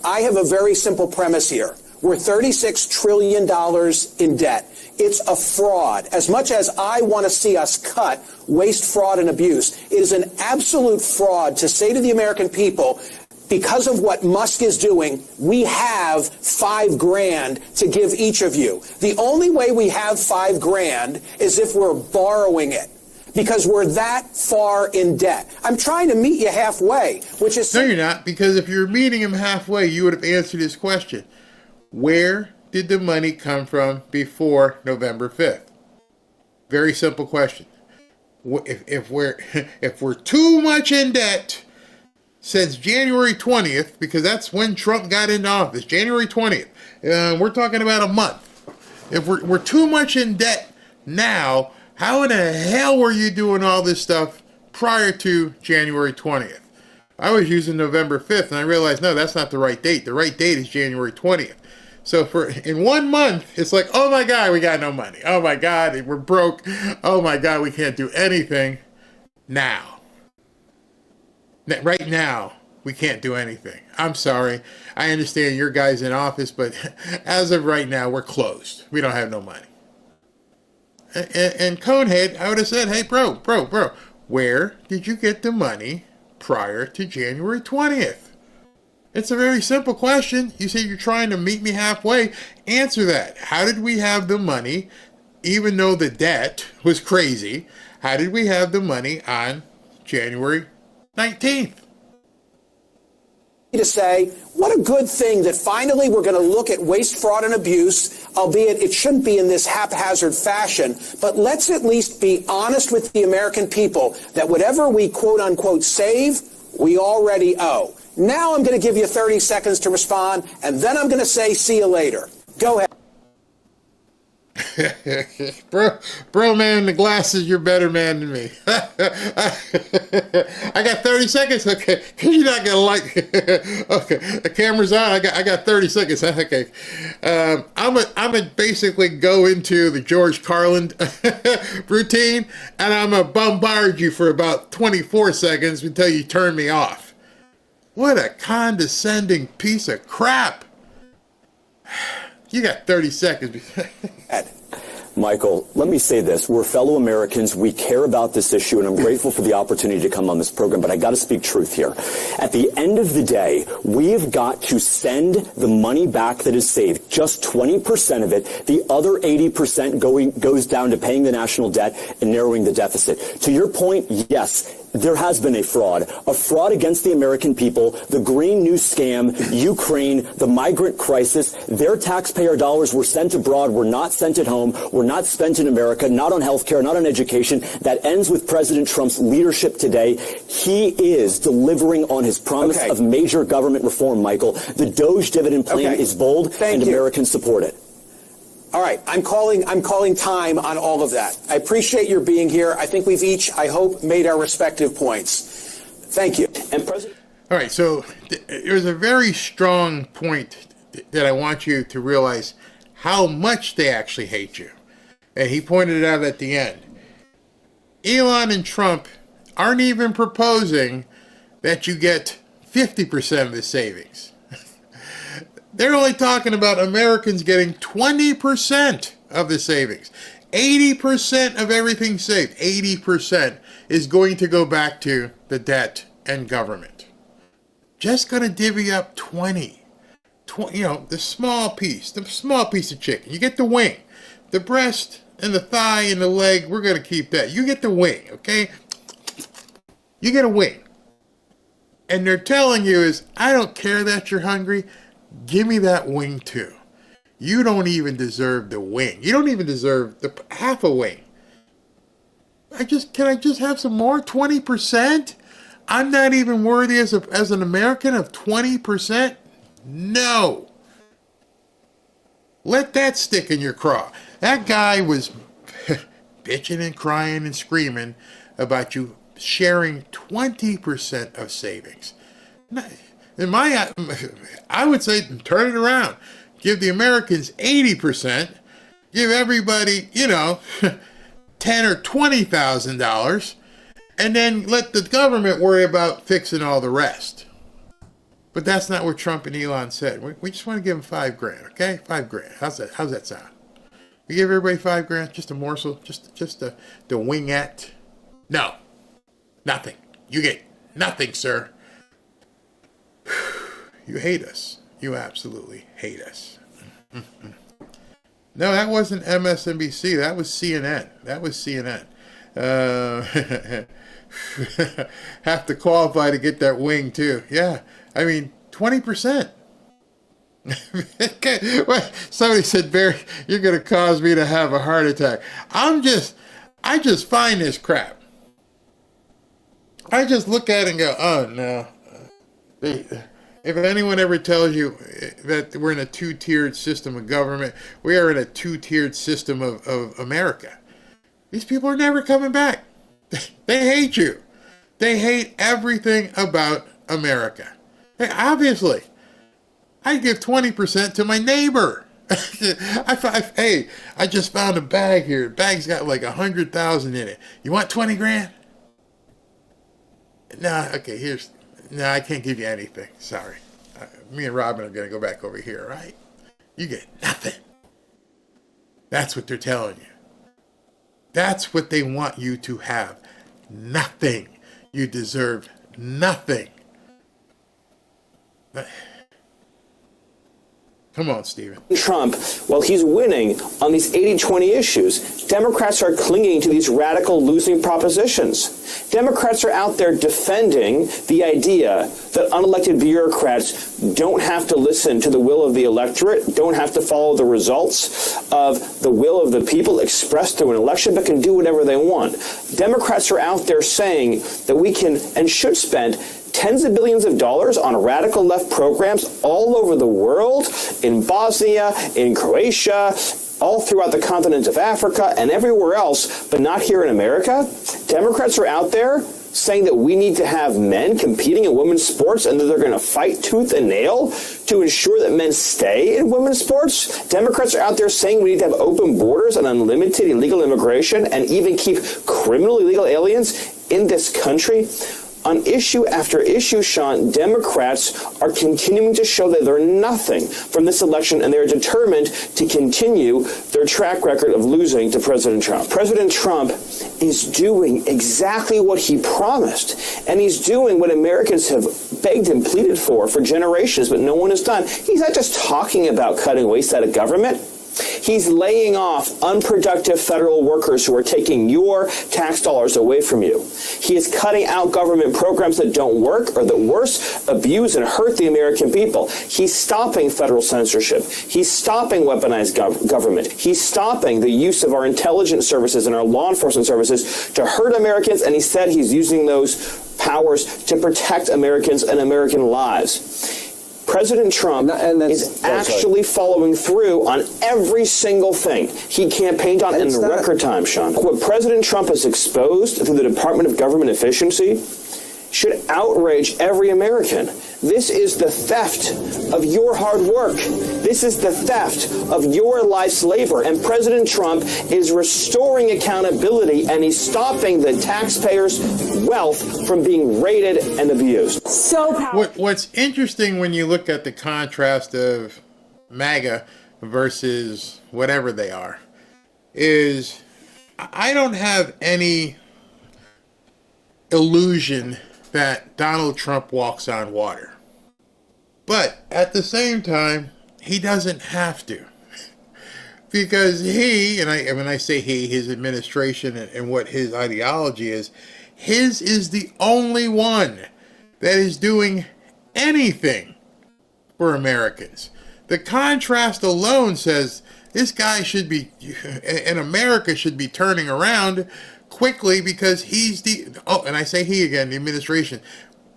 U: I have a very simple premise here. We're $36 trillion in debt. It's a fraud. As much as I want to see us cut waste, fraud, and abuse, it is an absolute fraud to say to the American people, because of what Musk is doing, we have $5,000 to give each of you. The only way we have $5,000 is if we're borrowing it, because we're that far in debt. I'm trying to meet you halfway, which is...
C: No, you're not, because if you were meeting him halfway, you would have answered his question. Where did the money come from before November 5th? Very simple question. If we're too much in debt since January 20th, because that's when Trump got into office, January 20th, we're talking about a month. If we're too much in debt now, how in the hell were you doing all this stuff prior to January 20th? I was using November 5th, and I realized, no, that's not the right date. The right date is January 20th. So in 1 month, it's like, oh my God, we got no money. Oh my God, we're broke. Oh my God, we can't do anything now. Right now, we can't do anything. I'm sorry. I understand your guys in office, but as of right now, we're closed. We don't have no money. And Conehead, I would have said, hey, bro, where did you get the money prior to January 20th? It's a very simple question. You say you're trying to meet me halfway. Answer that. How did we have the money, even though the debt was crazy? How did we have the money on January 19th?
U: To say, what a good thing that finally we're going to look at waste, fraud, and abuse, albeit it shouldn't be in this haphazard fashion, but let's at least be honest with the American people that whatever we quote-unquote save, we already owe. Now I'm going to give you 30 seconds to respond, and then I'm going to say, see you later. Go ahead.
C: bro, man, the glasses, you're a better man than me. I got 30 seconds. Okay, you're not gonna like. Okay, the camera's on. I got 30 seconds. Okay, I'm gonna basically go into the George Carlin routine, and I'm gonna bombard you for about 24 seconds until you turn me off. What a condescending piece of crap. You got 30 seconds.
B: Michael, let me say this. We're fellow Americans. We care about this issue, and I'm grateful for the opportunity to come on this program, but I got to speak truth here. At the end of the day, we've got to send the money back that is saved, just 20% of it. The other 80% goes down to paying the national debt and narrowing the deficit. To your point, yes, there has been a fraud against the American people, the Green New Scam, Ukraine, the migrant crisis. Their taxpayer dollars were sent abroad, were not sent at home, were not spent in America, not on health care, not on education. That ends with President Trump's leadership today. He is delivering on his promise of major government reform, Michael. The Doge dividend plan is bold, and Americans support it.
U: All right, I'm calling time on all of that. I appreciate your being here. I think we've each, I hope, made our respective points. Thank you.
B: And President.
C: All right, so there's a very strong point that I want you to realize how much they actually hate you. And he pointed it out at the end. Elon and Trump aren't even proposing that you get 50% of the savings. They're only talking about Americans getting 20% of the savings. 80% of everything saved, 80% is going to go back to the debt and government. Just going to divvy up 20, the small piece of chicken. You get the wing, the breast and the thigh and the leg, we're going to keep that. You get the wing, okay? You get a wing. And they're telling you is, I don't care that you're hungry. Give me that wing too. You don't even deserve the wing. You don't even deserve the half a wing. Can I just have some more? 20%? I'm not even worthy as an American of 20%? No. Let that stick in your craw. That guy was bitching and crying and screaming about you sharing 20% of savings. I would say turn it around. Give the Americans 80%. Give everybody, $10,000 or $20,000, and then let the government worry about fixing all the rest. But that's not what Trump and Elon said. We just want to give them $5,000, okay? $5,000. How's that sound? We give everybody $5,000, just a morsel, just the wingette. No, nothing. You get nothing, sir. You hate us. You absolutely hate us. No, that wasn't MSNBC. That was CNN. Have to qualify to get that wing, too. Yeah, 20%. Okay. Somebody said, Barry, you're going to cause me to have a heart attack. I just find this crap. I just look at it and go, oh, no. If anyone ever tells you that we're in a two-tiered system of government, we are in a two-tiered system of America. These people are never coming back. They hate you. They hate everything about America. Hey, obviously, I give 20% to my neighbor. Hey, I just found a bag here. The bag's got like 100,000 in it. You want 20 grand? No, okay, no, I can't give you anything. Sorry. Me and Robin are going to go back over here, right? You get nothing. That's what they're telling you. That's what they want you to have. Nothing. You deserve nothing. Come on, Stephen.
D: Trump, while he's winning on these 80-20 issues, Democrats are clinging to these radical losing propositions. Democrats are out there defending the idea that unelected bureaucrats don't have to listen to the will of the electorate, don't have to follow the results of the will of the people expressed through an election, but can do whatever they want. Democrats are out there saying that we can and should spend tens of billions of dollars on radical left programs all over the world, in Bosnia, in Croatia, all throughout the continent of Africa and everywhere else, but not here in America. Democrats are out there saying that we need to have men competing in women's sports and that they're going to fight tooth and nail to ensure that men stay in women's sports. Democrats are out there saying we need to have open borders and unlimited illegal immigration and even keep criminally illegal aliens in this country. On issue after issue, Sean, Democrats are continuing to show that they're nothing from this election, and they're determined to continue their track record of losing to President Trump. President Trump is doing exactly what he promised, and he's doing what Americans have begged and pleaded for generations, but no one has done. He's not just talking about cutting waste out of government. He's laying off unproductive federal workers who are taking your tax dollars away from you. He is cutting out government programs that don't work or that worse, abuse and hurt the American people. He's stopping federal censorship. He's stopping weaponized government. He's stopping the use of our intelligence services and our law enforcement services to hurt Americans, and he said he's using those powers to protect Americans and American lives. President Trump is actually following through on every single thing he campaigned on in record time, Sean. What President Trump has exposed through the Department of Government Efficiency should outrage every American. This is the theft of your hard work. This is the theft of your life's labor. And President Trump is restoring accountability, and he's stopping the taxpayers' wealth from being raided and abused.
C: So powerful. What's interesting when you look at the contrast of MAGA versus whatever they are is I don't have any illusion that Donald Trump walks on water. But at the same time, he doesn't have to. Because he, and when I say he, his administration and what his ideology is, his is the only one that is doing anything for Americans. The contrast alone says this guy should be, and America should be turning around quickly because he's and I say he again, the administration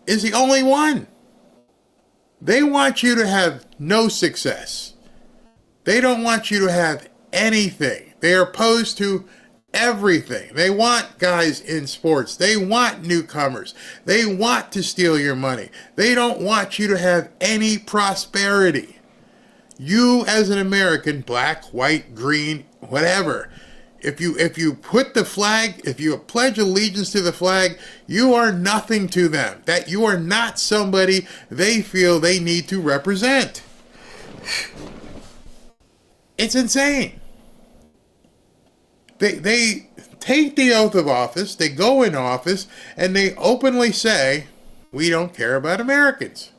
C: is the only one. They want you to have no success. They don't want you to have anything. They are opposed to everything. They want guys in sports. They want newcomers. They want to steal your money. They don't want you to have any prosperity. You as an American, black, white, green, whatever, if you put the flag, if you pledge allegiance to the flag, you are nothing to them. That you are not somebody they feel they need to represent. It's insane. They take the oath of office, they go in office, and they openly say, we don't care about Americans.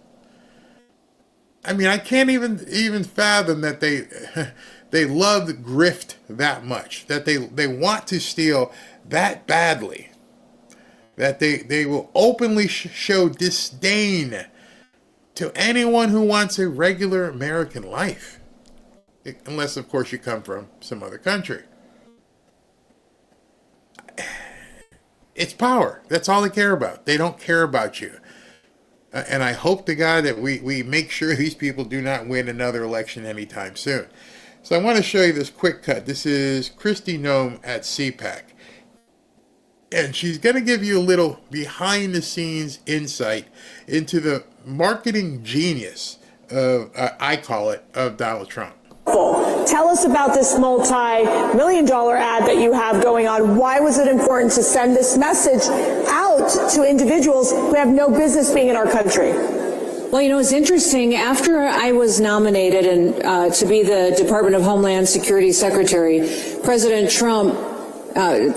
C: I mean, I can't even fathom that they love grift that much, that they want to steal that badly, that they will openly show disdain to anyone who wants a regular American life. Unless, of course, you come from some other country. It's power. That's all they care about. They don't care about you. And I hope to God that we make sure these people do not win another election anytime soon. So I want to show you this quick cut. This is Kristi Noem at CPAC. And she's going to give you a little behind-the-scenes insight into the marketing genius of, I call it, of Donald Trump.
A: Tell us about this multi-million-dollar ad that you have going on. Why was it important to send this message out to individuals who have no business being in our country?
V: Well, you know, it's interesting. After I was nominated to be the Department of Homeland Security Secretary, President Trump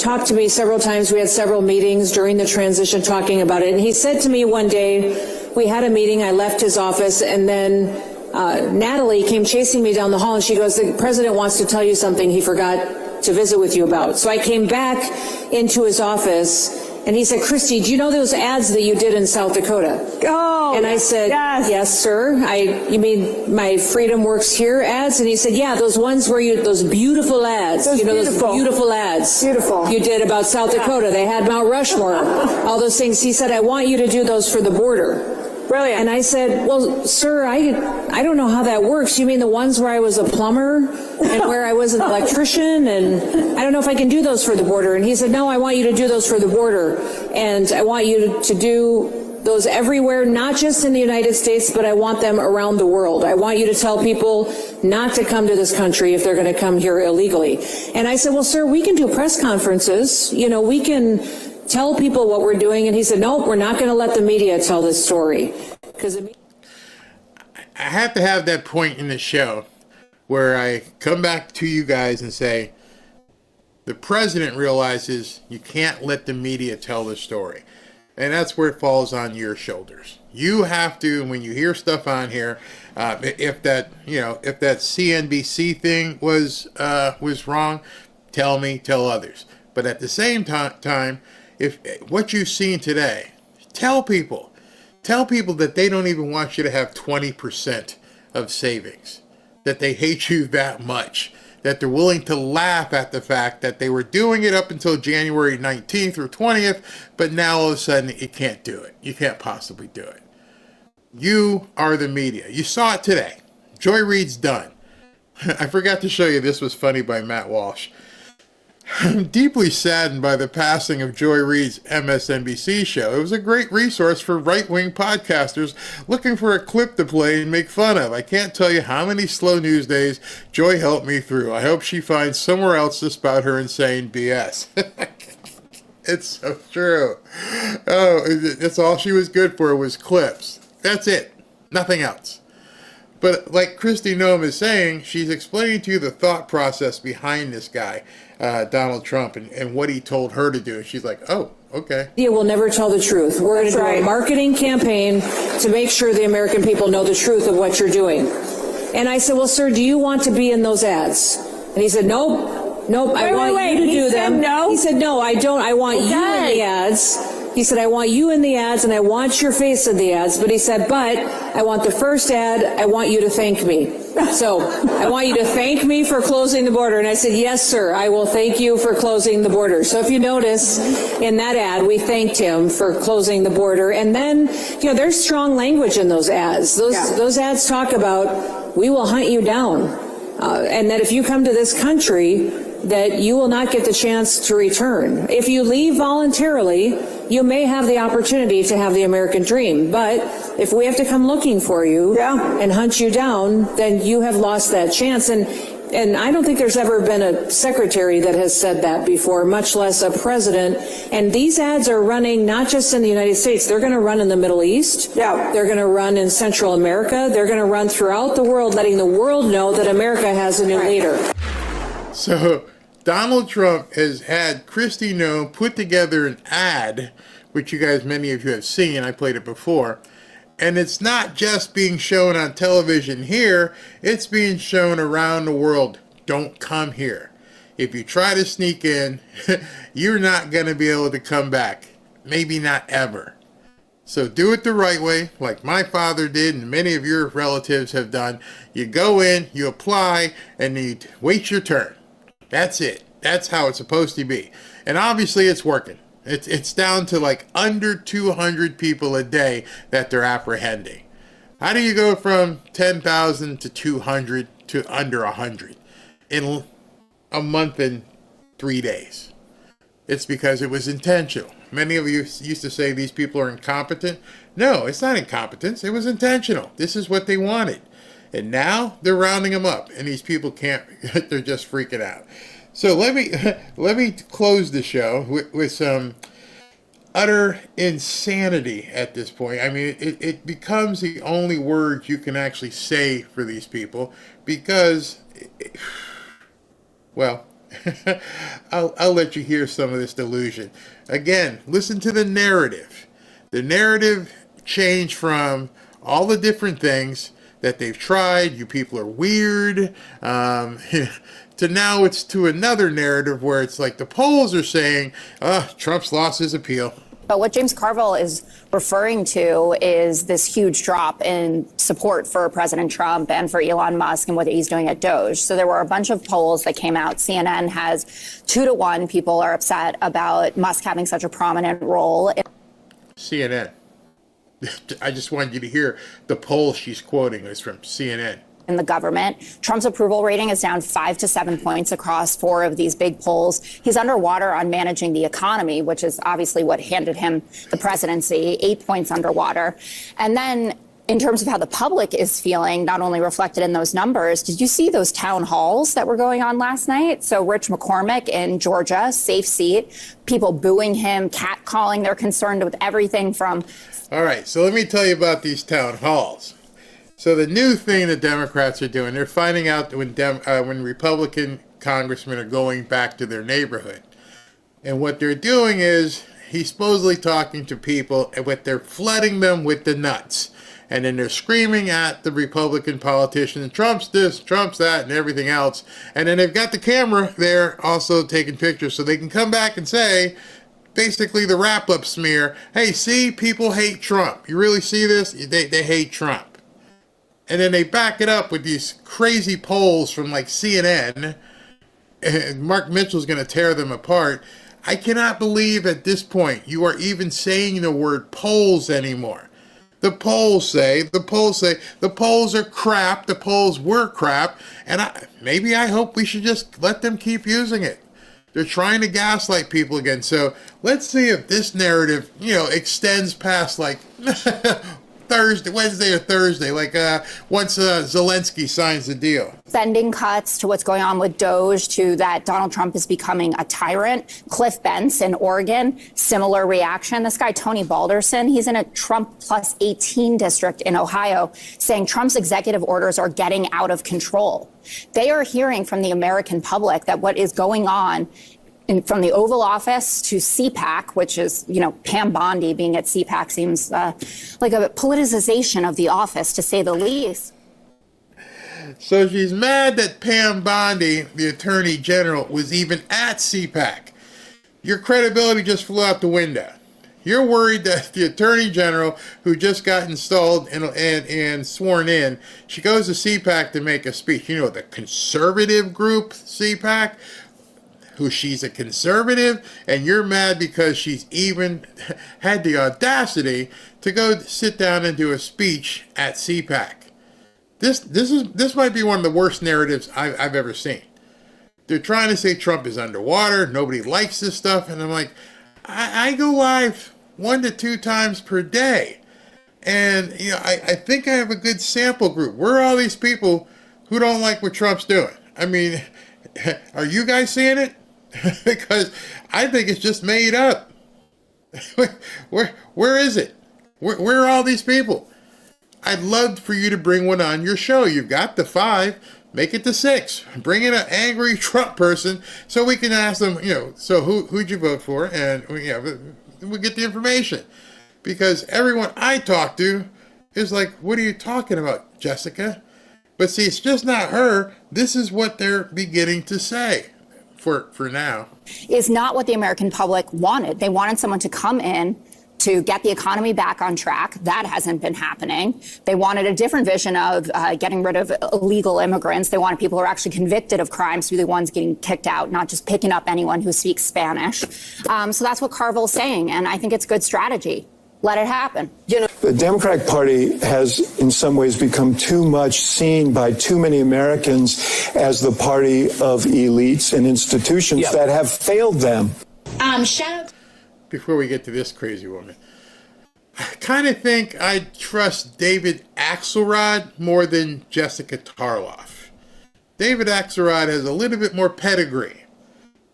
V: talked to me several times. We had several meetings during the transition talking about it. And he said to me one day, we had a meeting, I left his office, and then Natalie came chasing me down the hall, and she goes, the president wants to tell you something he forgot to visit with you about. So I came back into his office, and he said, Kristi, do you know those ads that you did in South Dakota?
A: Oh,
V: and I said, yes, sir. You mean my Freedom Works Here ads? And he said, yeah, those ones where those beautiful ads, those beautiful ads you did about South Dakota. They had Mount Rushmore, all those things. He said, I want you to do those for the border.
A: Brilliant.
V: And I said, well, sir, I don't know how that works. You mean the ones where I was a plumber and where I was an electrician? And I don't know if I can do those for the border. And he said, no, I want you to do those for the border. And I want you to do those everywhere, not just in the United States, but I want them around the world. I want you to tell people not to come to this country if they're going to come here illegally. And I said, well, sir, we can do press conferences. You know, we can tell people what we're doing. And he said, no, we're not going to let the media tell this story. Because
C: I have to have that point in the show where I come back to you guys and say, the president realizes you can't let the media tell the story. And that's where it falls on your shoulders. You have to, when you hear stuff on here, if that CNBC thing was wrong, tell me, tell others. But at the same time, if what you've seen today, tell people that they don't even want you to have 20% of savings, that they hate you that much, that they're willing to laugh at the fact that they were doing it up until January 19th or 20th, but now all of a sudden you can't do it. You can't possibly do it. You are the media. You saw it today. Joy Reid's done. I forgot to show you, this was funny by Matt Walsh. I'm deeply saddened by the passing of Joy Reid's MSNBC show. It was a great resource for right-wing podcasters looking for a clip to play and make fun of. I can't tell you how many slow news days Joy helped me through. I hope she finds somewhere else to spout her insane BS. It's so true. Oh, that's all she was good for was clips. That's it. Nothing else. But like Kristi Noem is saying, she's explaining to you the thought process behind this guy, Donald Trump, and what he told her to do. And she's like, oh, okay.
V: Media will never tell the truth. We're going to do a marketing campaign to make sure the American people know the truth of what you're doing. And I said, well, sir, do you want to be in those ads? And he said, nope, I want you to do them. No? He said, no, I don't. I want you in the ads. He said, I want you in the ads and I want your face in the ads. But he said, but I want the first ad, I want you to thank me. So I want you to thank me for closing the border. And I said, yes, sir, I will thank you for closing the border. So if you notice in that ad, we thanked him for closing the border. And then, there's strong language in those ads. Those ads talk about, we will hunt you down. And that if you come to this country, that you will not get the chance to return. If you leave voluntarily, you may have the opportunity to have the American dream. But if we have to come looking for you and hunt you down, then you have lost that chance. And I don't think there's ever been a secretary that has said that before, much less a president. And these ads are running not just in the United States. They're going to run in the Middle East. They're going to run in Central America. They're going to run throughout the world, letting the world know that America has a new leader.
C: So Donald Trump has had Kristi Noem put together an ad, which you guys, many of you have seen. I played it before. And it's not just being shown on television here, it's being shown around the world. Don't come here. If you try to sneak in, you're not going to be able to come back. Maybe not ever. So do it the right way, like my father did and many of your relatives have done. You go in, you apply, and you wait your turn. That's it. That's how it's supposed to be. And obviously it's working. It's down to like under 200 people a day that they're apprehending. How do you go from 10,000 to 200 to under 100 in a month and 3 days? It's because it was intentional. Many of you used to say these people are incompetent. No, it's not incompetence. It was intentional. This is what they wanted. And now they're rounding them up. And these people can't, they're just freaking out. So let me close the show with some utter insanity at this point. I mean, it becomes the only word you can actually say for these people because, well, I'll let you hear some of this delusion. Again, listen to the narrative. The narrative changed from all the different things that they've tried. You people are weird. To now it's to another narrative where it's like the polls are saying, Trump's lost his appeal.
E: But what James Carville is referring to is this huge drop in support for President Trump and for Elon Musk and what he's doing at Doge. So there were a bunch of polls that came out. CNN has 2-1. People are upset about Musk having such a prominent role.
C: CNN. I just wanted you to hear the poll she's quoting is from CNN.
E: In the government. Trump's approval rating is down 5 to 7 points across 4 of these big polls. He's underwater on managing the economy, which is obviously what handed him the presidency, 8 points underwater. And then in terms of how the public is feeling, not only reflected in those numbers, did you see those town halls that were going on last night? So Rich McCormick in Georgia, safe seat, people booing him, catcalling. They're concerned with everything from...
C: All right, so let me tell you about these town halls. So the new thing the Democrats are doing, they're finding out that when Republican congressmen are going back to their neighborhood. And what they're doing is he's supposedly talking to people, but they're flooding them with the nuts. And then they're screaming at the Republican politicians, Trump's this, Trump's that, and everything else. And then they've got the camera there also taking pictures so they can come back and say, basically the wrap-up smear, hey, see, people hate Trump. You really see this? They hate Trump. And then they back it up with these crazy polls from like CNN. And Mark Mitchell's going to tear them apart. I cannot believe at this point you are even saying the word polls anymore. The polls are crap. The polls were crap. And maybe I hope we should just let them keep using it. They're trying to gaslight people again. So let's see if this narrative, extends past like Wednesday or Thursday, like once Zelensky signs the deal.
E: Spending cuts to what's going on with Doge to that Donald Trump is becoming a tyrant. Cliff Bentz in Oregon, similar reaction. This guy, Tony Balderson, he's in a Trump plus 18 district in Ohio, saying Trump's executive orders are getting out of control. They are hearing from the American public that what is going on from the Oval Office to CPAC, which is, Pam Bondi being at CPAC seems like a politicization of the office, to say the least.
C: So she's mad that Pam Bondi, the Attorney General, was even at CPAC. Your credibility just flew out the window. You're worried that the Attorney General, who just got installed and sworn in, she goes to CPAC to make a speech. The conservative group, CPAC, who she's a conservative, and you're mad because she's even had the audacity to go sit down and do a speech at CPAC. This might be one of the worst narratives I've ever seen. They're trying to say Trump is underwater. Nobody likes this stuff. And I'm like, I go live 1 to 2 times per day. And, I think I have a good sample group. Where are all these people who don't like what Trump's doing? I mean, are you guys seeing it? Because I think it's just made up. Where is it? Where are all these people? I'd love for you to bring one on your show. You've got the 5. Make it to 6. Bring in an angry Trump person so we can ask them, so who'd you vote for? And we get the information. Because everyone I talk to is like, what are you talking about, Jessica? But see, it's just not her. This is what they're beginning to say for now.
E: Is not what the American public wanted. They wanted someone to come in to get the economy back on track. That hasn't been happening. They wanted a different vision of getting rid of illegal immigrants. They wanted people who are actually convicted of crimes to be the ones getting kicked out, not just picking up anyone who speaks Spanish. So that's what Carville's saying, and I think it's good strategy. Let it happen.
F: The Democratic Party has, in some ways, become too much seen by too many Americans as the party of elites and institutions that have failed them.
C: Before we get to this crazy woman, I kind of think I trust David Axelrod more than Jessica Tarloff. David Axelrod has a little bit more pedigree,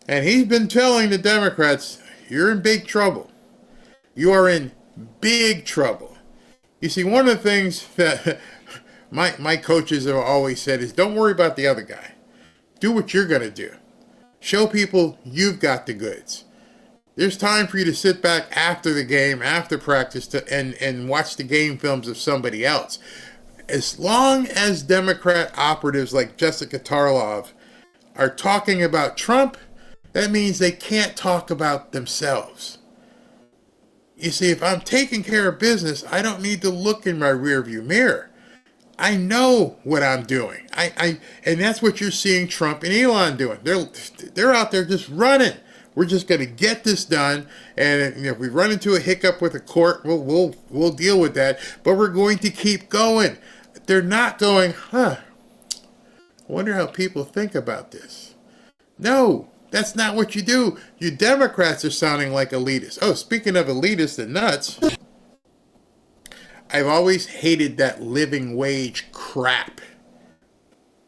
C: and he's been telling the Democrats, you're in big trouble. You are in big trouble. You see, one of the things that my coaches have always said is, don't worry about the other guy. Do what you're going to do. Show people you've got the goods. There's time for you to sit back after the game, after practice, and watch the game films of somebody else. As long as Democrat operatives like Jessica Tarloff are talking about Trump, that means they can't talk about themselves. You see, if I'm taking care of business, I don't need to look in my rearview mirror. I know what I'm doing. And that's what you're seeing Trump and Elon doing. They're out there just running. We're just going to get this done, and if we run into a hiccup with a court, we'll deal with that. But we're going to keep going. They're not going, I wonder how people think about this. No. That's not what you do. You Democrats are sounding like elitists. Oh, speaking of elitists and nuts, I've always hated that living wage crap.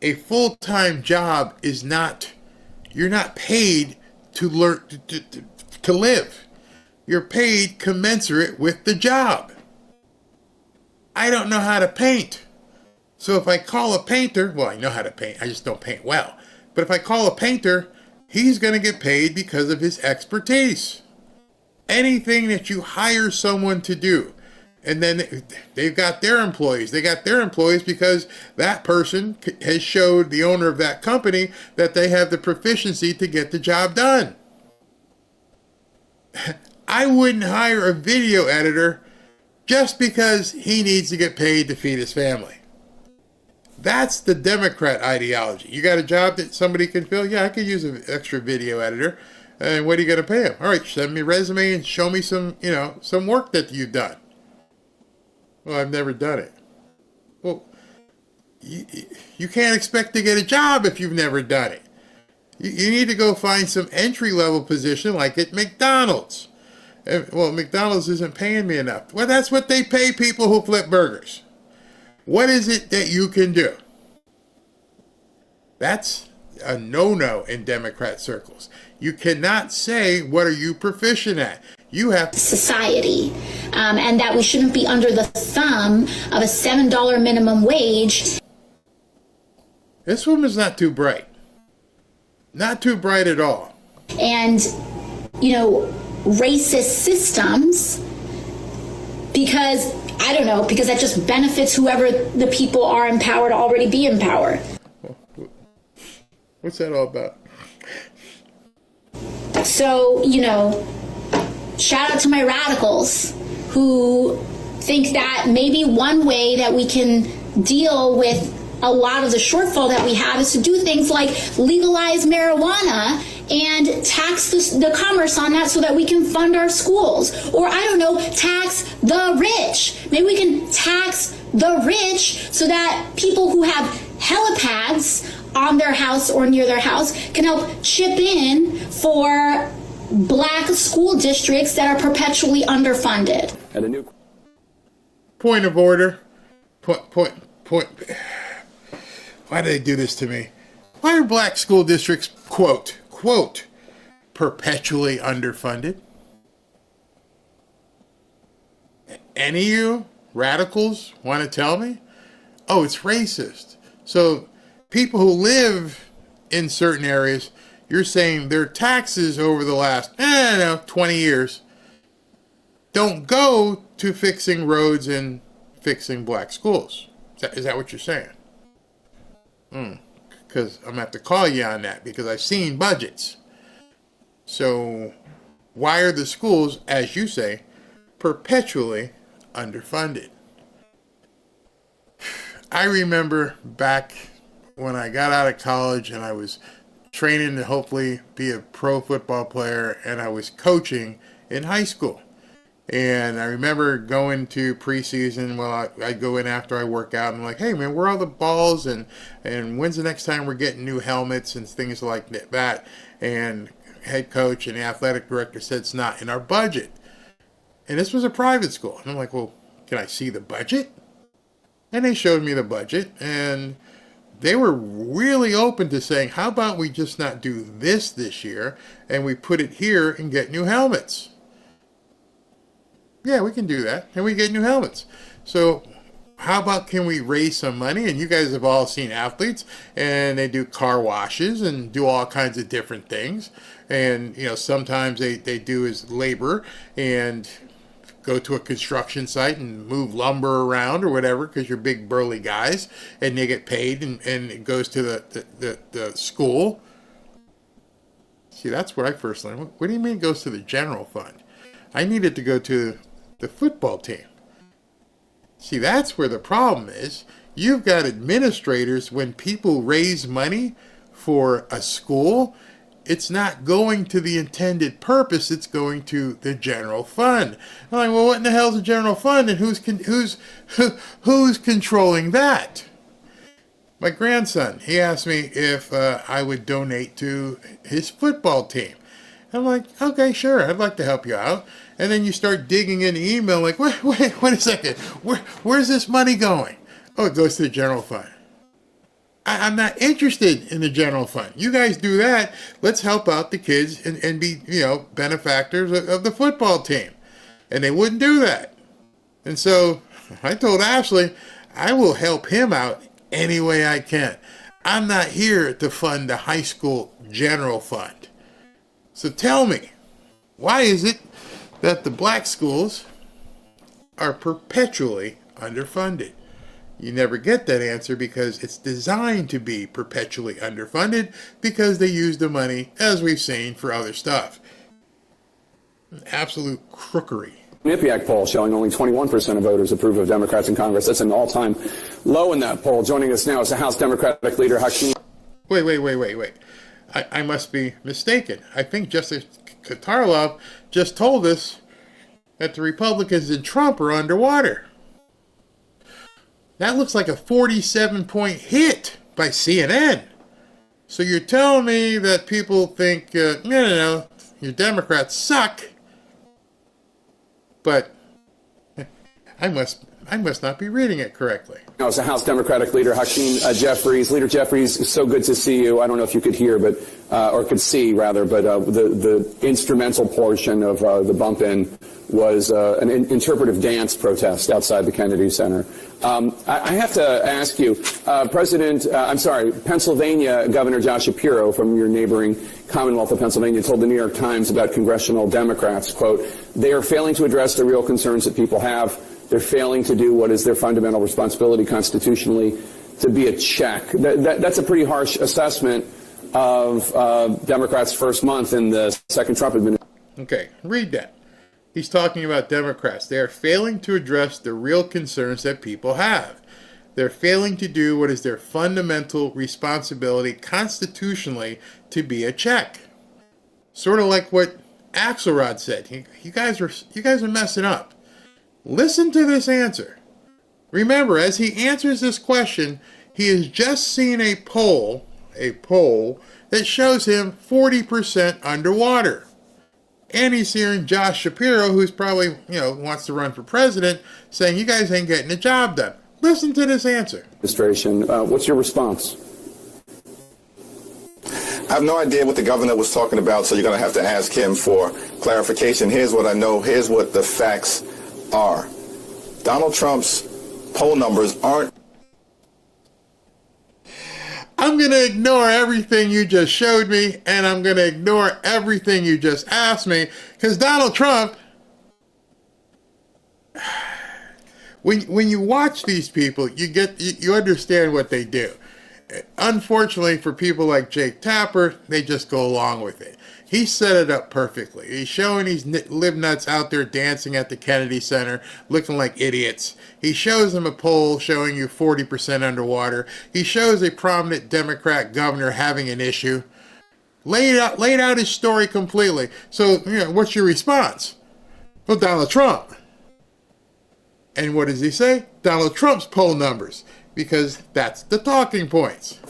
C: A full-time job is not, you're not paid to learn to live. You're paid commensurate with the job. I don't know how to paint. So if I call a painter, well, I know how to paint. I just don't paint well. But if I call a painter, he's going to get paid because of his expertise. Anything that you hire someone to do, and then they've got their employees. They got their employees because that person has showed the owner of that company that they have the proficiency to get the job done. I wouldn't hire a video editor just because he needs to get paid to feed his family. That's the Democrat ideology. You got a job that somebody can fill? Yeah, I could use an extra video editor. And what are you going to pay him? All right, send me a resume and show me some work that you've done. Well, I've never done it. Well, you can't expect to get a job if you've never done it. You need to go find some entry-level position like at McDonald's. Well, McDonald's isn't paying me enough. Well, that's what they pay people who flip burgers. What is it that you can do? That's a no-no in Democrat circles. You cannot say, what are you proficient at? You have
G: society, and that we shouldn't be under the thumb of a $7 minimum wage.
C: This woman's not too bright. Not too bright at all.
G: And, racist systems because that just benefits whoever the people are in power to already be in power.
C: What's that all about?
G: So, shout out to my radicals who think that maybe one way that we can deal with a lot of the shortfall that we have is to do things like legalize marijuana and tax the commerce on that so that we can fund our schools. Or, tax the rich. Maybe we can tax the rich so that people who have helipads around their house or near their house can help chip in for black school districts that are perpetually underfunded.
T: And a new
C: point of order. Point. Why do they do this to me? Why are black school districts, quote, perpetually underfunded? Any of you radicals want to tell me? Oh, it's racist. So people who live in certain areas, you're saying their taxes over the last, 20 years don't go to fixing roads and fixing black schools. Is that what you're saying? Because I'm going to have to call you on that because I've seen budgets. So why are the schools, as you say, perpetually underfunded? I remember back when I got out of college and I was training to hopefully be a pro football player, and I was coaching in high school. And I remember going to preseason. Well, I'd go in after I work out and I'm like, hey man, where are all the balls, and when's the next time we're getting new helmets and things like that? And head coach and the athletic director said it's not in our budget. And this was a private school. And I'm like, well, can I see the budget? And they showed me the budget, and they were really open to saying, how about we just not do this year and we put it here and get new helmets? Yeah, we can do that, and we get new helmets. So how about can we raise some money? And you guys have all seen athletes, and they do car washes and do all kinds of different things. And, sometimes they do as labor and go to a construction site and move lumber around or whatever because you're big burly guys, and they get paid, and it goes to the school. See, that's what I first learned. What do you mean it goes to the general fund? I needed to go to the football team. See, that's where the problem is. You've got administrators, when people raise money for a school, it's not going to the intended purpose, it's going to the general fund. I'm like, well, what in the hell is a general fund, and who's controlling that? My grandson, he asked me if I would donate to his football team. I'm like, okay, sure, I'd like to help you out. And then you start digging in the email, like, wait a second, where's this money going? Oh, it goes to the general fund. I'm not interested in the general fund. You guys do that. Let's help out the kids and be, benefactors of the football team. And they wouldn't do that. And so I told Ashley, I will help him out any way I can. I'm not here to fund the high school general fund. So tell me, why is it that the black schools are perpetually underfunded? You never get that answer because it's designed to be perpetually underfunded because they use the money, as we've seen, for other stuff. Absolute crookery.
H: NIPIAC poll showing only 21% of voters approve of Democrats in Congress. That's an all-time low in that poll. Joining us now is the House Democratic leader, Hakeem.
C: Wait. I must be mistaken. I think Justice Katarlov just told us that the Republicans and Trump are underwater. That looks like a 47-point hit by CNN. So you're telling me that people think, no, your Democrats suck. But I must not be reading it correctly.
H: Now, as the House Democratic leader, Hakeem Jeffries. Leader Jeffries, it's so good to see you. I don't know if you could hear, but or could see rather, but the instrumental portion of the bump-in was an interpretive dance protest outside the Kennedy Center. I have to ask you, Pennsylvania Governor Josh Shapiro from your neighboring Commonwealth of Pennsylvania told the New York Times about congressional Democrats, quote, they are failing to address the real concerns that people have. They're failing to do what is their fundamental responsibility constitutionally, to be a check. That's a pretty harsh assessment of Democrats' first month in the second Trump administration.
C: Okay, read that. He's talking about Democrats. They are failing to address the real concerns that people have. They're failing to do what is their fundamental responsibility constitutionally, to be a check. Sort of like what Axelrod said. You guys are messing up. Listen to this answer. Remember, as he answers this question, he has just seen a poll a poll that shows him 40% underwater. And he's hearing Josh Shapiro, who's probably, wants to run for president, saying, you guys ain't getting the job done. Listen to this answer.
H: Administration, what's your response?
I: I have no idea what the governor was talking about, so you're going to have to ask him for clarification. Here's what I know. Here's what the facts are. Donald Trump's poll numbers aren't.
C: I'm going to ignore everything you just showed me, and I'm going to ignore everything you just asked me, because Donald Trump, when you watch these people, you understand what they do. Unfortunately for people like Jake Tapper, they just go along with it. He set it up perfectly. He's showing these lib nuts out there dancing at the Kennedy Center, looking like idiots. He shows them a poll showing you 40% underwater. He shows a prominent Democrat governor having an issue. Laid out his story completely. So, what's your response? Well, Donald Trump. And what does he say? Donald Trump's poll numbers. Because that's the talking points.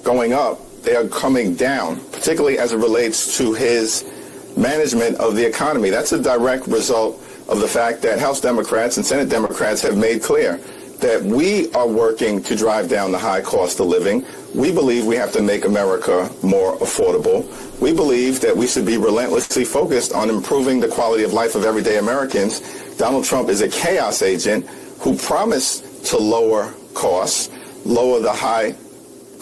I: Going up, they are coming down, particularly as it relates to his management of the economy. That's a direct result of the fact that House Democrats and Senate Democrats have made clear that we are working to drive down the high cost of living. We believe we have to make America more affordable. We believe that we should be relentlessly focused on improving the quality of life of everyday Americans. Donald Trump is a chaos agent who promised to lower costs, lower the high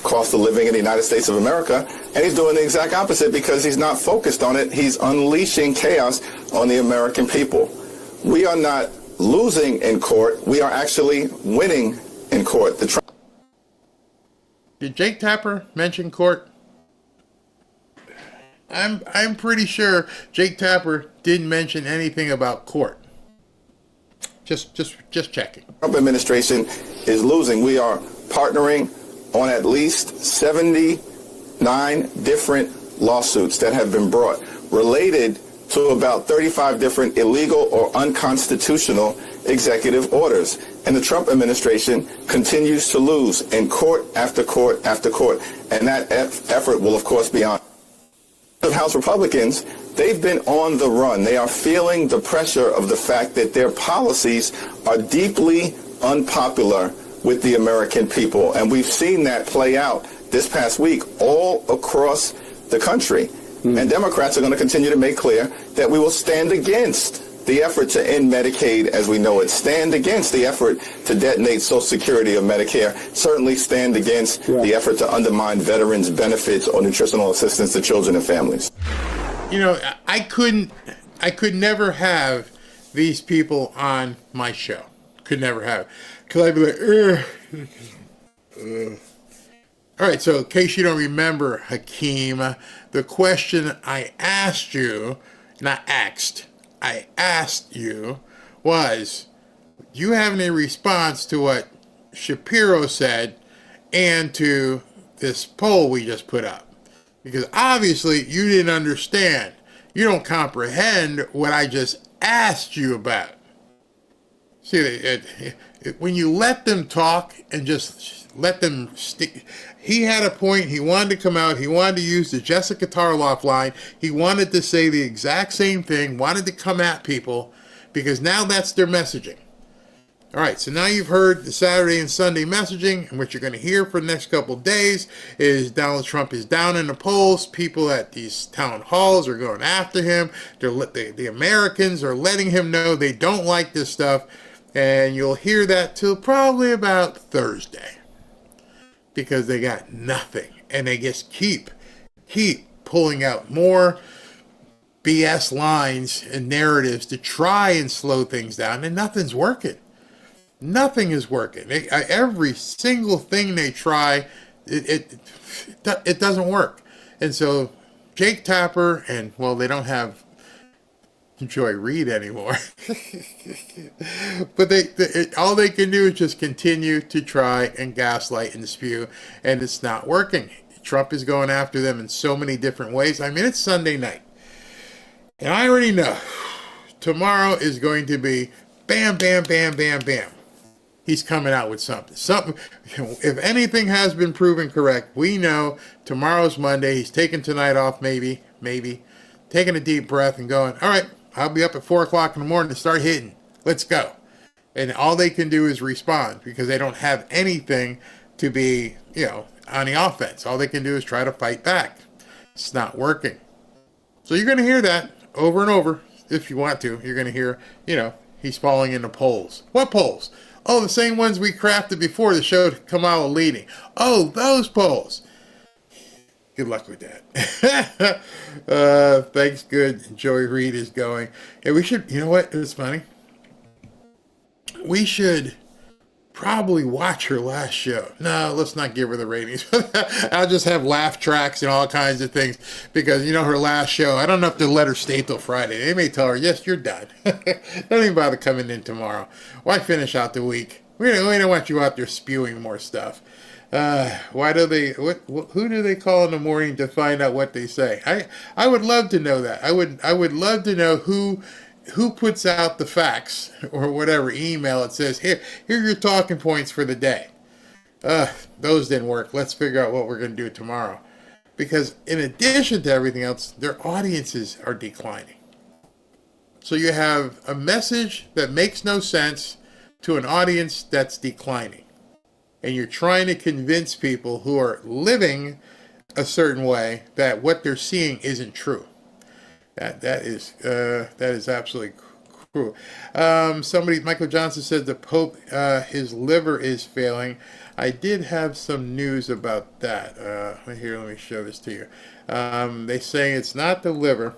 I: cost of living in the United States of America, and he's doing the exact opposite because he's not focused on it. He's unleashing chaos on the American people. We are not losing in court. We are actually winning in court.
C: Did Jake Tapper mention court? I'm pretty sure Jake Tapper didn't mention anything about court. Just checking.
I: Trump administration is losing. We are partnering on at least 79 different lawsuits that have been brought related to about 35 different illegal or unconstitutional executive orders. And the Trump administration continues to lose in court after court after court. And that effort will, of course, be on. House Republicans, they've been on the run. They are feeling the pressure of the fact that their policies are deeply unpopular with the American people. And we've seen that play out this past week all across the country. And Democrats are going to continue to make clear that we will stand against the effort to end Medicaid as we know it, stand against the effort to detonate Social Security or Medicare, certainly stand against the effort to undermine veterans' benefits or nutritional assistance to children and families.
C: I could never have these people on my show. Could never have. Because I'd be like, ugh. All right, so in case you don't remember, Hakeem, the question I asked you was, do you have any response to what Shapiro said and to this poll we just put up? Because obviously you didn't understand. You don't comprehend what I just asked you about. See, when you let them talk and just let them stick, he had a point. He wanted to come out. He wanted to use the Jessica Tarloff line. He wanted to say the exact same thing, wanted to come at people, because now that's their messaging. All right, so now you've heard the Saturday and Sunday messaging, and what you're going to hear for the next couple of days is Donald Trump is down in the polls. People at these town halls are going after him. The Americans are letting him know they don't like this stuff, and you'll hear that till probably about Thursday, because they got nothing, and they just keep pulling out more BS lines and narratives to try and slow things down, and nothing's working. Nothing is working. Every single thing they try, it doesn't work. And so Jake Tapper, and well, they don't have Joy Reid anymore. But all they can do is just continue to try and gaslight and spew, and it's not working. Trump is going after them in so many different ways. I mean, it's Sunday night, and I already know tomorrow is going to be bam, bam, bam, bam, bam. he's coming out with something. If anything has been proven correct, we know tomorrow's Monday. He's taking tonight off, maybe, taking a deep breath and going, all right, I'll be up at 4 o'clock in the morning to start hitting. Let's go. And all they can do is respond because they don't have anything to be, on the offense. All they can do is try to fight back. It's not working. So you're going to hear that over and over if you want to. You're going to hear, he's falling into polls. What polls? Oh, the same ones we crafted before the show Kamala leading. Oh, those polls. Good luck with that. Thanks, good. Joey Reid is going. And we should, you know what? It's funny. We should probably watch her last show. No, let's not give her the ratings. I'll just have laugh tracks and all kinds of things because, her last show, I don't know if they'll let her stay till Friday. They may tell her, yes, you're done. Don't even bother coming in tomorrow. Why finish out the week? We don't want you out there spewing more stuff. Why do they, who do they call in the morning to find out what they say? I would love to know that. I would love to know who puts out the facts or whatever email it says, here are your talking points for the day. Those didn't work. Let's figure out what we're going to do tomorrow. Because in addition to everything else, their audiences are declining. So you have a message that makes no sense to an audience that's declining. And you're trying to convince people who are living a certain way that what they're seeing isn't true. That is absolutely cruel. Michael Johnson said the Pope, his liver is failing. I did have some news about that. Here, let me show this to you. They say it's not the liver.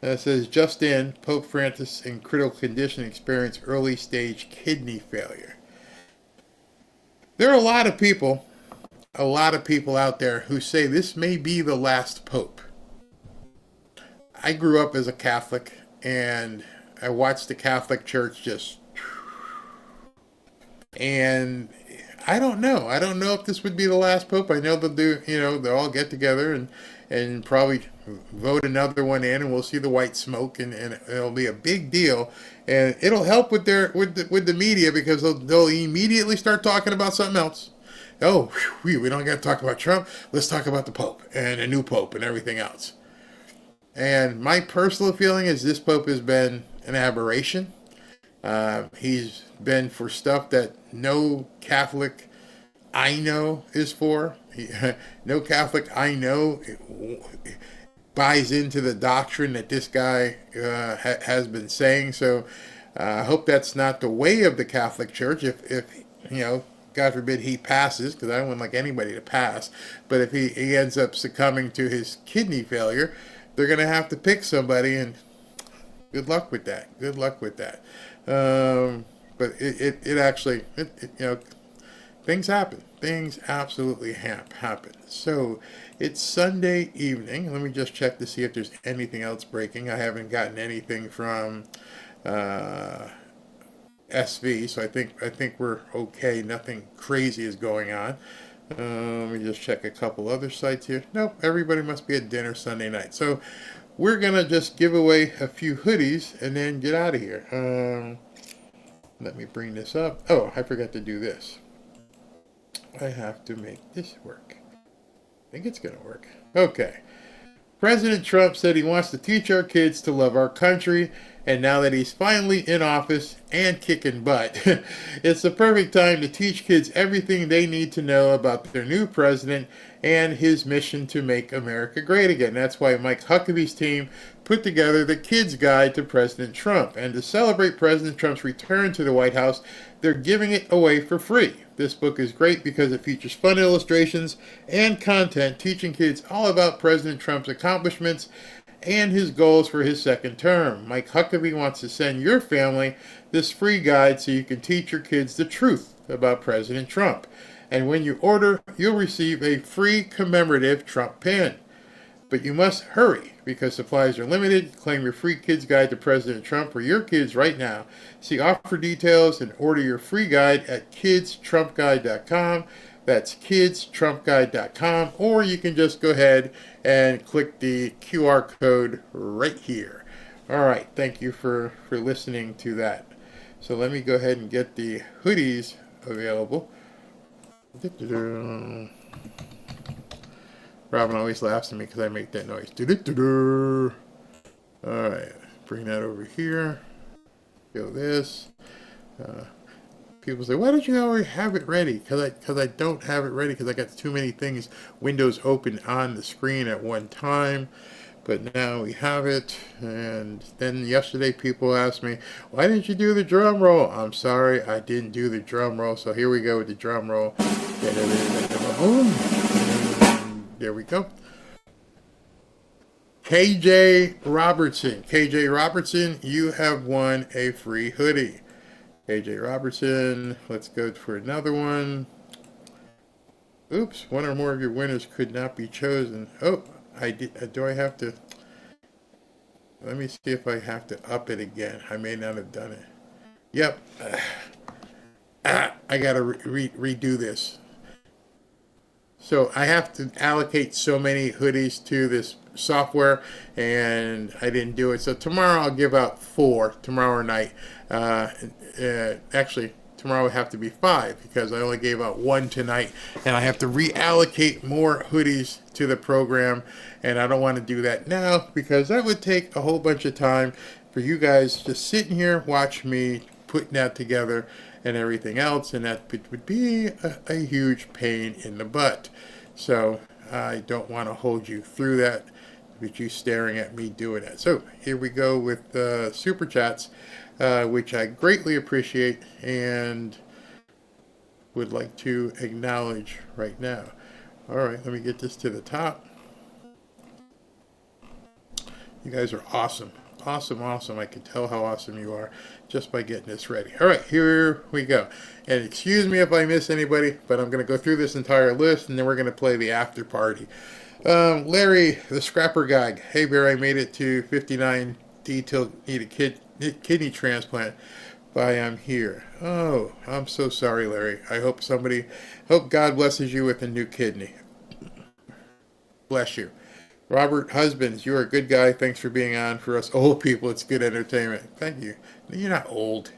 C: It says just in, Pope Francis in critical condition experienced early stage kidney failure. There are a lot of people out there who say this may be the last Pope. I grew up as a Catholic, and I watched the Catholic Church and I don't know. I don't know if this would be the last Pope. I know they'll do, they'll all get together and probably vote another one in, and we'll see the white smoke, and it'll be a big deal, and it'll help with the media because they'll immediately start talking about something else. Oh, we don't got to talk about Trump. Let's talk about the Pope and a new Pope and everything else. And my personal feeling is this Pope has been an aberration. He's been for stuff that no Catholic I know is for. No Catholic I know buys into the doctrine that this guy has been saying. So I hope that's not the way of the Catholic Church. If God forbid he passes, because I don't want anybody to pass, but if he ends up succumbing to his kidney failure, they're going to have to pick somebody, and good luck with that. But it actually, things happen. Things absolutely happen. So it's Sunday evening. Let me just check to see if there's anything else breaking. I haven't gotten anything from SV, so I think we're okay. Nothing crazy is going on. Let me just check a couple other sites here. Nope, everybody must be at dinner Sunday night. So we're going to just give away a few hoodies and then get out of here. Let me bring this up. Oh, I forgot to do this. I have to make this work. I think it's going to work. Okay. President Trump said he wants to teach our kids to love our country, and now that he's finally in office and kicking butt, it's the perfect time to teach kids everything they need to know about their new president and his mission to make America great again. That's why Mike Huckabee's team put together the Kids Guide to President Trump. And to celebrate President Trump's return to the White House, they're giving it away for free. This book is great because it features fun illustrations and content teaching kids all about President Trump's accomplishments and his goals for his second term. Mike Huckabee wants to send your family this free guide so you can teach your kids the truth about President Trump. And when you order, you'll receive a free commemorative Trump pin. But you must hurry because supplies are limited. Claim your free Kids Guide to President Trump for your kids right now. See offer details and order your free guide at kidstrumpguide.com. That's kidstrumpguide.com. Or you can just go ahead and click the QR code right here. All right. Thank you for listening to that. So let me go ahead and get the hoodies available. Robin always laughs at me because I make that noise. All right, bring that over here. Go this. People say, why don't you already have it ready? Because I don't have it ready because I got too many things, windows open on the screen at one time. But now we have it. And then yesterday people asked me, why didn't you do the drum roll? I'm sorry, I didn't do the drum roll. So here we go with the drum roll. There we go. KJ Robertson. KJ Robertson, you have won a free hoodie. KJ Robertson, let's go for another one. Oops, one or more of your winners could not be chosen. Oh, I did. Do I have to? Let me see if I have to up it again. I may not have done it. Yep. I got to redo this. So I have to allocate so many hoodies to this software, and I didn't do it. So tomorrow I'll give out 4 tomorrow night. Actually, tomorrow would have to be 5 because I only gave out 1 tonight, and I have to reallocate more hoodies to the program, and I don't want to do that now because that would take a whole bunch of time for you guys just sitting here, watch me putting that together and everything else, and that would be a huge pain in the butt. So I don't want to hold you through that with you staring at me doing that. So here we go with Super Chats, which I greatly appreciate and would like to acknowledge right now. All right, let me get this to the top. You guys are awesome. Awesome. I can tell how awesome you are just by getting this ready. All right, here we go. And excuse me if I miss anybody, but I'm going to go through this entire list, and then we're going to play the after party. Larry, the scrapper guy. Hey, Bear, I made it to 59 detailed need a kidney transplant. Bye, I'm here. Oh, I'm so sorry, Larry. I hope God blesses you with a new kidney. Bless you. Robert Husbands, you're a good guy. Thanks for being on. For us old people, it's good entertainment. Thank you. You're not old.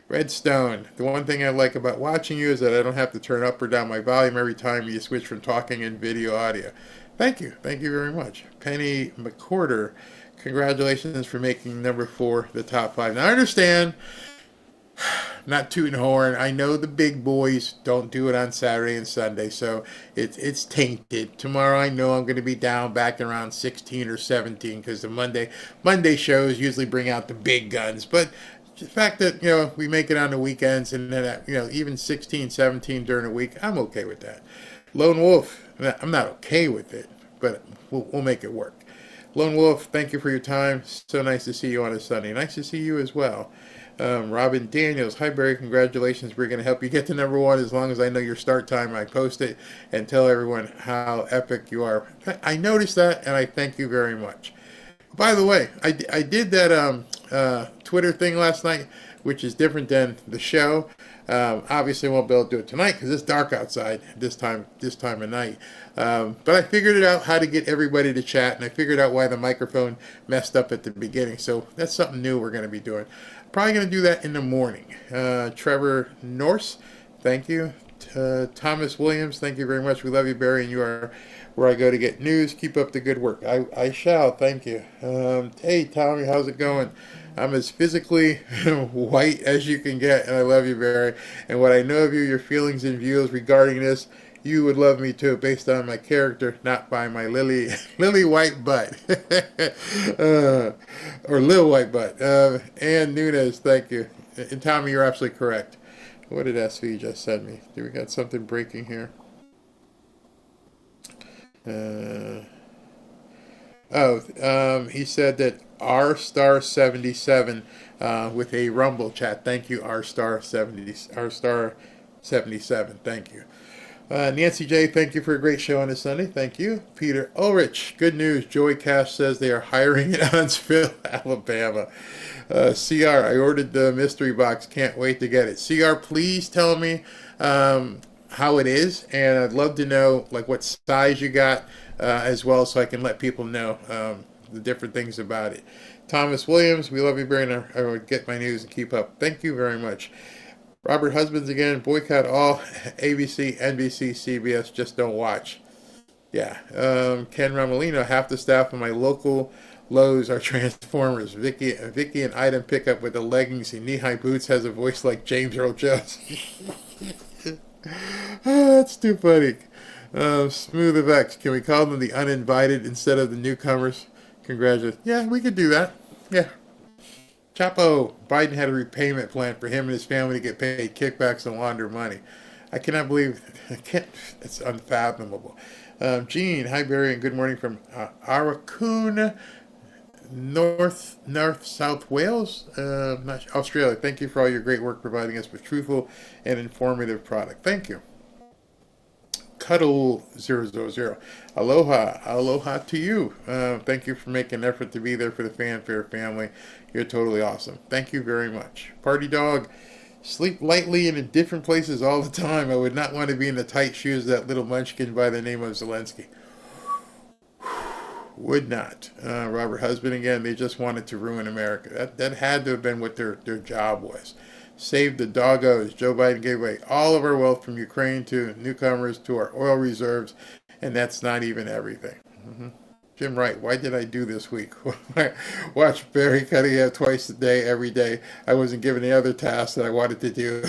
C: Redstone, the one thing I like about watching you is that I don't have to turn up or down my volume every time you switch from talking and video audio. Thank you. Thank you very much. Penny McCorder, congratulations for making number 4 the top 5. Now I understand, not tooting horn, I know the big boys don't do it on Saturday and Sunday, so it's tainted. Tomorrow I know I'm going to be down back around 16 or 17 because the Monday shows usually bring out the big guns. But the fact that, we make it on the weekends and then, even 16, 17 during the week, I'm okay with that. Lone Wolf, I'm not okay with it, but we'll make it work. Lone Wolf, thank you for your time. So nice to see you on a Sunday. Nice to see you as well. Robin Daniels, hi Barry, congratulations. We're going to help you get to number 1 as long as I know your start time. I post it and tell everyone how epic you are. I noticed that, and I thank you very much. By the way, I did that Twitter thing last night, which is different than the show. Obviously, I won't be able to do it tonight because it's dark outside this time of night. But I figured it out how to get everybody to chat, and I figured out why the microphone messed up at the beginning. So that's something new we're going to be doing. Probably going to do that in the morning. Trevor Norse, thank you. Thomas Williams, thank you very much. We love you, Barry, and you are where I go to get news. Keep up the good work. I shall. Thank you. Hey, Tommy, how's it going? I'm as physically white as you can get, and I love you, Barry. And what I know of you, your feelings and views regarding this, you would love me too, based on my character, not by my lily white butt. Or Lil White Butt. Ann Nunez, thank you. And Tommy, you're absolutely correct. What did SV just send me? Do we got something breaking here? He said that R*77 with a Rumble chat. Thank you, R*77. Thank you. Nancy J, thank you for a great show on this Sunday. Thank you. Peter Ulrich, good news. Joey Cash says they are hiring in Huntsville, Alabama. CR, I ordered the mystery box. Can't wait to get it. CR, please tell me how it is, and I'd love to know what size you got as well, so I can let people know the different things about it. Thomas Williams, we love you, Barry, and I would get my news and keep up. Thank you very much. Robert Husbands again, boycott all ABC, NBC, CBS, just don't watch. Yeah. Ken Romolino, half the staff of my local Lowe's are Transformers. Vicky and Ida pick up with the leggings and knee-high boots has a voice like James Earl Jones. That's too funny. Smooth effects. Can we call them the uninvited instead of the newcomers? Congratulations. Yeah, we could do that. Yeah. Chapo, Biden had a repayment plan for him and his family to get paid kickbacks and launder money. I cannot believe, it's unfathomable. Gene, hi Barry, and good morning from Arakoon, South Wales, Australia. Thank you for all your great work providing us with truthful and informative product. Thank you. Cuddle000. Aloha to you. Thank you for making an effort to be there for the Fanfare family. You're totally awesome. Thank you very much. Party Dog, sleep lightly and in different places all the time. I would not want to be in the tight shoes of that little munchkin by the name of Zelensky. Would not. Robert Husband again, they just wanted to ruin America. That had to have been what their job was. Save the doggos. Joe Biden gave away all of our wealth from Ukraine to newcomers to our oil reserves, and that's not even everything. Jim Wright, why did I do this week? Watch Barry cutting hair twice a day, every day. I wasn't given any other tasks that I wanted to do.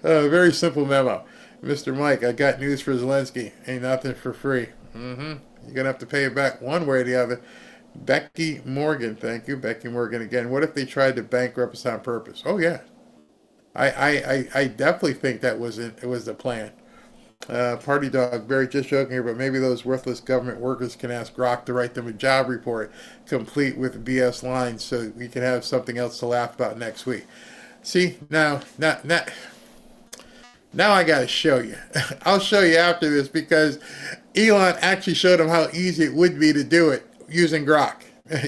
C: Very simple memo. Mr. Mike, I got news for Zelensky. Ain't nothing for free. You're going to have to pay it back one way or the other. Becky Morgan, thank you. Becky Morgan again. What if they tried to bankrupt us on purpose? Oh, yeah. I definitely think it was the plan. Party Dog, Barry, just joking here, but maybe those worthless government workers can ask Grok to write them a job report complete with BS lines so we can have something else to laugh about next week. See, now I got to show you. I'll show you after this because Elon actually showed them how easy it would be to do it using Grok.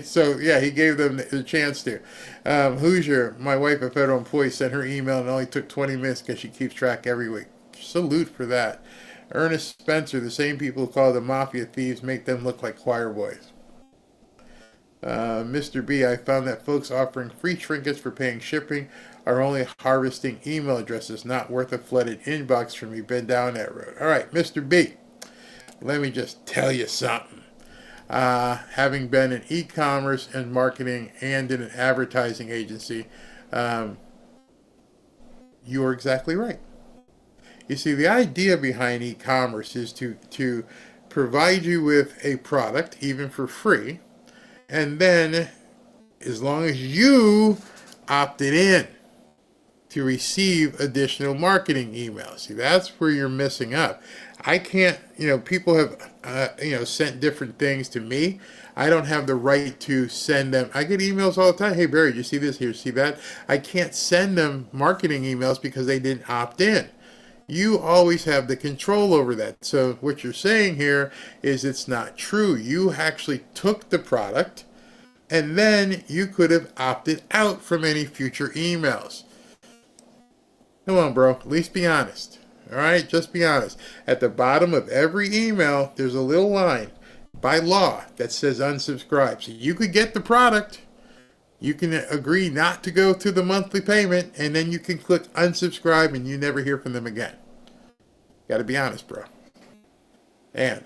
C: So, yeah, he gave them the chance to. Hoosier, my wife, a federal employee, sent her email and it only took 20 minutes because she keeps track every week. Salute for that. Ernest Spencer, the same people who call the mafia thieves make them look like choir boys. Mr. B, I found that folks offering free trinkets for paying shipping are only harvesting email addresses, not worth a flooded inbox for me. Been down that road. All right, Mr. B, let me just tell you something. Having been in e-commerce and marketing and in an advertising agency, you are exactly right. You see, the idea behind e-commerce is to provide you with a product, even for free, and then, as long as you opted in to receive additional marketing emails. See, that's where you're missing up. I can't, people have, sent different things to me. I don't have the right to send them. I get emails all the time. Hey, Barry, did you see this here? See that? I can't send them marketing emails because they didn't opt in. You always have the control over that. So what you're saying here is it's not true. You actually took the product and then you could have opted out from any future emails. Come on, bro. At least be honest. All right? Just be honest. At the bottom of every email, there's a little line by law that says unsubscribe. So you could get the product. You can agree not to go to the monthly payment, and then you can click unsubscribe, and you never hear from them again. Got to be honest, bro. And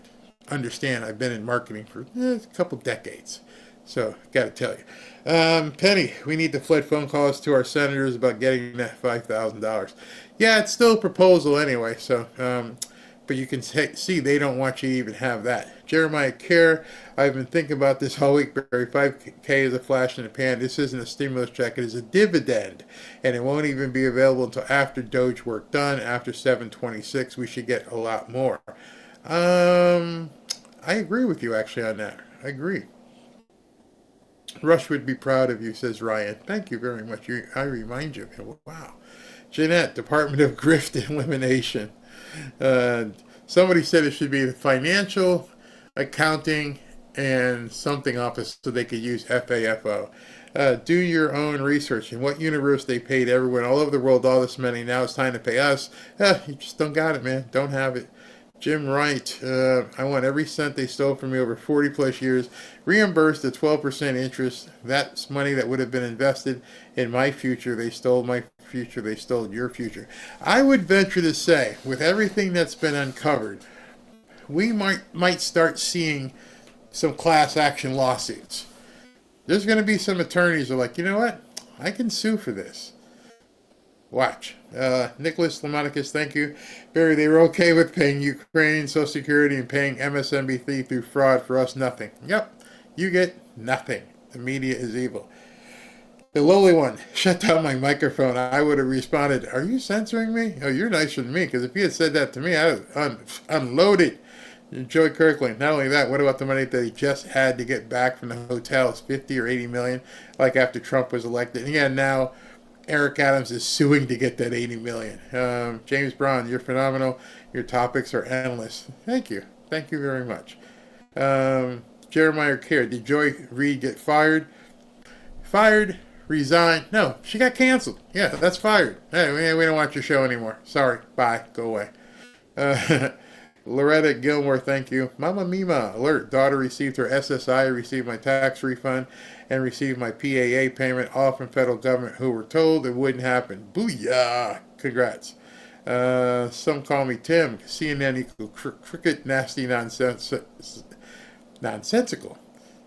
C: understand, I've been in marketing for a couple decades, so got to tell you. Penny, we need to flood phone calls to our senators about getting that $5,000. Yeah, it's still a proposal anyway, so... but you can see they don't want you to even have that. Jeremiah Kerr, I've been thinking about this all week, Barry. 5K is a flash in the pan. This isn't a stimulus check. It is a dividend. And it won't even be available until after Doge work done. After 7/26, we should get a lot more. I agree with you, actually, on that. I agree. Rush would be proud of you, says Ryan. Thank you very much. I remind you. Wow. Jeanette, Department of Grift Elimination. Somebody said it should be the financial, accounting, and something office so they could use FAFO. Do your own research. In what universe they paid everyone all over the world all this money, now it's time to pay us. You just don't got it, man. Don't have it. Jim Wright, I want every cent they stole from me over 40 plus years reimbursed at 12% interest. That's money that would have been invested in my future. They stole my future. They stole your future. I would venture to say, with everything that's been uncovered, we might start seeing some class action lawsuits. There's going to be some attorneys who are like, you know what? I can sue for this. Watch. Nicholas Lamonicus, thank you. Barry, they were okay with paying Ukraine Social Security and paying MSNBC through fraud. For us, nothing. Yep, you get nothing. The media is evil. The lowly one shut down my microphone. I would have responded, are you censoring me? Oh, you're nicer than me, because if you had said that to me, I would unloaded. Joey Kirkland, not only that, what about the money that he just had to get back from the hotels, 50 or 80 million, like after Trump was elected? And yeah, now Eric Adams is suing to get that 80 million. James Brown, you're phenomenal. Your topics are endless. Thank you. Thank you very much. Jeremiah Kerr, did Joy Reid get fired? Fired? Resigned? No, she got canceled. Yeah, that's fired. Hey, we don't want your show anymore. Sorry. Bye. Go away. Loretta Gilmore, thank you. Mama Mima, alert. Daughter received her SSI, received my tax refund, and received my PAA payment, all from federal government who were told it wouldn't happen. Booyah! Congrats. Some call me Tim. CNN equal cricket, nasty, nonsensical.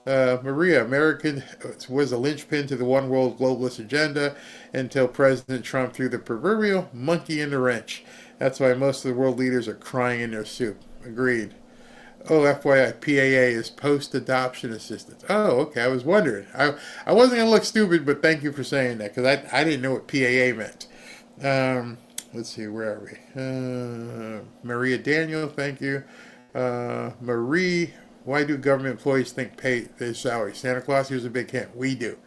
C: Maria, American was a linchpin to the one world globalist agenda until President Trump threw the proverbial monkey in the wrench. That's why most of the world leaders are crying in their soup. Agreed. Oh, FYI, PAA is post-adoption assistance. Oh, okay, I was wondering. I wasn't going to look stupid, but thank you for saying that, because I didn't know what PAA meant. Let's see, where are we? Maria Daniel, thank you. Marie, why do government employees think pay their salary? Santa Claus, here's a big hint. We do.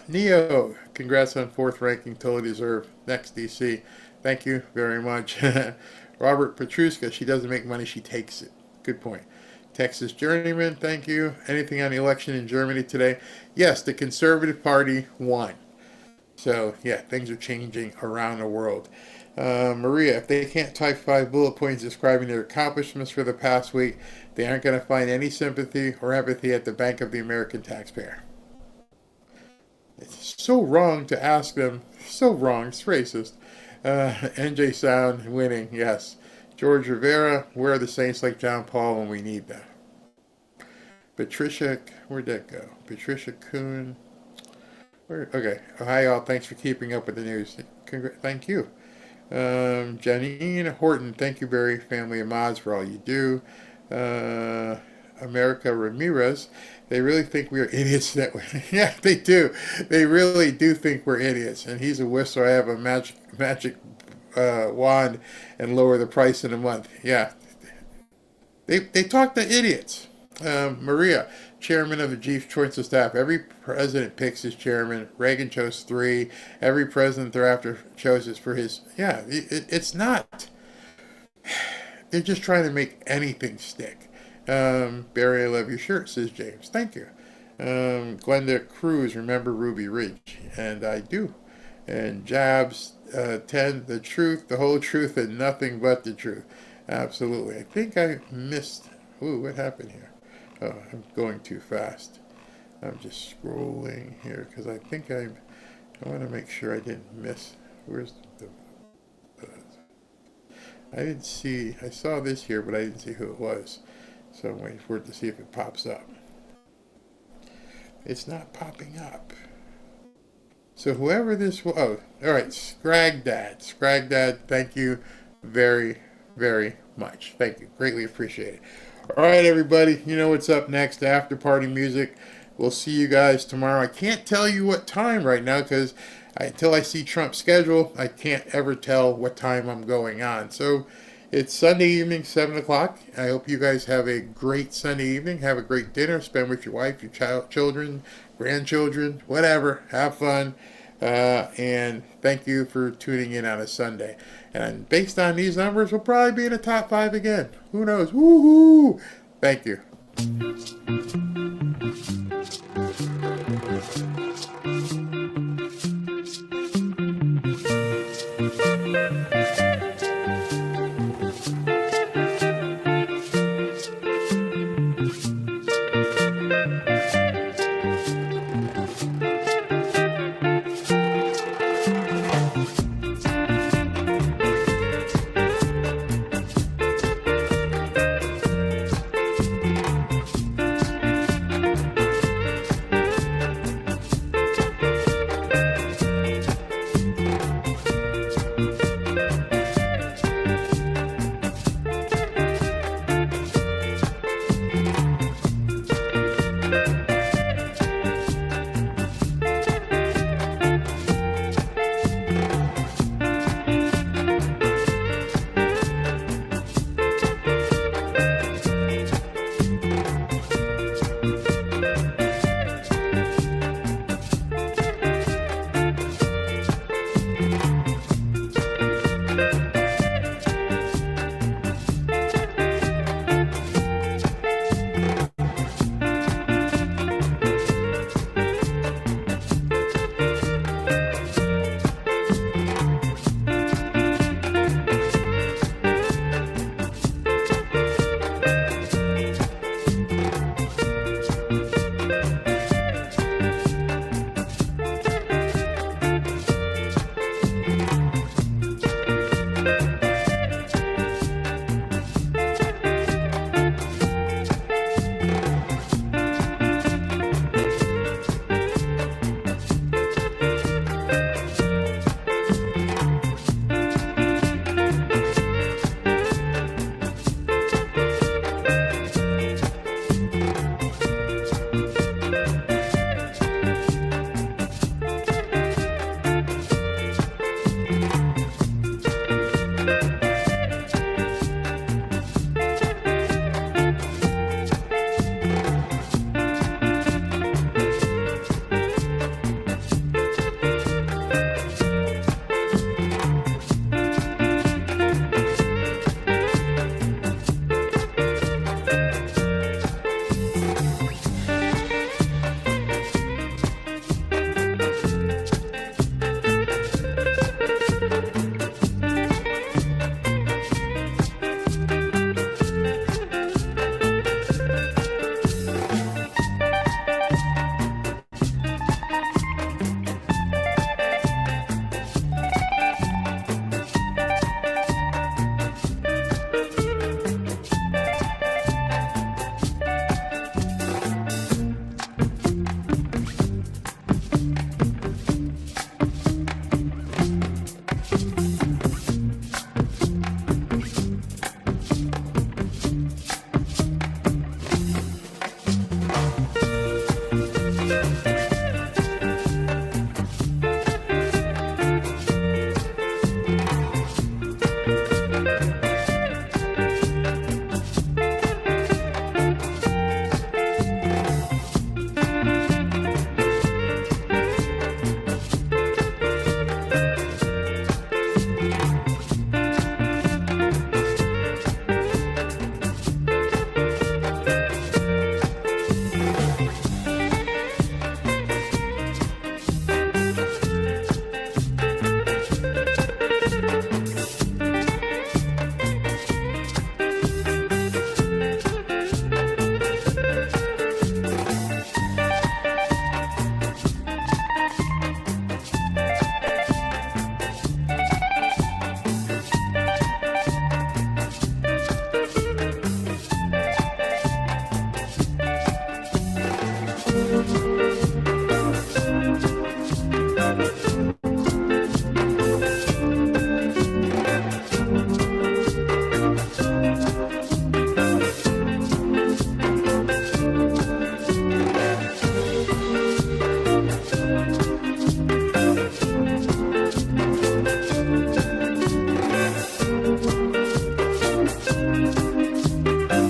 C: Neo, congrats on 4th ranking, totally deserved. Next, DC, thank you very much. Robert Petruska, she doesn't make money, she takes it. Good point. Texas Journeyman, thank you. Anything on the election in Germany today? Yes, the Conservative Party won. So, yeah, things are changing around the world. Maria, if they can't type 5 bullet points describing their accomplishments for the past week, they aren't going to find any sympathy or empathy at the Bank of the American taxpayer. It's so wrong to ask them. So wrong. It's racist. NJ Sound winning. Yes. George Rivera. Where are the saints like John Paul when we need them? Patricia. Where'd that go? Patricia Kuhn. Okay. Hi, all. Thanks for keeping up with the news. Thank you. Janine Horton. Thank you, Barry, family and mods, for all you do. America Ramirez. They really think we are idiots that way. Yeah, they do. They really do think we're idiots. And he's a whistle. I have a magic wand and lower the price in a month. Yeah. They talk to idiots. Maria, chairman of the Chief Joint of Staff. Every president picks his chairman. Reagan chose 3. Every president thereafter chose it for his. Yeah, it's not. They're just trying to make anything stick. Barry, I love your shirt, says James. Thank you. Glenda Cruz, remember Ruby Ridge. And I do. And Jabs, 10, the truth, the whole truth, and nothing but the truth. Absolutely. I think I missed. Ooh, what happened here? Oh, I'm going too fast. I'm just scrolling here because I think I want to make sure I didn't miss. Where's the I didn't see. I saw this here, but I didn't see who it was. So I'm waiting for it to see if it pops up. It's not popping up. So whoever this was, oh, all right, Scragdad, thank you very, very much. Thank you, greatly appreciate it. All right, everybody, you know what's up next, after party music. We'll see you guys tomorrow. I can't tell you what time right now because until I see Trump's schedule, I can't ever tell what time I'm going on. So it's Sunday evening, 7 o'clock. I hope you guys have a great Sunday evening. Have a great dinner. Spend with your wife, your children, grandchildren, whatever. Have fun. And thank you for tuning in on a Sunday. And based on these numbers, we'll probably be in the top 5 again. Who knows? Woohoo! Thank you.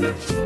J: Reid.